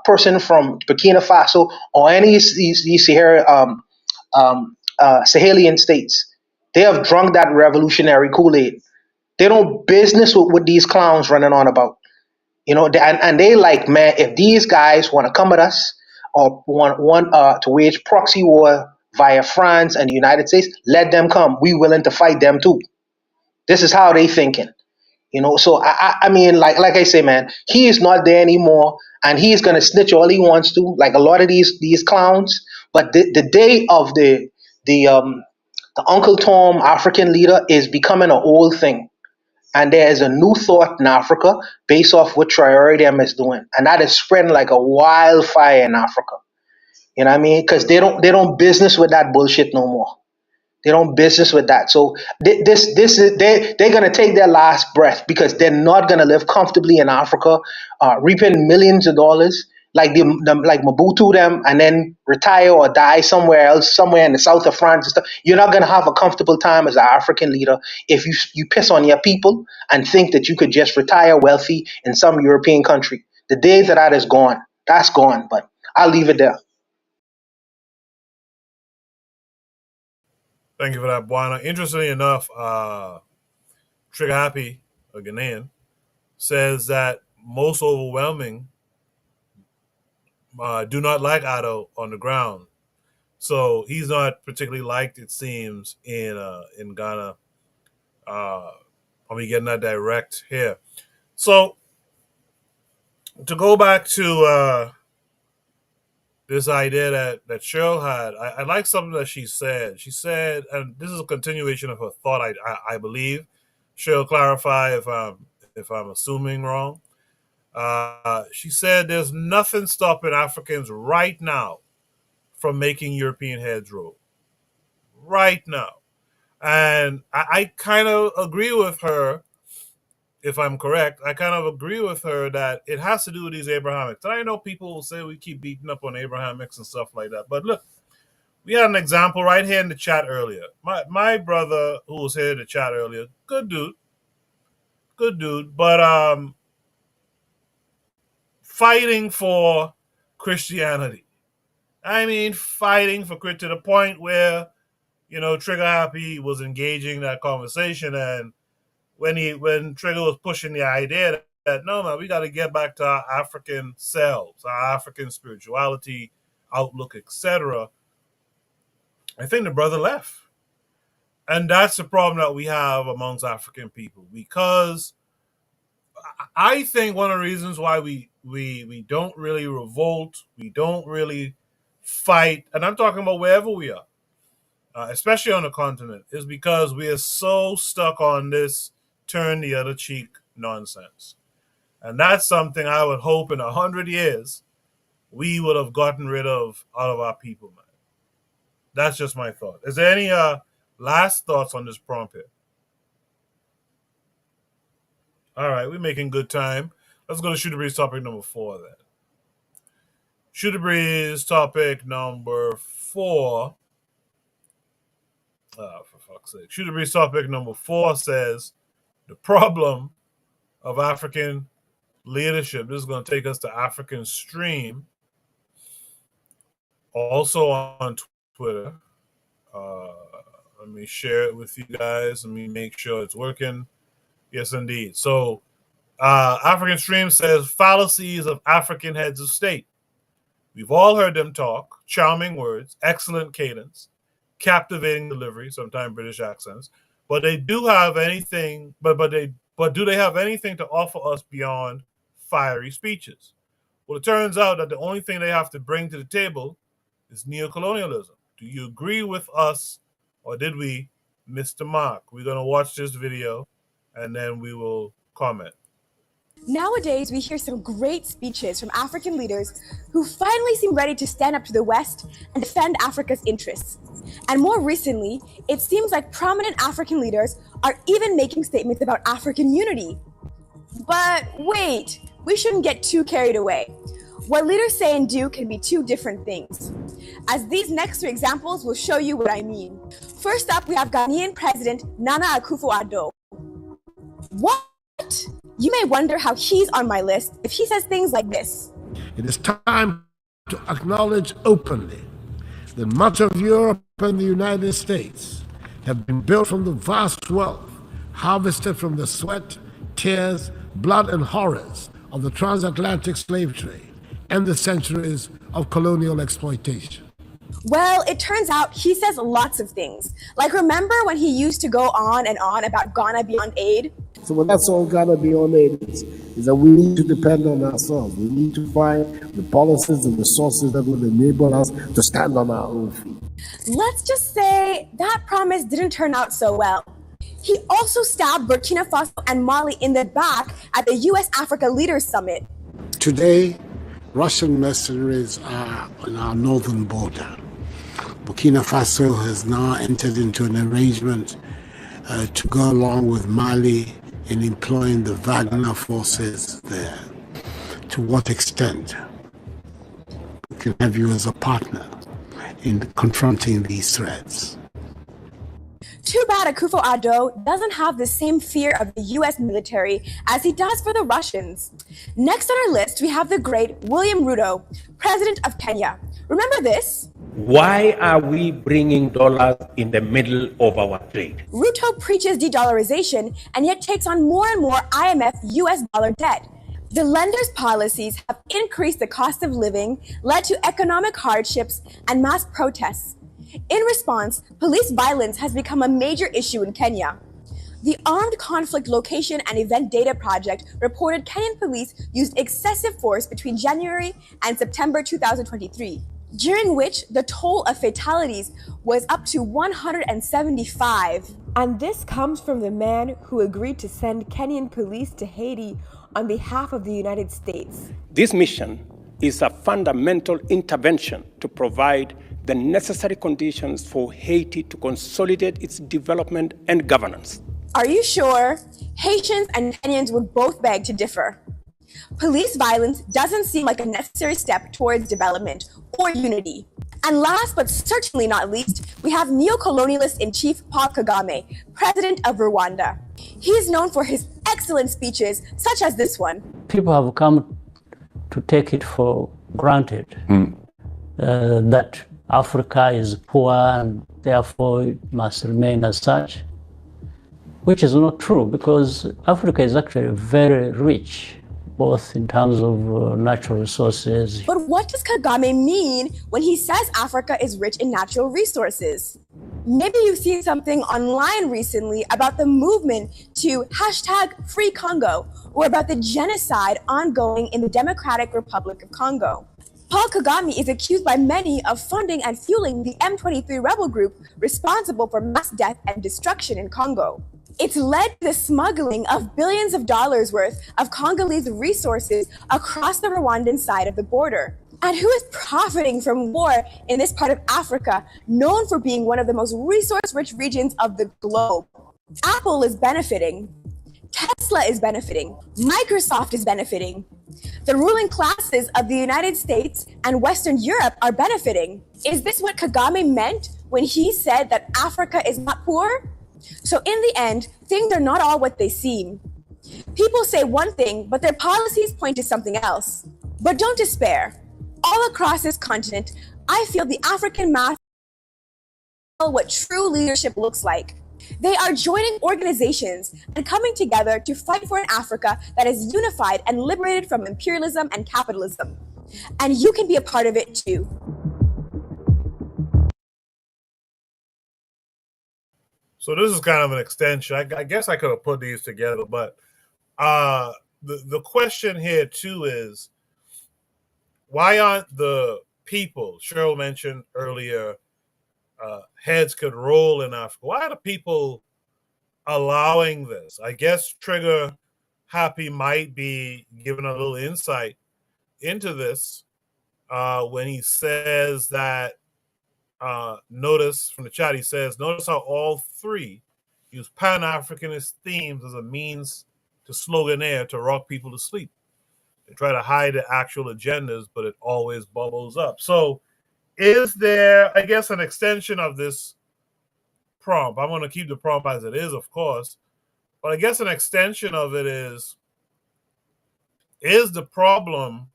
S10: person from Burkina Faso or any of these Sahelian states. They have drunk that revolutionary Kool-Aid. They don't business with what these clowns running on about. And they like, man, if these guys want to come at us or want to wage proxy war via France and the United States, let them come. We willing to fight them too. This is how they thinking. So I mean, like I say, man, he is not there anymore, and he's gonna snitch all he wants to, like a lot of these clowns. But the day of the Uncle Tom African leader is becoming an old thing, and there is a new thought in Africa based off what Traore them is doing, and that is spreading like a wildfire in Africa. You know what I mean? Because they don't business with that bullshit no more. They don't business with that. So this is they're gonna take their last breath because they're not gonna live comfortably in Africa, reaping millions of dollars like like Mobutu them, and then retire or die somewhere else, somewhere in the south of France and stuff. You're not gonna have a comfortable time as an African leader if you piss on your people and think that you could just retire wealthy in some European country. The days of that is gone. That's gone. But I'll leave it there.
S1: Thank you for that, Buana. Interestingly enough, Trigger Happy, a Ghanaian, says that most overwhelming do not like Addo on the ground. So he's not particularly liked, it seems, in Ghana. Are we getting that direct here? So to go back to this idea that Cheryl had, I like something that she said. She said, and this is a continuation of her thought, I believe. Cheryl, clarify if I'm assuming wrong. She said there's nothing stopping Africans right now from making European heads roll. Right now. And I kind of agree with her, if I'm correct. I kind of agree with her that it has to do with these Abrahamics. And I know people will say we keep beating up on Abrahamics and stuff like that. But look, we had an example right here in the chat earlier. My brother who was here in the chat earlier, good dude, but fighting for Christianity. I mean, fighting for to the point where, Trigger Happy was engaging that conversation, and when Trigger was pushing the idea that no man, we got to get back to our African selves, our African spirituality, outlook, etc. I think the brother left, and that's the problem that we have amongst African people, because I think one of the reasons why we don't really revolt, we don't really fight, and I'm talking about wherever we are, especially on the continent, is because we are so stuck on this turn the other cheek nonsense. And that's something I would hope in 100 years we would have gotten rid of out of our people, man. That's just my thought. Is there any last thoughts on this prompt here? All right, we're making good time. Let's go to Shooter Breeze topic number 4 then. Shooter Breeze topic number 4. For fuck's sake. Shooter Breeze topic number 4 says the problem of African leadership. This is going to take us to African Stream. Also on Twitter. Let me share it with you guys. Let me make sure it's working. Yes, indeed. So African Stream says fallacies of African heads of state. We've all heard them talk. Charming words, excellent cadence, captivating delivery, sometimes British accents. But they do have anything. But do they have anything to offer us beyond fiery speeches? Well, it turns out that the only thing they have to bring to the table is neocolonialism. Do you agree with us, or did we miss the mark? We're going to watch this video, and then we will comment.
S12: Nowadays, we hear some great speeches from African leaders who finally seem ready to stand up to the West and defend Africa's interests. And more recently, it seems like prominent African leaders are even making statements about African unity. But wait, we shouldn't get too carried away. What leaders say and do can be two different things. As these next 3 examples will show you what I mean. First up, we have Ghanaian President Nana Akufo-Addo. What? You may wonder how he's on my list if he says things like this.
S19: It is time to acknowledge openly that much of Europe and the United States have been built from the vast wealth harvested from the sweat, tears, blood, and horrors of the transatlantic slave trade and the centuries of colonial exploitation.
S12: Well, it turns out he says lots of things. Like, remember when he used to go on and on about Ghana beyond aid?
S20: So what that's all Ghana beyond aid is that we need to depend on ourselves. We need to find the policies and resources that will enable us to stand on our own feet.
S12: Let's just say that promise didn't turn out so well. He also stabbed Burkina Faso and Mali in the back at the US-Africa Leaders Summit.
S19: Today, Russian mercenaries are on our northern border. Burkina Faso has now entered into an arrangement to go along with Mali in employing the Wagner forces there. To what extent we can have you as a partner in confronting these threats?
S12: Too bad Akufo-Addo doesn't have the same fear of the US military as he does for the Russians. Next on our list, we have the great William Ruto, President of Kenya. Remember this?
S21: Why are we bringing dollars in the middle of our trade?
S12: Ruto preaches de-dollarization and yet takes on more and more IMF US dollar debt. The lender's policies have increased the cost of living, led to economic hardships and mass protests. In response, police violence has become a major issue in Kenya. The Armed Conflict Location and Event Data Project reported Kenyan police used excessive force between January and September 2023, during which the toll of fatalities was up to 175.
S22: And this comes from the man who agreed to send Kenyan police to Haiti on behalf of the United States.
S21: This mission is a fundamental intervention to provide the necessary conditions for Haiti to consolidate its development and governance.
S12: Are you sure? Haitians and Kenyans would both beg to differ. Police violence doesn't seem like a necessary step towards development or unity. And last but certainly not least, we have neo-colonialist-in-chief Paul Kagame, president of Rwanda. He is known for his excellent speeches, such as this one.
S23: People have come to take it for granted that Africa is poor and therefore it must remain as such, which is not true, because Africa is actually very rich, both in terms of natural resources.
S12: But what does Kagame mean when he says Africa is rich in natural resources? Maybe you've seen something online recently about the movement to #FreeCongo, or about the genocide ongoing in the Democratic Republic of Congo. Paul Kagame is accused by many of funding and fueling the M23 rebel group responsible for mass death and destruction in Congo. It's led to the smuggling of billions of dollars worth of Congolese resources across the Rwandan side of the border. And who is profiting from war in this part of Africa, known for being one of the most resource-rich regions of the globe? Apple is benefiting. Tesla is benefiting. Microsoft is benefiting. The ruling classes of the United States and Western Europe are benefiting. Is this what Kagame meant when he said that Africa is not poor? So in the end, things are not all what they seem. People say one thing, but their policies point to something else. But don't despair. All across this continent, I feel the African mass what true leadership looks like. They are joining organizations and coming together to fight for an Africa that is unified and liberated from imperialism and capitalism. And you can be a part of it too.
S1: So this is kind of an extension. I guess I could have put these together, but the question here too is, why aren't the people, Cheryl mentioned earlier, heads could roll in Africa. Why are the people allowing this? I guess Trigger Happy might be giving a little insight into this when he says that, notice from the chat, he says, notice how all three use Pan-Africanist themes as a means to sloganeer to rock people to sleep. They try to hide the actual agendas, but it always bubbles up. So is there, I guess, an extension of this prompt? I'm going to keep the prompt as it is, of course, but I guess an extension of it is the problem,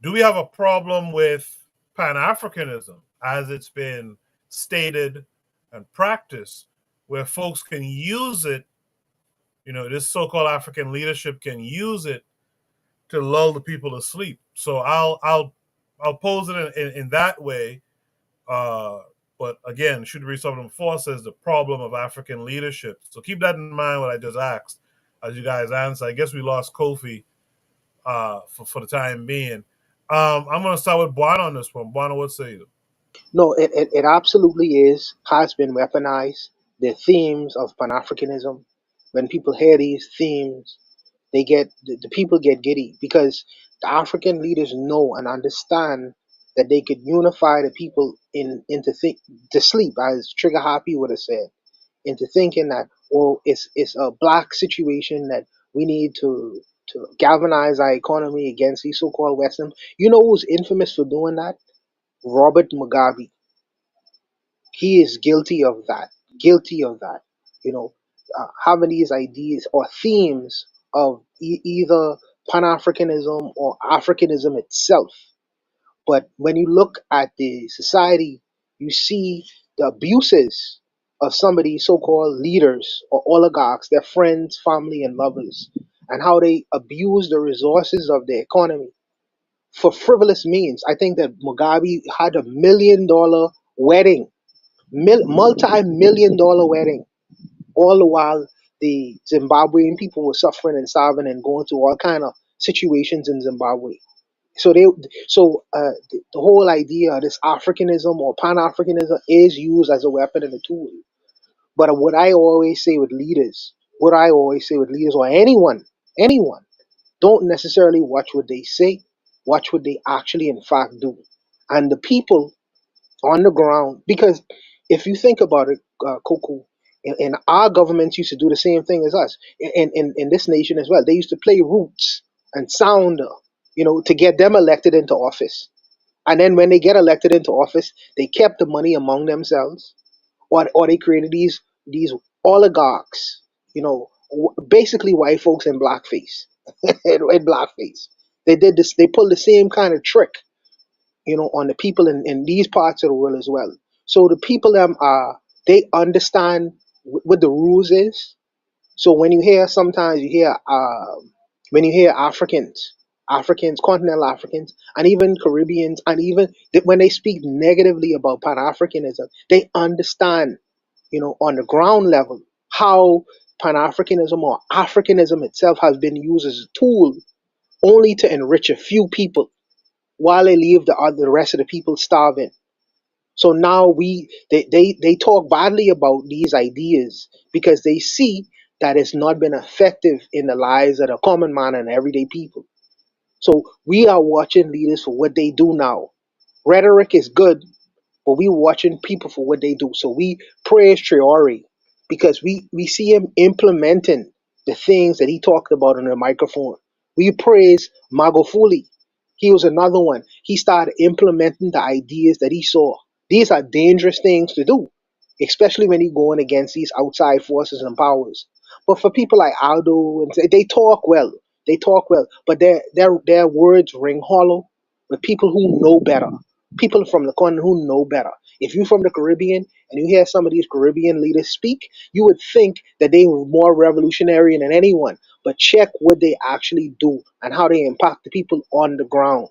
S1: do we have a problem with Pan-Africanism as it's been stated and practiced, where folks can use it, this so-called African leadership can use it to lull the people to sleep? So I'll pose it in that way. But again, should read something before says the problem of African leadership. So keep that in mind what I just asked as you guys answer. I guess we lost Kofi for the time being. I'm going to start with Buana on this one. Buana, what say you?
S10: No, it absolutely has been weaponized. The themes of Pan-Africanism, when people hear these themes, the people get giddy, because the African leaders know and understand that they could unify the people to sleep, as Trigger Happy would have said, into thinking that, well, it's a black situation that we need to galvanize our economy against these so-called Western. You know who's infamous for doing that? Robert Mugabe. He is guilty of that. Guilty of that. You know, having these ideas or themes of either Pan Africanism or Africanism itself. But when you look at the society, you see the abuses of some of these so called leaders or oligarchs, their friends, family, and lovers, and how they abuse the resources of the economy for frivolous means. I think that Mugabe had $1 million wedding, multi-million-dollar wedding, all the while the Zimbabwean people were suffering and starving and going through all kind of situations in Zimbabwe. So the whole idea of this Africanism or Pan Africanism is used as a weapon and a tool. But what I always say with leaders or anyone, don't necessarily watch what they say, watch what they actually in fact do, and the people on the ground. Because if you think about it, Coco, and our governments used to do the same thing as us in this nation as well. They used to play roots and sounder, to get them elected into office. And then when they get elected into office, they kept the money among themselves, or they created these oligarchs, basically white folks in blackface, in blackface. They did this. They pulled the same kind of trick, on the people in these parts of the world as well. So the people they understand what the rules is. So sometimes you hear when you hear Africans, continental Africans, and even Caribbeans, and even when they speak negatively about Pan Africanism, they understand, on the ground level, how Pan Africanism or Africanism itself has been used as a tool only to enrich a few people while they leave the rest of the people starving. So now they talk badly about these ideas because they see that it's not been effective in the lives of the common man and everyday people. So we are watching leaders for what they do now. Rhetoric is good, but we watching people for what they do. So we praise Traore because we see him implementing the things that he talked about on the microphone. We praise Magufuli. He was another one. He started implementing the ideas that he saw. These are dangerous things to do, especially when you're going against these outside forces and powers. But for people like Aldo, and they talk well. They talk well, but their words ring hollow with people who know better. People from the continent who know better. If you're from the Caribbean and you hear some of these Caribbean leaders speak, you would think that they were more revolutionary than anyone. But check what they actually do and how they impact the people on the ground.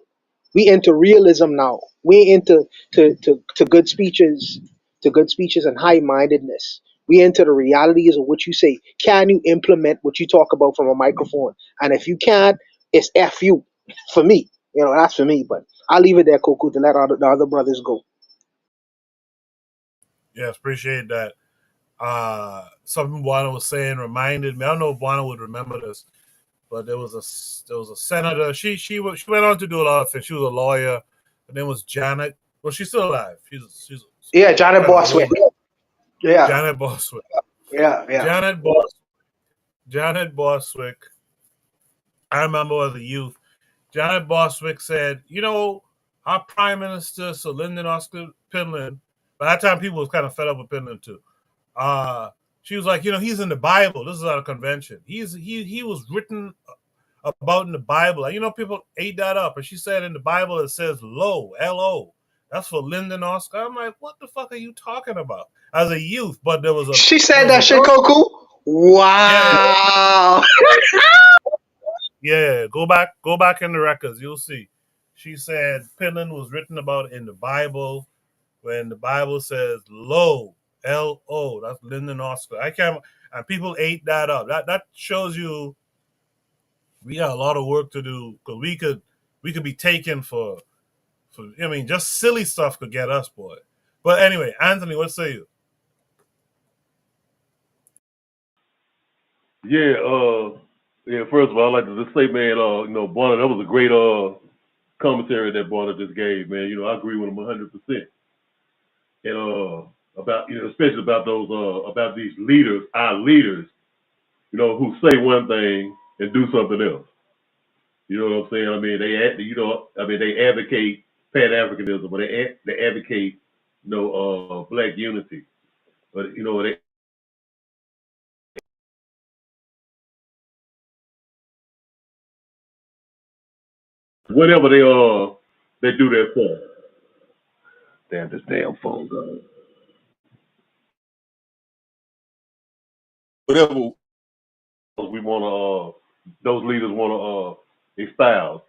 S10: We into realism now. We into to good speeches, and high mindedness. We into the realities of what you say. Can you implement what you talk about from a microphone? And if you can't, it's F you for me. That's for me. But I'll leave it there, Coco, to let the other brothers go.
S1: Yes, appreciate that. Something Buana was saying reminded me. I don't know if Buana would remember this, but there was a senator. She went on to do a lot of things. She was a lawyer. Her name was Janet. Well, she's still alive. She's
S10: Yeah, Janet Boswick. Yeah.
S1: Janet Boswick.
S10: Yeah.
S1: Janet Boswick. I remember as a youth, Janet Boswick said, our Prime Minister, Sir Lyndon Oscar Pinland, by that time people was kind of fed up with Pinland too. She was like, he's in the Bible. This is at a convention. He was written about in the Bible. People ate that up. And she said in the Bible it says Lo, L-O. That's for Lyndon Oscar. I'm like, what the fuck are you talking about? As a youth, but there was a...
S10: She said that shit, Coco? Wow.
S1: Yeah, go back in the records. You'll see. She said Pinland was written about in the Bible when the Bible says Lo, L-O. That's Lyndon Oscar. And people ate that up. That shows you we got a lot of work to do because we could be taken for just silly stuff could get us, boy. But anyway, Anthony, what say you?
S14: Yeah, first of all, I'd like to just say, man, Bonner, that was a great commentary that brother just gave, man. You know, I agree with him 100%. And about, you know, especially about those about these leaders, our leaders, you know, who say one thing and do something else. You know what I'm saying? I mean, they advocate Pan-Africanism, but they advocate, you know, black unity. But you know, whenever they do their thing. Damn, this damn phone gone. Whatever we want to, those leaders want to espouse.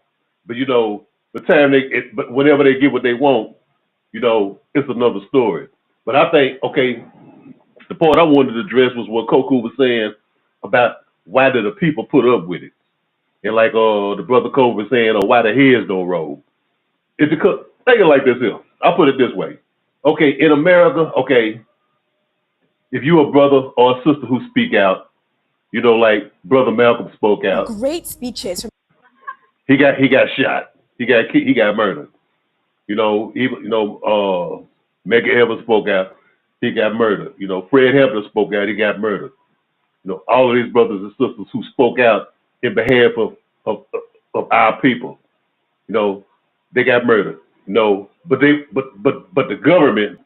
S14: But you know, but whenever they get what they want, you know, it's another story. But I think, okay, the part I wanted to address was what Koku was saying about why do the people put up with it, and like the brother Kobe was saying, or why the heads don't roll. It's because think it like this here. I'll put it this way. Okay, in America, okay, if you a brother or a sister who speak out, you know, like Brother Malcolm spoke out.
S12: Great speeches.
S14: He got shot. He got murdered. You know, even Medgar Evers spoke out. He got murdered. You know, Fred Hampton spoke out. He got murdered. You know, all of these brothers and sisters who spoke out in behalf of our people. You know, they got murdered. You know, but the government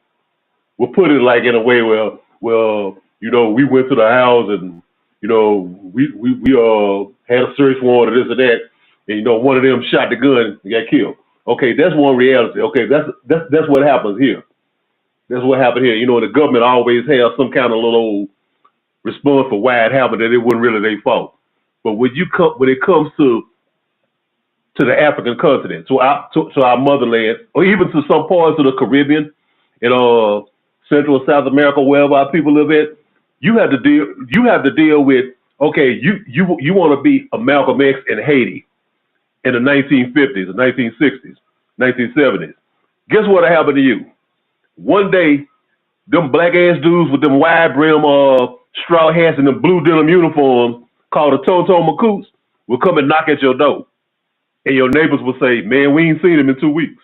S14: will put it like in a way where, well, you know, we went to the house and, you know, we had a search warrant or this or that, and you know, one of them shot the gun and got killed. Okay, that's one reality. Okay, that's what happens here. That's what happened here. You know, the government always has some kind of little response for why it happened, that it wasn't really their fault. But when it comes to the African continent, to our motherland, or even to some parts of the Caribbean, and Central and South America, wherever our people live at, you have to deal with, okay, you want to be a Malcolm X in Haiti in the 1950s, the 1960s, 1970s. Guess what happened to you? One day, them black ass dudes with them wide brim straw hats and them blue denim uniforms called the Tonto Macoots will come and knock at your door. And your neighbors will say, man, we ain't seen him in 2 weeks.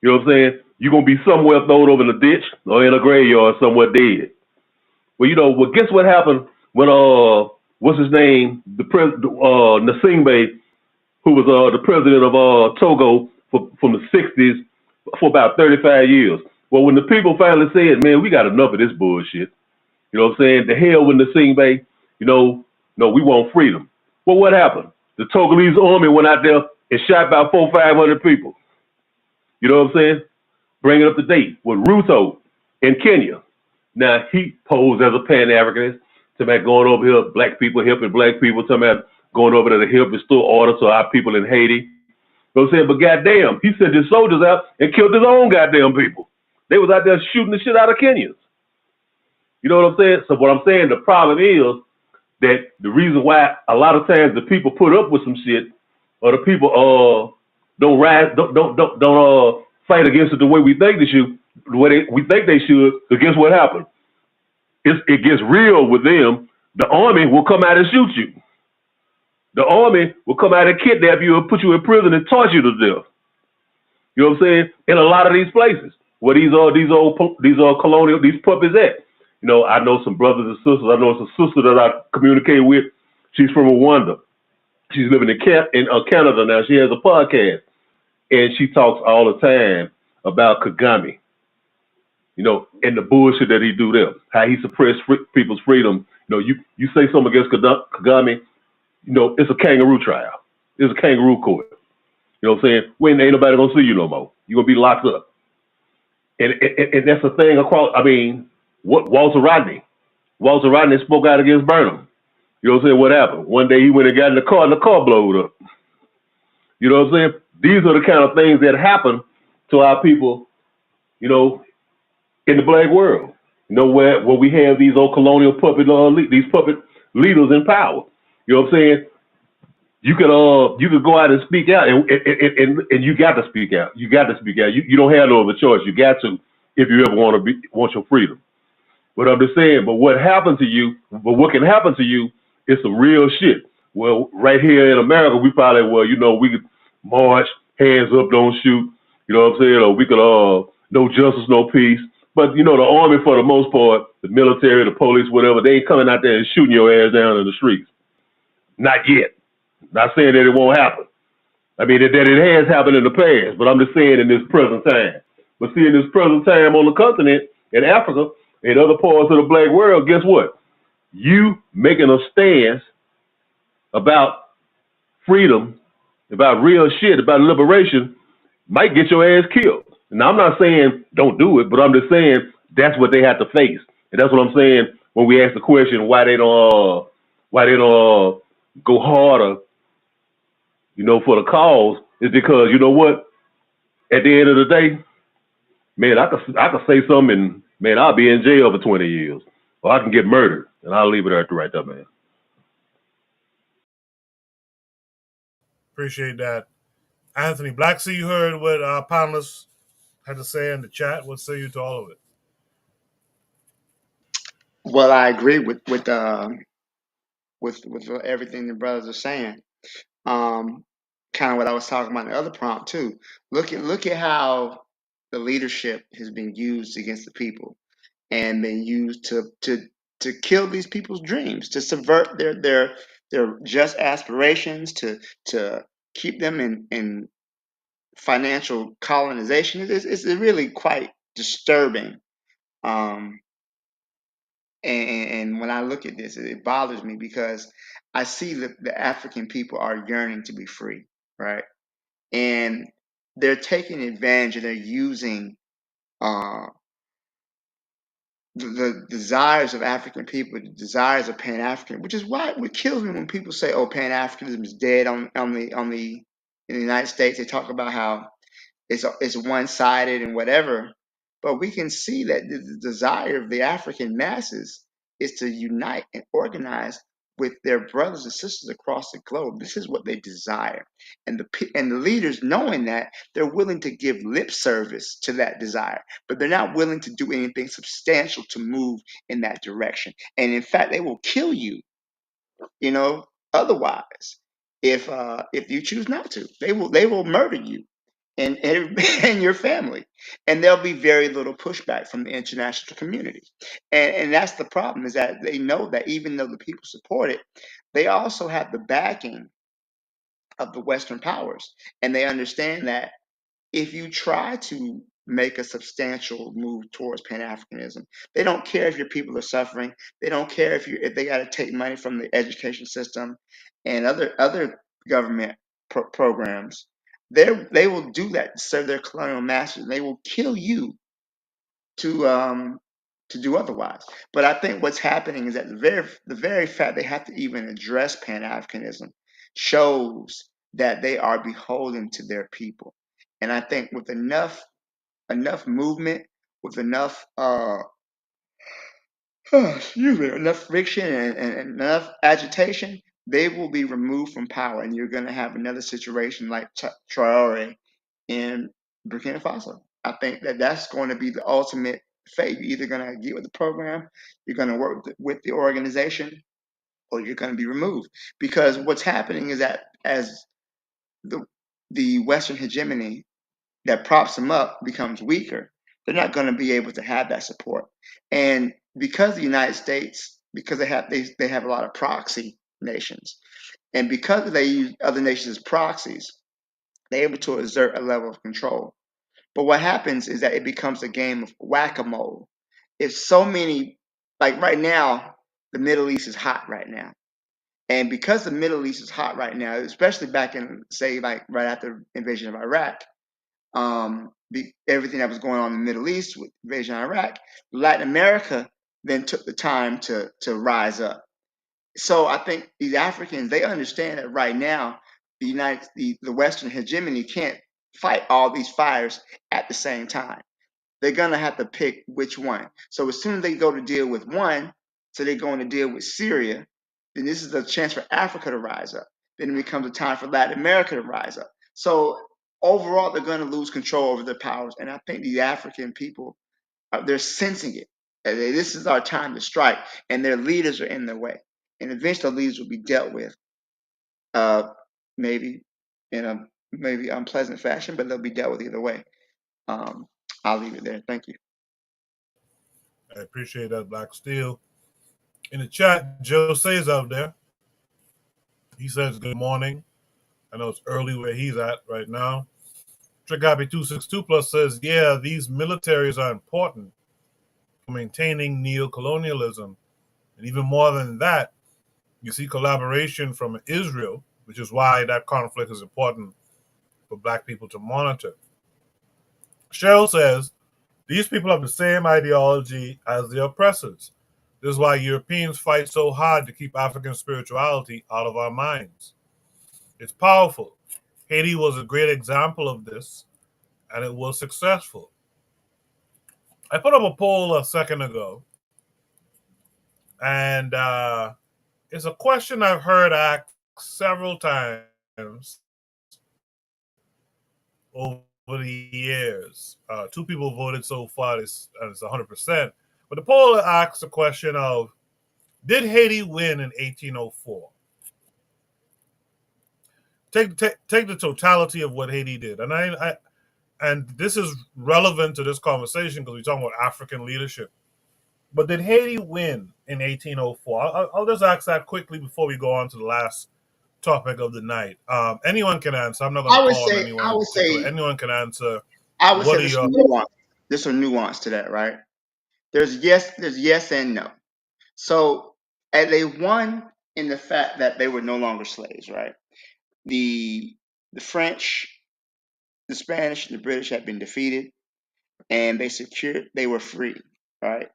S14: You know what I'm saying? You're going to be somewhere thrown over in a ditch or in a graveyard somewhere dead. Well, you know, well, guess what happened when, what's his name? The president, Nasingbe, who was the president of Togo from the 60s for about 35 years. Well, when the people finally said, man, we got enough of this bullshit, you know what I'm saying? The hell with Nasingbe, you know, no, we want freedom. Well, what happened? The Togolese army went out there and shot about 400-500 people. You know what I'm saying? Bring it up to date with Ruto in Kenya. Now, he posed as a Pan-Africanist, talking about going over here, black people helping black people, talking about going over there to help restore order to our people in Haiti. You know what I'm saying? But goddamn, he sent his soldiers out and killed his own goddamn people. They was out there shooting the shit out of Kenyans. You know what I'm saying? So what I'm saying, the problem is that the reason why a lot of times the people put up with some shit, or the people don't fight against it the way we think they should, the way we think they should. But guess what happened? It gets real with them. The army will come out and shoot you. The army will come out and kidnap you and put you in prison and torture you to death. You know what I'm saying? In a lot of these places where these colonial, these puppies at. You know, I know some brothers and sisters. I know it's a sister that I communicate with. She's from Rwanda. She's living in Canada now. She has a podcast, and she talks all the time about Kagame. You know, and the bullshit that he do there, how he suppressed people's freedom. You know, you say something against Kagame, you know, it's a kangaroo trial. It's a kangaroo court. You know what I'm saying? When ain't nobody gonna see you no more. You're gonna be locked up. And that's the thing across. I mean, Walter Rodney spoke out against Burnham. You know what I'm saying? What happened? One day he went and got in the car and the car blowed up. You know what I'm saying? These are the kind of things that happen to our people, you know, in the black world. You know, where we have these old colonial puppet leaders in power. You know what I'm saying? You could go out and speak out, and you got to speak out. You got to speak out. You don't have no other choice. You got to, if you ever want your freedom. But I'm just saying, but what can happen to you is some real shit. Well, right here in America, we probably, well, you know, march, hands up, don't shoot. You know what I'm saying? Or we could no justice, no peace. But you know, the army for the most part, the military, the police, whatever, they ain't coming out there and shooting your ass down in the streets. Not yet. Not saying that it won't happen. I mean that it has happened in the past, but I'm just saying in this present time. But see, in this present time on the continent, in Africa, in other parts of the black world, guess what? You making a stance about freedom, about real shit, about liberation, might get your ass killed. Now, I'm not saying don't do it, but I'm just saying that's what they have to face, and that's what I'm saying when we ask the question why they don't go harder, you know, for the cause, is because you know what? At the end of the day, man, I could say something, and man, I'll be in jail for 20 years, or I can get murdered, and I'll leave it right there, man.
S1: Appreciate that. Anthony Blacksey, you heard what our panelists had to say in the chat. What say you to all of it?
S15: Well, I agree with everything the brothers are saying. Kind of what I was talking about in the other prompt too. Look at how the leadership has been used against the people and been used to kill these people's dreams, to subvert their just aspirations, to keep them in financial colonization. It's really quite disturbing. Um, and when I look at this, it bothers me because I see that the African people are yearning to be free, right? And they're taking advantage and they're using uh, the desires of African people, the desires of Pan African, which is why what kills me when people say, "Oh, Pan Africanism is dead." In the United States, they talk about how it's one sided and whatever. But we can see that the desire of the African masses is to unite and organize with their brothers and sisters across the globe. This is what they desire, and the leaders, knowing that, they're willing to give lip service to that desire, but they're not willing to do anything substantial to move in that direction. And in fact, they will kill you, you know, otherwise, if you choose not to. They will murder you and and your family, and there'll be very little pushback from the international community. And that's the problem, is that they know that even though the people support it, they also have the backing of the Western powers, and they understand that if you try to make a substantial move towards Pan-Africanism, they don't care if your people are suffering. They don't care if they got to take money from the education system and other government programs. They will do that to serve their colonial masters. They will kill you to do otherwise. But I think what's happening is that the very fact they have to even address Pan-Africanism shows that they are beholden to their people. And I think with enough movement, with enough enough friction and enough agitation, they will be removed from power, and you're going to have another situation like Traore in Burkina Faso. I think that that's going to be the ultimate fate. You're either going to get with the program, you're going to work with the organization, or you're going to be removed. Because what's happening is that as the Western hegemony that props them up becomes weaker, they're not going to be able to have that support. And because the United States, because they have a lot of proxy nations, and because they use other nations as proxies, they're able to exert a level of control. But what happens is that it becomes a game of whack-a-mole. If so many, like right now, the Middle East is hot right now. And because the Middle East is hot right now, especially back in, say, like right after the invasion of Iraq, everything that was going on in the Middle East with the invasion of Iraq, Latin America then took the time to rise up. So I think these Africans, they understand that right now, the Western hegemony can't fight all these fires at the same time. They're gonna have to pick which one. So as soon as they go to deal with one, so they're going to deal with Syria, then this is a chance for Africa to rise up. Then it becomes a time for Latin America to rise up. So overall, they're going to lose control over their powers. And I think the African people, they're sensing it. This is our time to strike, and their leaders are in their way. And eventually, leaders will be dealt with, maybe in a maybe unpleasant fashion, but they'll be dealt with either way. I'll leave it there. Thank you.
S1: I appreciate that, Black Steel. In the chat, Jose's out there. He says good morning. I know it's early where he's at right now. Tragabi262 Plus says, yeah, these militaries are important for maintaining neo-colonialism. And even more than that, you see collaboration from Israel, which is why that conflict is important for Black people to monitor. Cheryl says, these people have the same ideology as the oppressors. This is why Europeans fight so hard to keep African spirituality out of our minds. It's powerful. Haiti was a great example of this, and it was successful. I put up a poll a second ago, and it's a question I've heard asked several times over the years. Two people voted so far, it's 100%. But the poll asks the question of, did Haiti win in 1804? Take the totality of what Haiti did. And this is relevant to this conversation because we're talking about African leadership. But did Haiti win in 1804? I'll just ask that quickly before we go on to the last topic of the night. Anyone can answer. I'm not going to call on anyone in particular. Anyone can answer.
S15: I would say
S1: What are your
S15: there's some nuance to that, right? There's yes and no. So they won in the fact that they were no longer slaves, right? The French, the Spanish, and the British had been defeated, and they were free, right?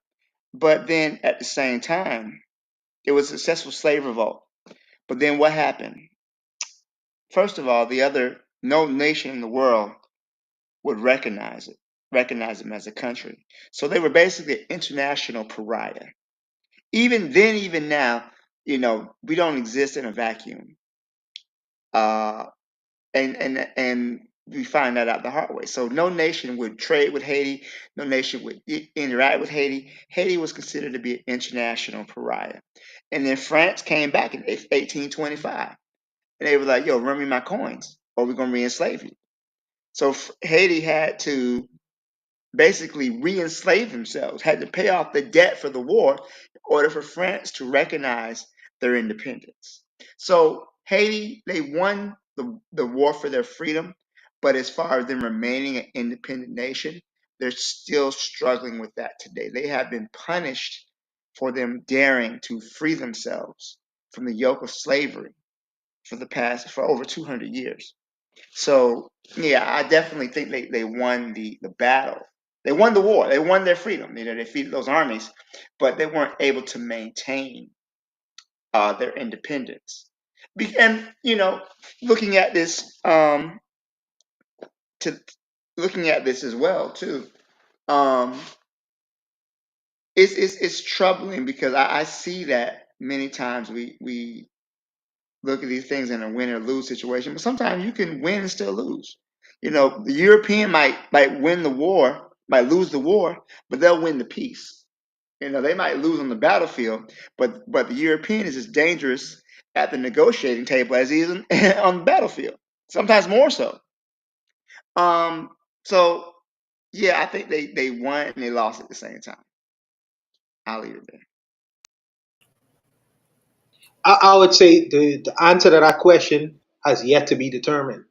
S15: But then at the same time, it was a successful slave revolt. But then what happened? First of all, no nation in the world would recognize them as a country. So they were basically an international pariah. Even then, even now, we don't exist in a vacuum. And we find that out the hard way. So no nation would trade with Haiti. No nation would interact with Haiti. Haiti was considered to be an international pariah. And then France came back in 1825. And they were like, yo, run me my coins or we're going to re-enslave you. So Haiti had to basically re-enslave themselves, had to pay off the debt for the war in order for France to recognize their independence. So Haiti, they won the war for their freedom, but as far as them remaining an independent nation, they're still struggling with that today. They have been punished for them daring to free themselves from the yoke of slavery for over 200 years. So yeah, I definitely think they won the battle. They won the war. They won their freedom. They defeated those armies, but they weren't able to maintain their independence. And looking at this, looking at this as well too, it's troubling because I see that many times we look at these things in a win or lose situation, but sometimes you can win and still lose. The European might win the war, might lose the war, but they'll win the peace. They might lose on the battlefield, but the European is as dangerous at the negotiating table as he is on the battlefield. Sometimes more so. So yeah, I think they won and they lost at the same time. I'll leave it there.
S10: I would say the answer to that question has yet to be determined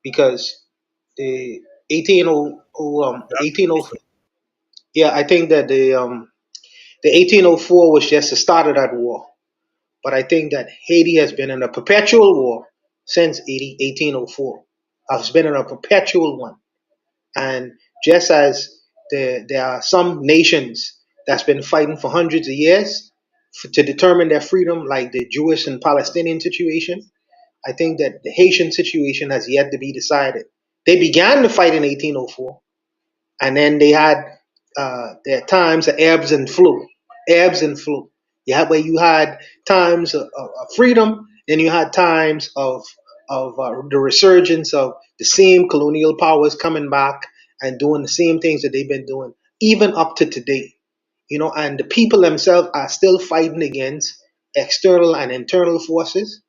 S10: because the 1804, yeah, I think that the 1804 was just the start of that war. But I think that Haiti has been in a perpetual war since 1804. Has been in a perpetual one. And just as there are some nations that's been fighting for hundreds of years to determine their freedom, like the Jewish and Palestinian situation, I think that the Haitian situation has yet to be decided. They began the fight in 1804, and then they had their times of ebbs and flow. Ebbs and flow. Where you had times of freedom, then you had times of the resurgence of the same colonial powers coming back and doing the same things that they've been doing, even up to today. And the people themselves are still fighting against external and internal forces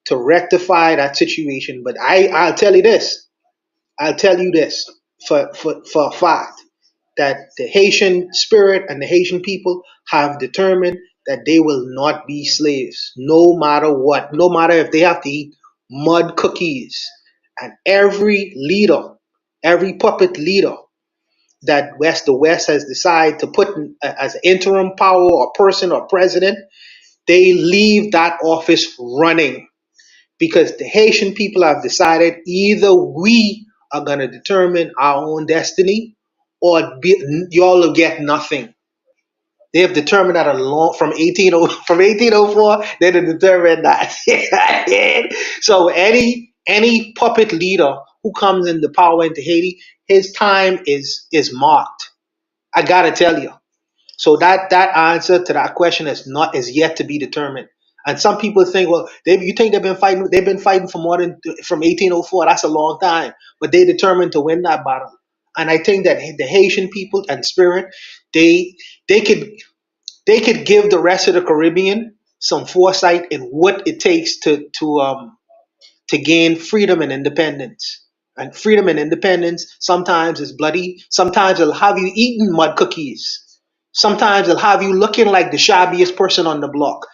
S10: to rectify that situation. But I'll tell you this. I'll tell you this for a fact that the Haitian spirit and the Haitian people have determined that they will not be slaves, no matter what, no matter if they have to eat mud cookies. And every leader, every puppet leader that the West has decided to put as interim power or person or president, they leave that office running because the Haitian people have decided either we are going to determine our own destiny or y'all will get nothing. They have determined that from 1804, they have determined that. So any puppet leader who comes into power into Haiti, his time is marked. I gotta tell you. So that answer to that question is yet to be determined. And some people think, well, you think they've been fighting? They've been fighting for from 1804. That's a long time, but they determined to win that battle. And I think that the Haitian people and spirit, they could give the rest of the Caribbean some foresight in what it takes to gain freedom and independence. And freedom and independence sometimes is bloody. Sometimes it'll have you eating mud cookies. Sometimes it'll have you looking like the shabbiest person on the block.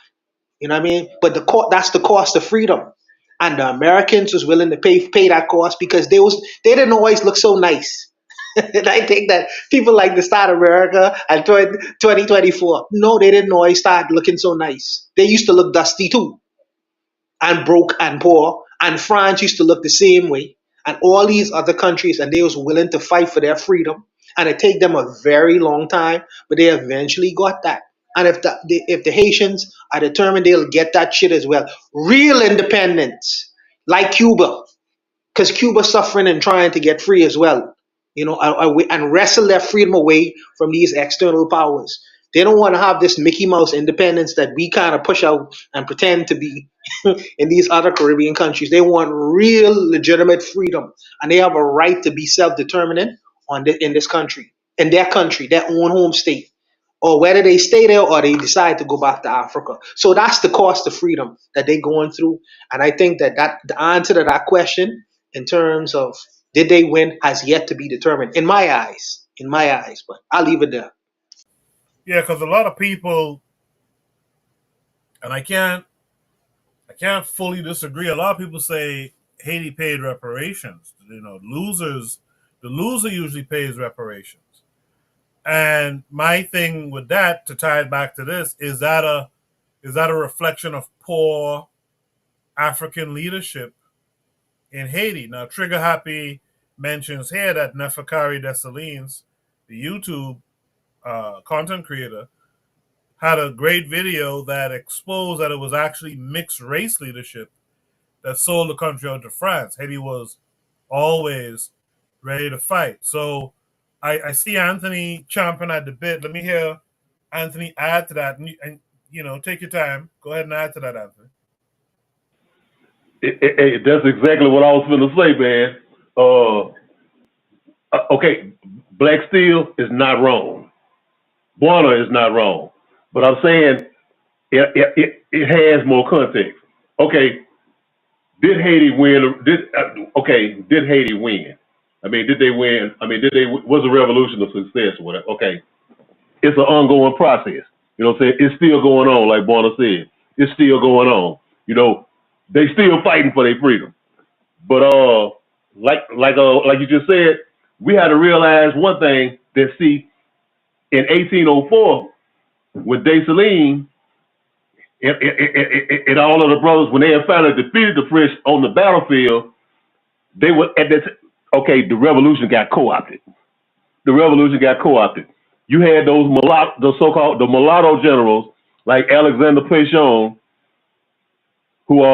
S10: You know what I mean? But that's the cost of freedom. And the Americans was willing to pay that cost because they didn't always look so nice. And I think that people like to start America at 2024. No, they didn't always start looking so nice. They used to look dusty too, and broke and poor. And France used to look the same way. And all these other countries, and they was willing to fight for their freedom. And it take them a very long time, but they eventually got that. And if the Haitians are determined, they'll get that shit as well. Real independence, like Cuba, because Cuba's suffering and trying to get free as well, and wrestle their freedom away from these external powers. They don't want to have this Mickey Mouse independence that we kind of push out and pretend to be in these other Caribbean countries. They want real legitimate freedom, and they have a right to be self-determinant in this country, in their country, their own home state, or whether they stay there or they decide to go back to Africa. So that's the cost of freedom that they're going through. And I think that the answer to that question in terms of did they win has yet to be determined in my eyes. But I'll leave it there.
S1: Yeah, because a lot of people, and I can't fully disagree. A lot of people say Haiti paid reparations. The loser usually pays reparations. And my thing with that, to tie it back to this, is that a reflection of poor African leadership in Haiti? Now, Trigger Happy mentions here that Neferkari Dessalines, the YouTube content creator, had a great video that exposed that it was actually mixed race leadership that sold the country out to France. Haiti was always ready to fight. So I see Anthony chomping at the bit. Let me hear Anthony add to that. And take your time. Go ahead and add to that, Anthony.
S14: That's exactly what I was going to say, man. Okay, Black Steel is not wrong. Buana is not wrong. But I'm saying it has more context. Okay, did Haiti win? Did Haiti win? I mean, did they win? I mean, was the revolution a success or whatever? Okay, it's an ongoing process. You know what I'm saying? It's still going on, like Buana said. It's still going on. They still fighting for their freedom. But like you just said, we had to realize one thing that in 1804, when Dessalines and all of the brothers, when they had finally defeated the French on the battlefield, they were at that. Okay, the revolution got co-opted. You had those mulatto generals like Alexander Pétion, who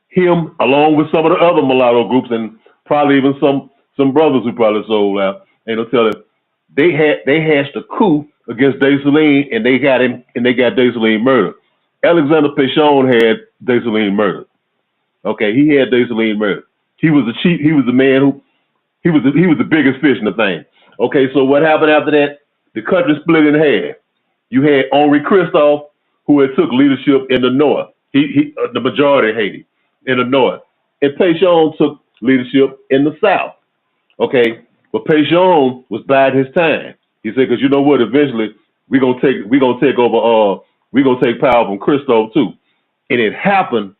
S14: him along with some of the other mulatto groups and probably even some brothers who probably sold out. Ain't no telling. They hashed a coup against Dessalines and they got Dessalines murdered. Alexander Pétion had Dessalines murdered. Okay, he had Dessalines murdered. He was the chief. He was the man he was the biggest fish in the thing. Okay, so what happened after that? The country split in half. You had Henri Christophe, who had took leadership in the north. the majority of Haiti in the north, and Pétion took leadership in the south. Okay, but Pétion was biding his time. He said, "Because you know what? Eventually, we're gonna take over. We're gonna take power from Christophe too." And it happened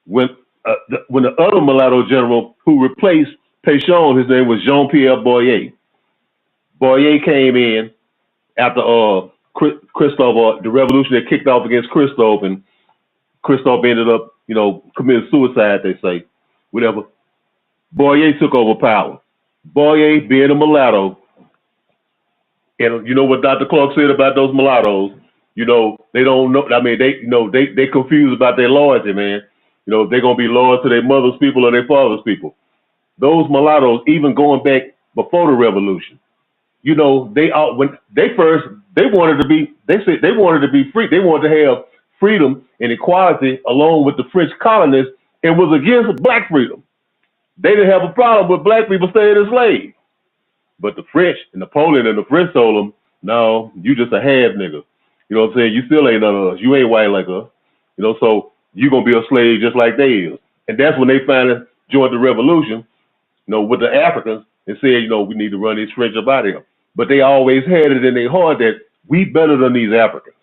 S14: when the other mulatto general who replaced Pétion, his name was Jean-Pierre Boyer. Boyer came in after Christophe, the revolution that kicked off against Christophe, and Christophe ended up, committing suicide. They say, whatever. Boyer took over power. Boyer, being a mulatto, and you know what Dr. Clark said about those mulattoes. They don't know. I mean, they confused about their loyalty, man. They're gonna be loyal to their mother's people or their father's people. Those mulattoes, even going back before the revolution, they wanted to be. They said they wanted to be free. They wanted to have freedom and equality along with the French colonists, and was against black freedom. They didn't have a problem with black people staying enslaved. But the French and Napoleon and the French told them, no, you just a half nigga. You know what I'm saying? You still ain't none of us. You ain't white like us. So you going to be a slave just like they is. And that's when they finally joined the revolution, with the Africans and said, we need to run these French up out of here. But they always had it in their heart that we better than these Africans.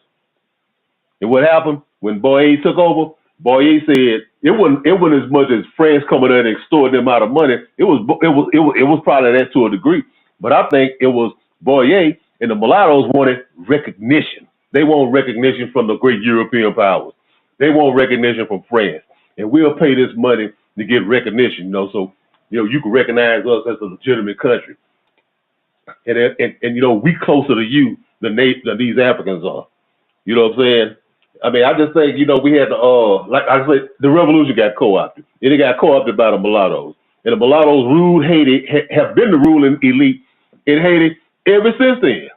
S14: And what happened when Boyer took over? Boyer said it wasn't as much as France coming in and extorting them out of money. It was probably that to a degree. But I think it was Boyer and the mulattoes wanted recognition. They want recognition from the great European powers. They want recognition from France. And we'll pay this money to get recognition, so you can recognize us as a legitimate country. And we closer to you than these Africans are. You know what I'm saying? I mean, I just think, we had like I said, the revolution got co-opted. And it got co-opted by the mulattoes. And the mulattoes ruled Haiti, have been the ruling elite in Haiti ever since then.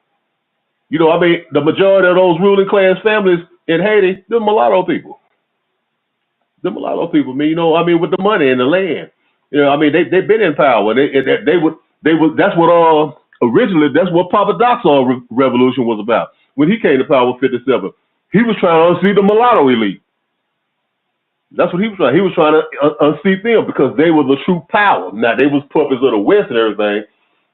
S14: The majority of those ruling class families in Haiti, they're mulatto people. The mulatto people, with the money and the land. They've been in power. That's what originally, that's what Papa Doc's revolution was about. When he came to power in 57, he was trying to unseat the mulatto elite. That's what he was trying. He was trying to unseat them because they were the true power. Now, they was puppets of the West and everything.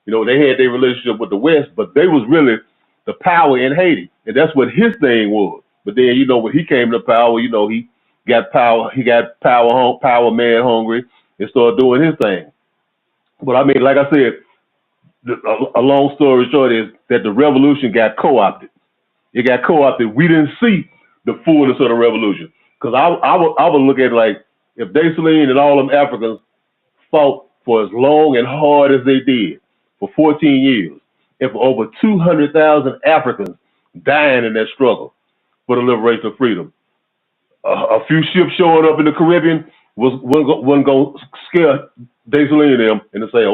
S14: They had their relationship with the West, but they was really the power in Haiti. And that's what his thing was. But then, when he came to power, he got power. He got power man hungry and started doing his thing. But I mean, like I said, a long story short is that the revolution got co-opted. It got co-opted. We didn't see the fullness of the revolution. Because I would look at it like, if Dessalines and all them Africans fought for as long and hard as they did, for 14 years, and for over 200,000 Africans dying in that struggle for the liberation of freedom, a few ships showing up in the Caribbean wasn't going to scare Dessalines and them and to say,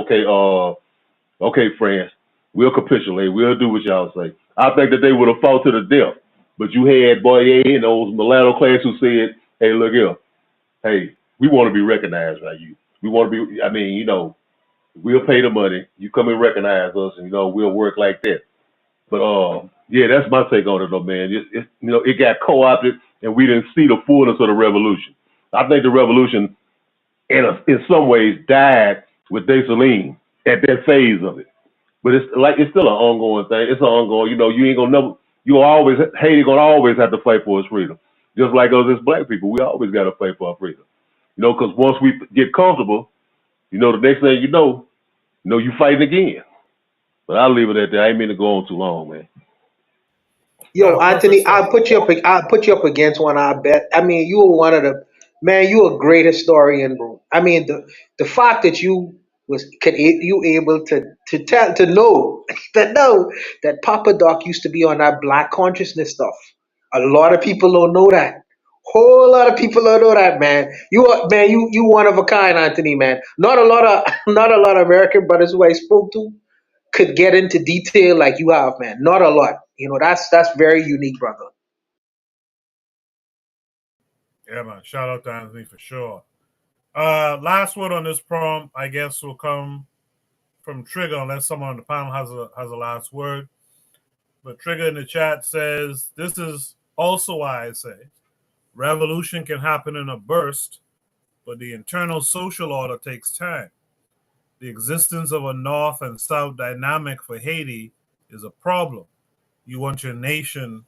S14: okay, France, we'll capitulate. We'll do what y'all say. I think that they would have fought to the death. But you had Boyer and those mulatto class who said, hey, look here. Hey, we want to be recognized by you. We want to be, we'll pay the money. You come and recognize us and, we'll work like that. But, yeah, that's my take on it, though, man. It got co-opted and we didn't see the fullness of the revolution. I think the revolution, in some ways, died with Dessalines at that phase of it. But it's still an ongoing thing. It's an ongoing, you ain't gonna never, Haiti gonna always have to fight for its freedom. Just like us as black people, we always gotta fight for our freedom. Because once we get comfortable, the next thing you fighting again. But I'll leave it at that. I ain't mean to go on too long, man.
S10: Yo, Anthony, I'll put you up against one. I bet. I mean, you were one of the man. You a great historian, bro. I mean, the fact that you able to know that Papa Doc used to be on that Black consciousness stuff. A lot of people don't know that. Whole lot of people don't know that, man. You one of a kind, Anthony, man. Not a lot of American brothers who I spoke to could get into detail like you have, man. Not a lot. That's very unique, brother.
S1: Yeah, man. Shout out to Anthony for sure. Last word on this prompt, I guess, will come from Trigger, unless someone on the panel has a last word. But Trigger in the chat says, this is also why I say, Revolution can happen in a burst, but the internal social order takes time. The existence of a North and South dynamic for Haiti is a problem. You want your nation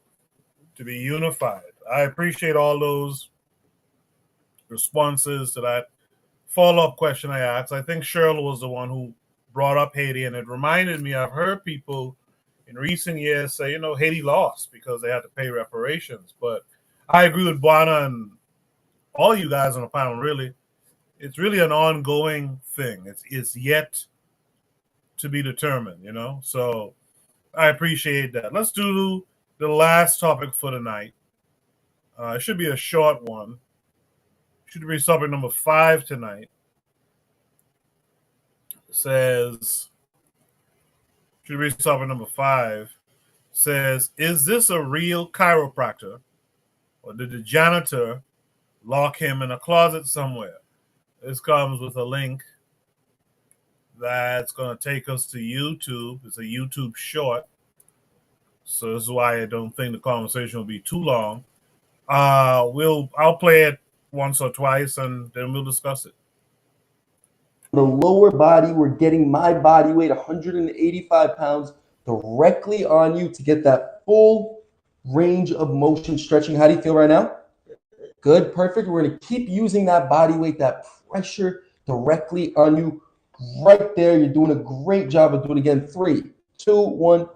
S1: to be unified. I appreciate all those responses to that follow-up question I asked. I think Cheryl was the one who brought up Haiti, and it reminded me, I've heard people in recent years say, Haiti lost because they had to pay reparations. But I agree with Buana and all you guys on the panel, really. It's really an ongoing thing. It's yet to be determined, So I appreciate that. Let's do the last topic for tonight. It should be a short one. Should be topic number 5 tonight. Says, should be topic number 5. Says, is this a real chiropractor, or did the janitor lock him in a closet somewhere? This comes with a link that's going to take us to YouTube. It's a YouTube short. So this is why I don't think the conversation will be too long. I'll play it once or twice and then we'll discuss it.
S4: The lower body, we're getting my body weight, 185 pounds, directly on you to get that full range of motion stretching. How do you feel right now? Good, perfect. We're going to keep using that body weight, that pressure directly on you right there. You're doing a great job of doing it again. 3, 2, 1,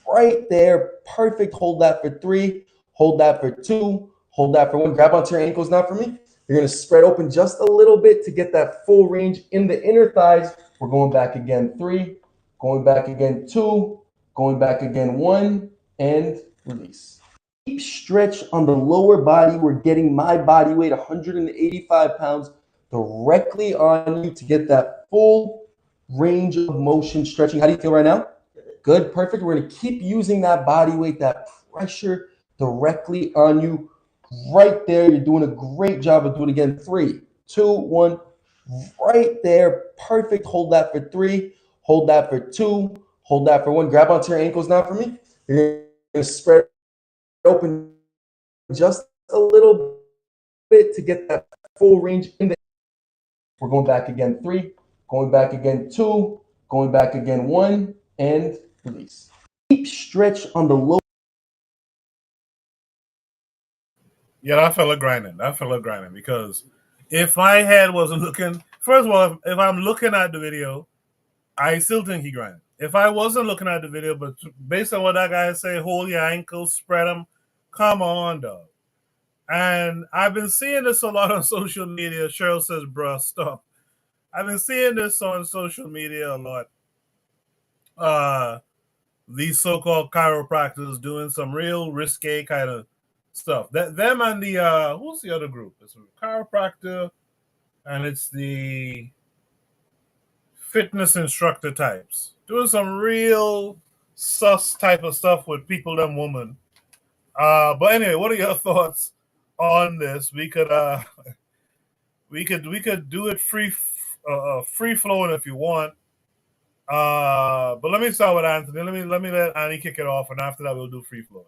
S4: right there. Perfect. Hold that for 3. Hold that for 2. Hold that for 1. Grab onto your ankles now for me. You're going to spread open just a little bit to get that full range in the inner thighs. We're going back again. 3, going back again. 2, going back again. 1, and release. Deep stretch on the lower body. We're getting my body weight, 185 pounds, directly on you to get that full range of motion stretching. How do you feel right now? Good, perfect. We're going to keep using that body weight, that pressure directly on you right there. You're doing a great job of doing it again. 3, 2, 1, right there. Perfect. Hold that for 3. Hold that for 2. Hold that for 1. Grab onto your ankles now for me. You're going to spread open just a little bit to get that full range in the. We're going back again. 3, going back again. 2, going back again. 1, and release. Deep stretch on the low.
S1: Yeah, that fella grinding. Because if my head wasn't looking, first of all, if I'm looking at the video, I still think he grinding. If I wasn't looking at the video, but based on what that guy say, hold your ankles, spread them, come on, dog. And I've been seeing this a lot on social media. Cheryl says, bruh, stop. I've been seeing this on social media a lot. These so-called chiropractors doing some real risque kind of stuff. Them and the, who's the other group? It's a chiropractor, and it's the fitness instructor types. Doing some real sus type of stuff with people and women. But anyway, what are your thoughts on this? We could do it free flowing if you want. But let me start with Anthony. Let me let Annie kick it off, and after that we'll do free flowing.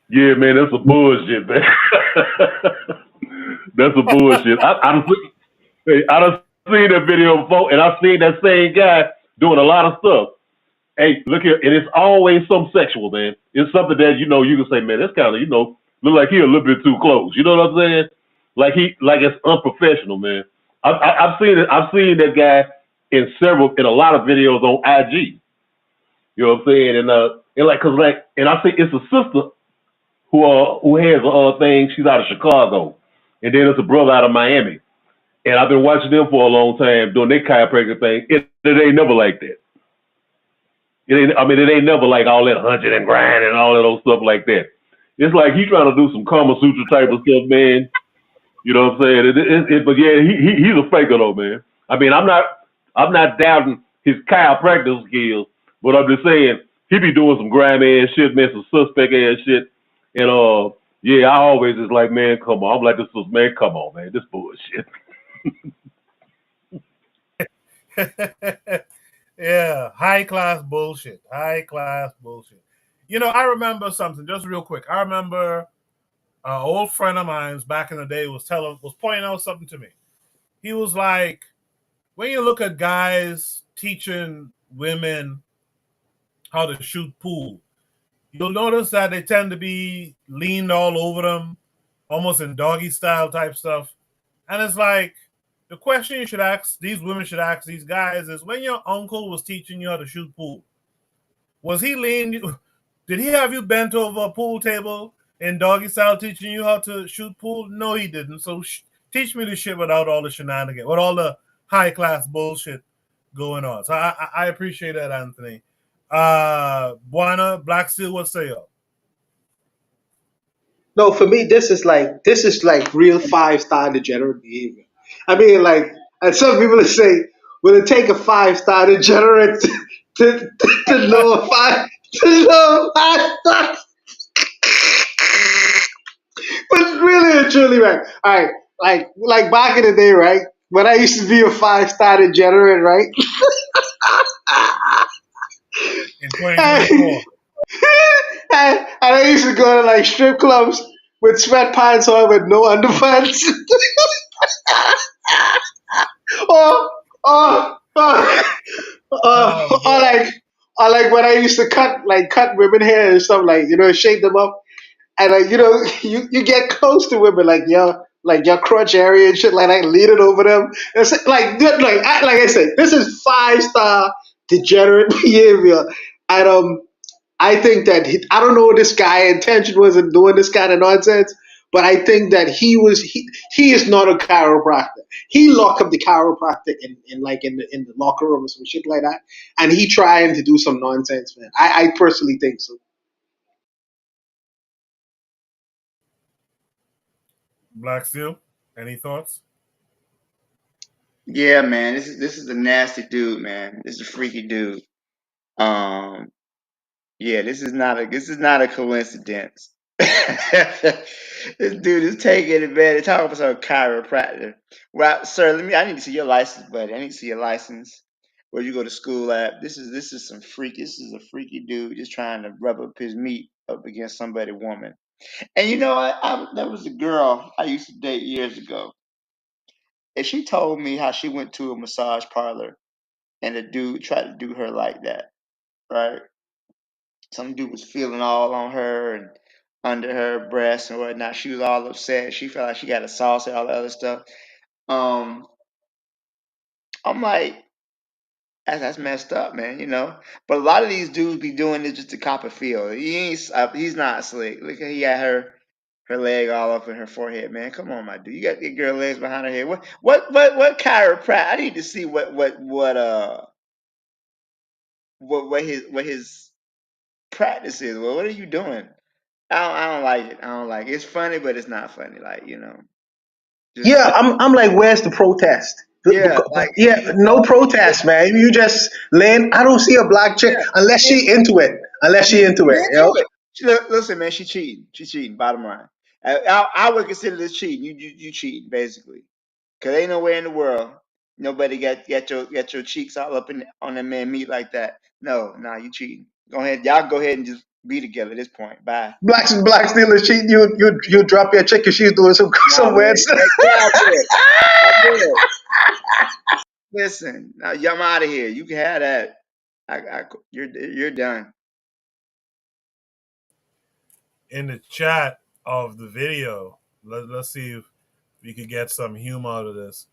S14: Yeah, man, that's a bullshit, man. That's a bullshit. I done seen that video before, and I've seen that same guy doing a lot of stuff. Hey, look here, and it's always some sexual, man. It's something that you can say, man, that's kind of look like he a little bit too close. You know what I'm saying? Like it's unprofessional, man. I've seen it. I've seen that guy in a lot of videos on IG. You know what I'm saying? And I think it's a sister who has a thing. She's out of Chicago, and then it's a brother out of Miami. And I've been watching them for a long time doing their chiropractic thing. It ain't never like that. It ain't never like all that hunching and grinding and all of those stuff like that. It's like he's trying to do some Kama Sutra type of stuff, man. You know what I'm saying? But yeah, he's a faker though, man. I mean, I'm not doubting his chiropractic skills, but I'm just saying he be doing some grimy ass shit, man, some suspect ass shit. And yeah, I always is like, man, come on. I'm like, this is, man, come on, man, this bullshit.
S1: Yeah, high class bullshit. I remember something just real quick. I remember An old friend of mine's back in the day was pointing out something to me. He was like, when you look at guys teaching women how to shoot pool, you'll notice that they tend to be leaned all over them, almost in doggy style type stuff. And it's like, the question you should ask, these women should ask these guys is, when your uncle was teaching you how to shoot pool, was he leaned you? Did he have you bent over a pool table in doggy style teaching you how to shoot pool? No, he didn't. So teach me the shit without all the shenanigans, with all the high class bullshit going on. So I appreciate that, Anthony. Buana, Black Steel, what say you?
S10: No, for me, this is like real 5-star degenerate behavior. I mean, like, and some people say, will it take a 5-star degenerate to know a five to know a 5-star? But really and truly, right? All right, like back in the day, right? When I used to be a 5-star degenerate, right?
S1: In 2024.
S10: And I used to go to like strip clubs with sweatpants on with no underpants. or, or, or, or like when I used to cut women hair and stuff, like, shave them up, and like, you get close to women, like your crotch area and shit like that, lean it over them. It's like I said, this is 5-star degenerate behavior. And I think that I don't know what this guy intention was in doing this kind of nonsense, but I think that he is not a chiropractor. He locked up the chiropractor in the locker room or some shit like that, and he trying to do some nonsense, man. I personally think so.
S1: Black Steel, any thoughts?
S15: Yeah, man, this is a nasty dude, man. This is a freaky dude. Um, yeah, this is not a coincidence. This dude is taking advantage. Talking about some chiropractor. Well, sir, I need to see your license, buddy. I need to see your license. Where you go to school at? This is some freak. This is a freaky dude just trying to rub up his meat up against somebody's woman. And there was a girl I used to date years ago, and she told me how she went to a massage parlor and the dude tried to do her like that, right? Some dude was feeling all on her and under her breast and whatnot. She was all upset. She felt like she got assaulted, all the other stuff. Um, I'm like, that's messed up, man. But a lot of these dudes be doing this just to cop a feel. He's not slick. Look, he got her leg all up in her forehead, man. Come on, my dude. You got your girl legs behind her head. What chiropractor? I need to see what his practice is. Well, what are you doing? I don't like it. I don't like it. It's funny, but it's not funny. Just
S10: Yeah, I'm like, where's the protest?
S15: yeah, like
S10: Yeah, no protest, man. You just land. I don't see a black chick
S15: yeah,
S10: unless she into it. Unless she into it,
S15: do it. Listen, man, she cheating. She cheating. Bottom line, I would consider this cheating. You cheating basically, cause ain't nowhere in the world nobody got your cheeks all up on that man meat like that. No, nah, you cheating. Go ahead, y'all go ahead and just be together at this point. Bye.
S10: Black steelers cheating. You drop your chick if she's doing some
S15: Nah,
S10: weird
S15: man,
S10: stuff.
S15: get out there. I'm good. Listen, now I'm out of here. You can have that. You're done.
S1: In the chat of the video, let's see if we could get some humor out of this.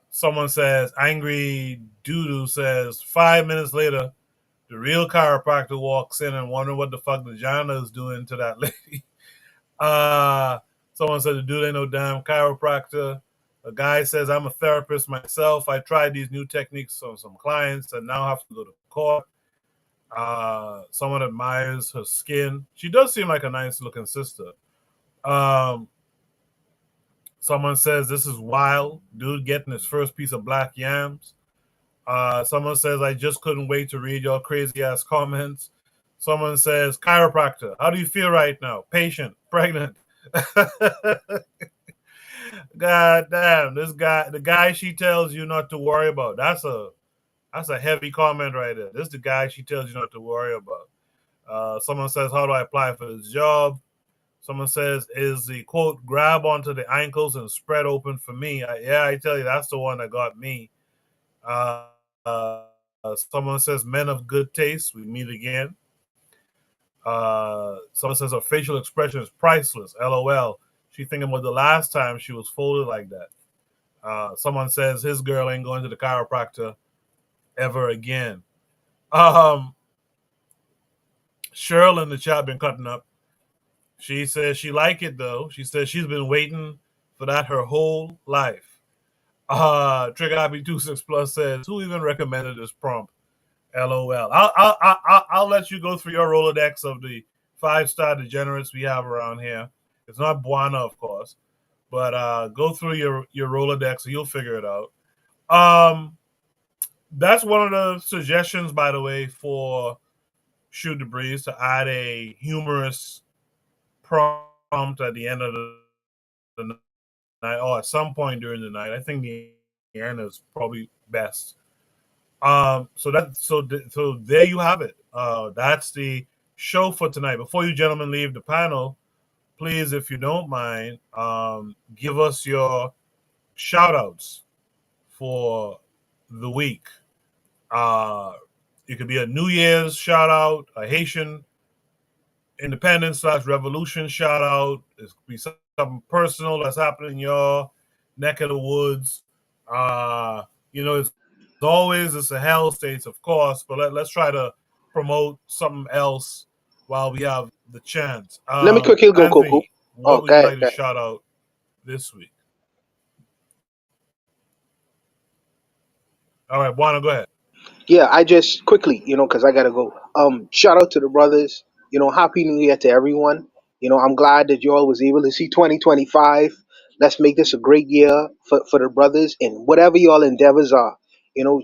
S1: Someone says, Angry Doodoo says, 5 minutes later, the real chiropractor walks in and wonder what the fuck the Jana is doing to that lady. Someone said the dude ain't no damn chiropractor. A guy says, I'm a therapist myself. I tried these new techniques on some clients and now have to go to court. Someone admires her skin. She does seem like a nice looking sister. Someone says, this is wild. Dude getting his first piece of black yams. Someone says, I just couldn't wait to read your crazy ass comments. Someone says, chiropractor, how do you feel right now? Patient, pregnant. God damn, the guy she tells you not to worry about. That's a heavy comment right there. This is the guy she tells you not to worry about. Someone says, how do I apply for this job? Someone says, is the quote, grab onto the ankles and spread open for me. I tell you, that's the one that got me. Someone says, men of good taste, we meet again. Someone says, her facial expression is priceless. LOL. She thinking about the last time she was folded like that. Someone says, his girl ain't going to the chiropractor ever again. Cheryl in the chat been cutting up. She says she like it though. She says she's been waiting for that her whole life. Trigger IP26 Plus says, who even recommended this prompt? LOL. I'll let you go through your Rolodex of the 5-star degenerates we have around here. It's not Buana, of course, but go through your Rolodex and you'll figure it out. That's one of the suggestions, by the way, for Shoot the Breeze, to add a humorous prompt at the end of the night, or at some point during the night. I think the end is probably best. So there you have it. That's the show for tonight. Before you gentlemen leave the panel, please, if you don't mind, give us your shout outs for the week. It could be a New Year's shout out, a Haitian independence/revolution shout out. It could be something personal that's happening in your neck of the woods. It's always the Sahel states, of course, but let's try to promote something else while we have the chance.
S10: Let me quickly go,
S1: Anthony,
S10: Coco.
S1: what would
S10: Go
S1: you
S10: ahead,
S1: like
S10: go
S1: to
S10: ahead.
S1: shout out this week? All right, Buana, go ahead.
S10: Yeah, I just quickly, because I gotta go. Shout out to the brothers. Happy New Year to everyone. I'm glad that you all was able to see 2025. Let's make this a great year for the brothers, and whatever y'all endeavors are,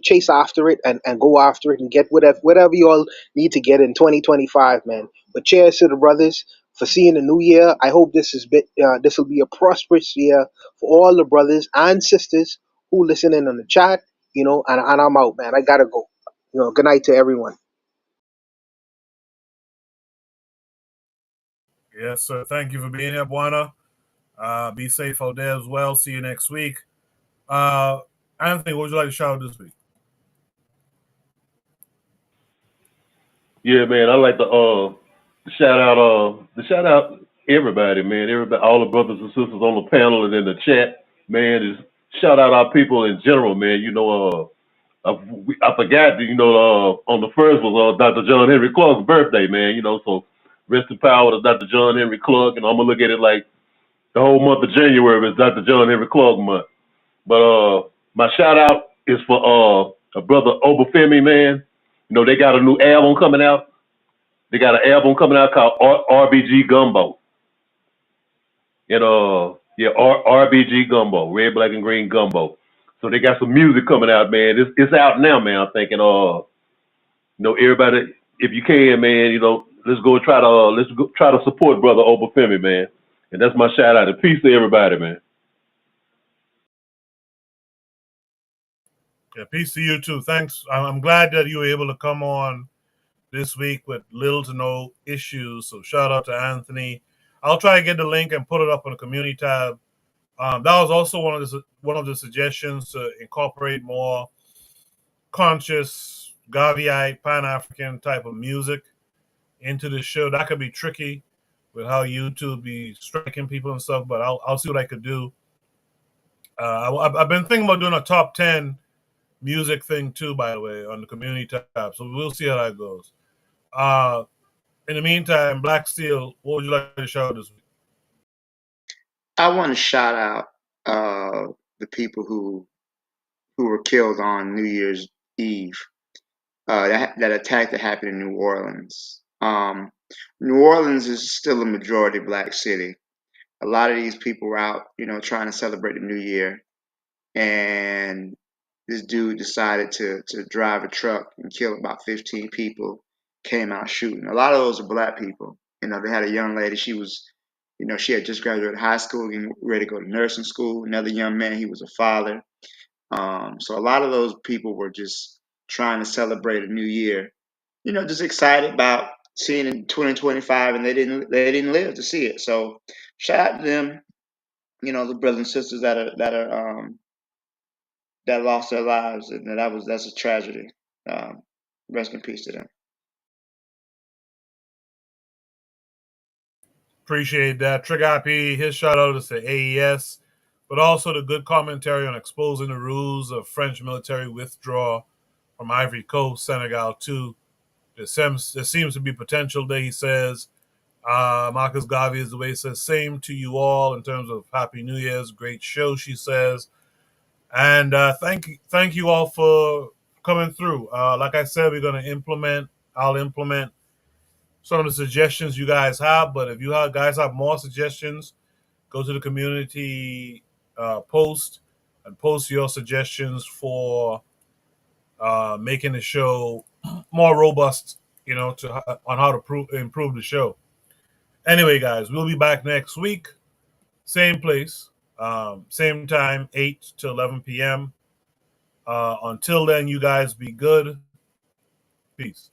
S10: chase after it and go after it and get whatever y'all need to get in 2025, man. But cheers to the brothers for seeing the new year. I hope this will be a prosperous year for all the brothers and sisters who listen in on the chat. And I'm out, man. I gotta go. Good night to everyone.
S1: Yes, sir. Thank you for being here, Buana. Be safe out there as well. See you next week. Anthony, what would you like to shout out this week?
S14: Yeah, man, I like to shout out everybody, man. Everybody, all the brothers and sisters on the panel and in the chat, man. Is shout out our people in general, man. I forgot, on the first was Dr. John Henry Clark's birthday, man. So rest in power to Dr. John Henry Clark, and I'm gonna look at it like the whole month of January is Dr. John Henry Clark month. But my shout out is for a brother Obafemi, man. They got a new album coming out. They got an album coming out called RBG Gumbo. And RBG Gumbo, Red, Black, and Green Gumbo. So they got some music coming out, man. It's out now, man. I'm thinking, everybody, if you can, man, let's go try to support brother Obafemi, man. And that's my shout out. And peace to everybody, man.
S1: Yeah, peace to you too. Thanks. I'm glad that you were able to come on this week with little to no issues. So shout out to Anthony. I'll try to get the link and put it up on the community tab. That was also one of the suggestions to incorporate more conscious Gaviite Pan-African type of music into the show. That could be tricky with how YouTube be striking people and stuff, but I'll see what I could do. I've been thinking about doing a top 10 music thing too, by the way, on the community tab. So we'll see how that goes. In the meantime, Black Steel, what would you like to shout out this week?
S15: I want to shout out the people who were killed on New Year's Eve. That attack that happened in New Orleans. New Orleans is still a majority black city. A lot of these people were out, trying to celebrate the new year, and this dude decided to drive a truck and kill about 15 people. Came out shooting. A lot of those are black people. They had a young lady. She was, she had just graduated high school, getting ready to go to nursing school. Another young man. He was a father. So a lot of those people were just trying to celebrate a new year. Just excited about seeing in 2025, and they didn't live to see it. So shout out to them, the brothers and sisters that lost their lives, and that's a tragedy. Rest in peace to them.
S1: Appreciate that. Trick IP, his shout out is to AES, but also the good commentary on exposing the rules of French military withdrawal from Ivory Coast, Senegal too. There seems to be potential there, he says. Marcus Garvey is the way he says, same to you all in terms of Happy New Year's. Great show, she says. And thank you all for coming through. Like I said, I'll implement some of the suggestions you guys have, but if you guys have more suggestions, go to the community post and post your suggestions for making the show more robust, on how to improve the show. Anyway, guys, we'll be back next week. Same place, same time, 8 to 11 p.m. Until then, you guys be good. Peace.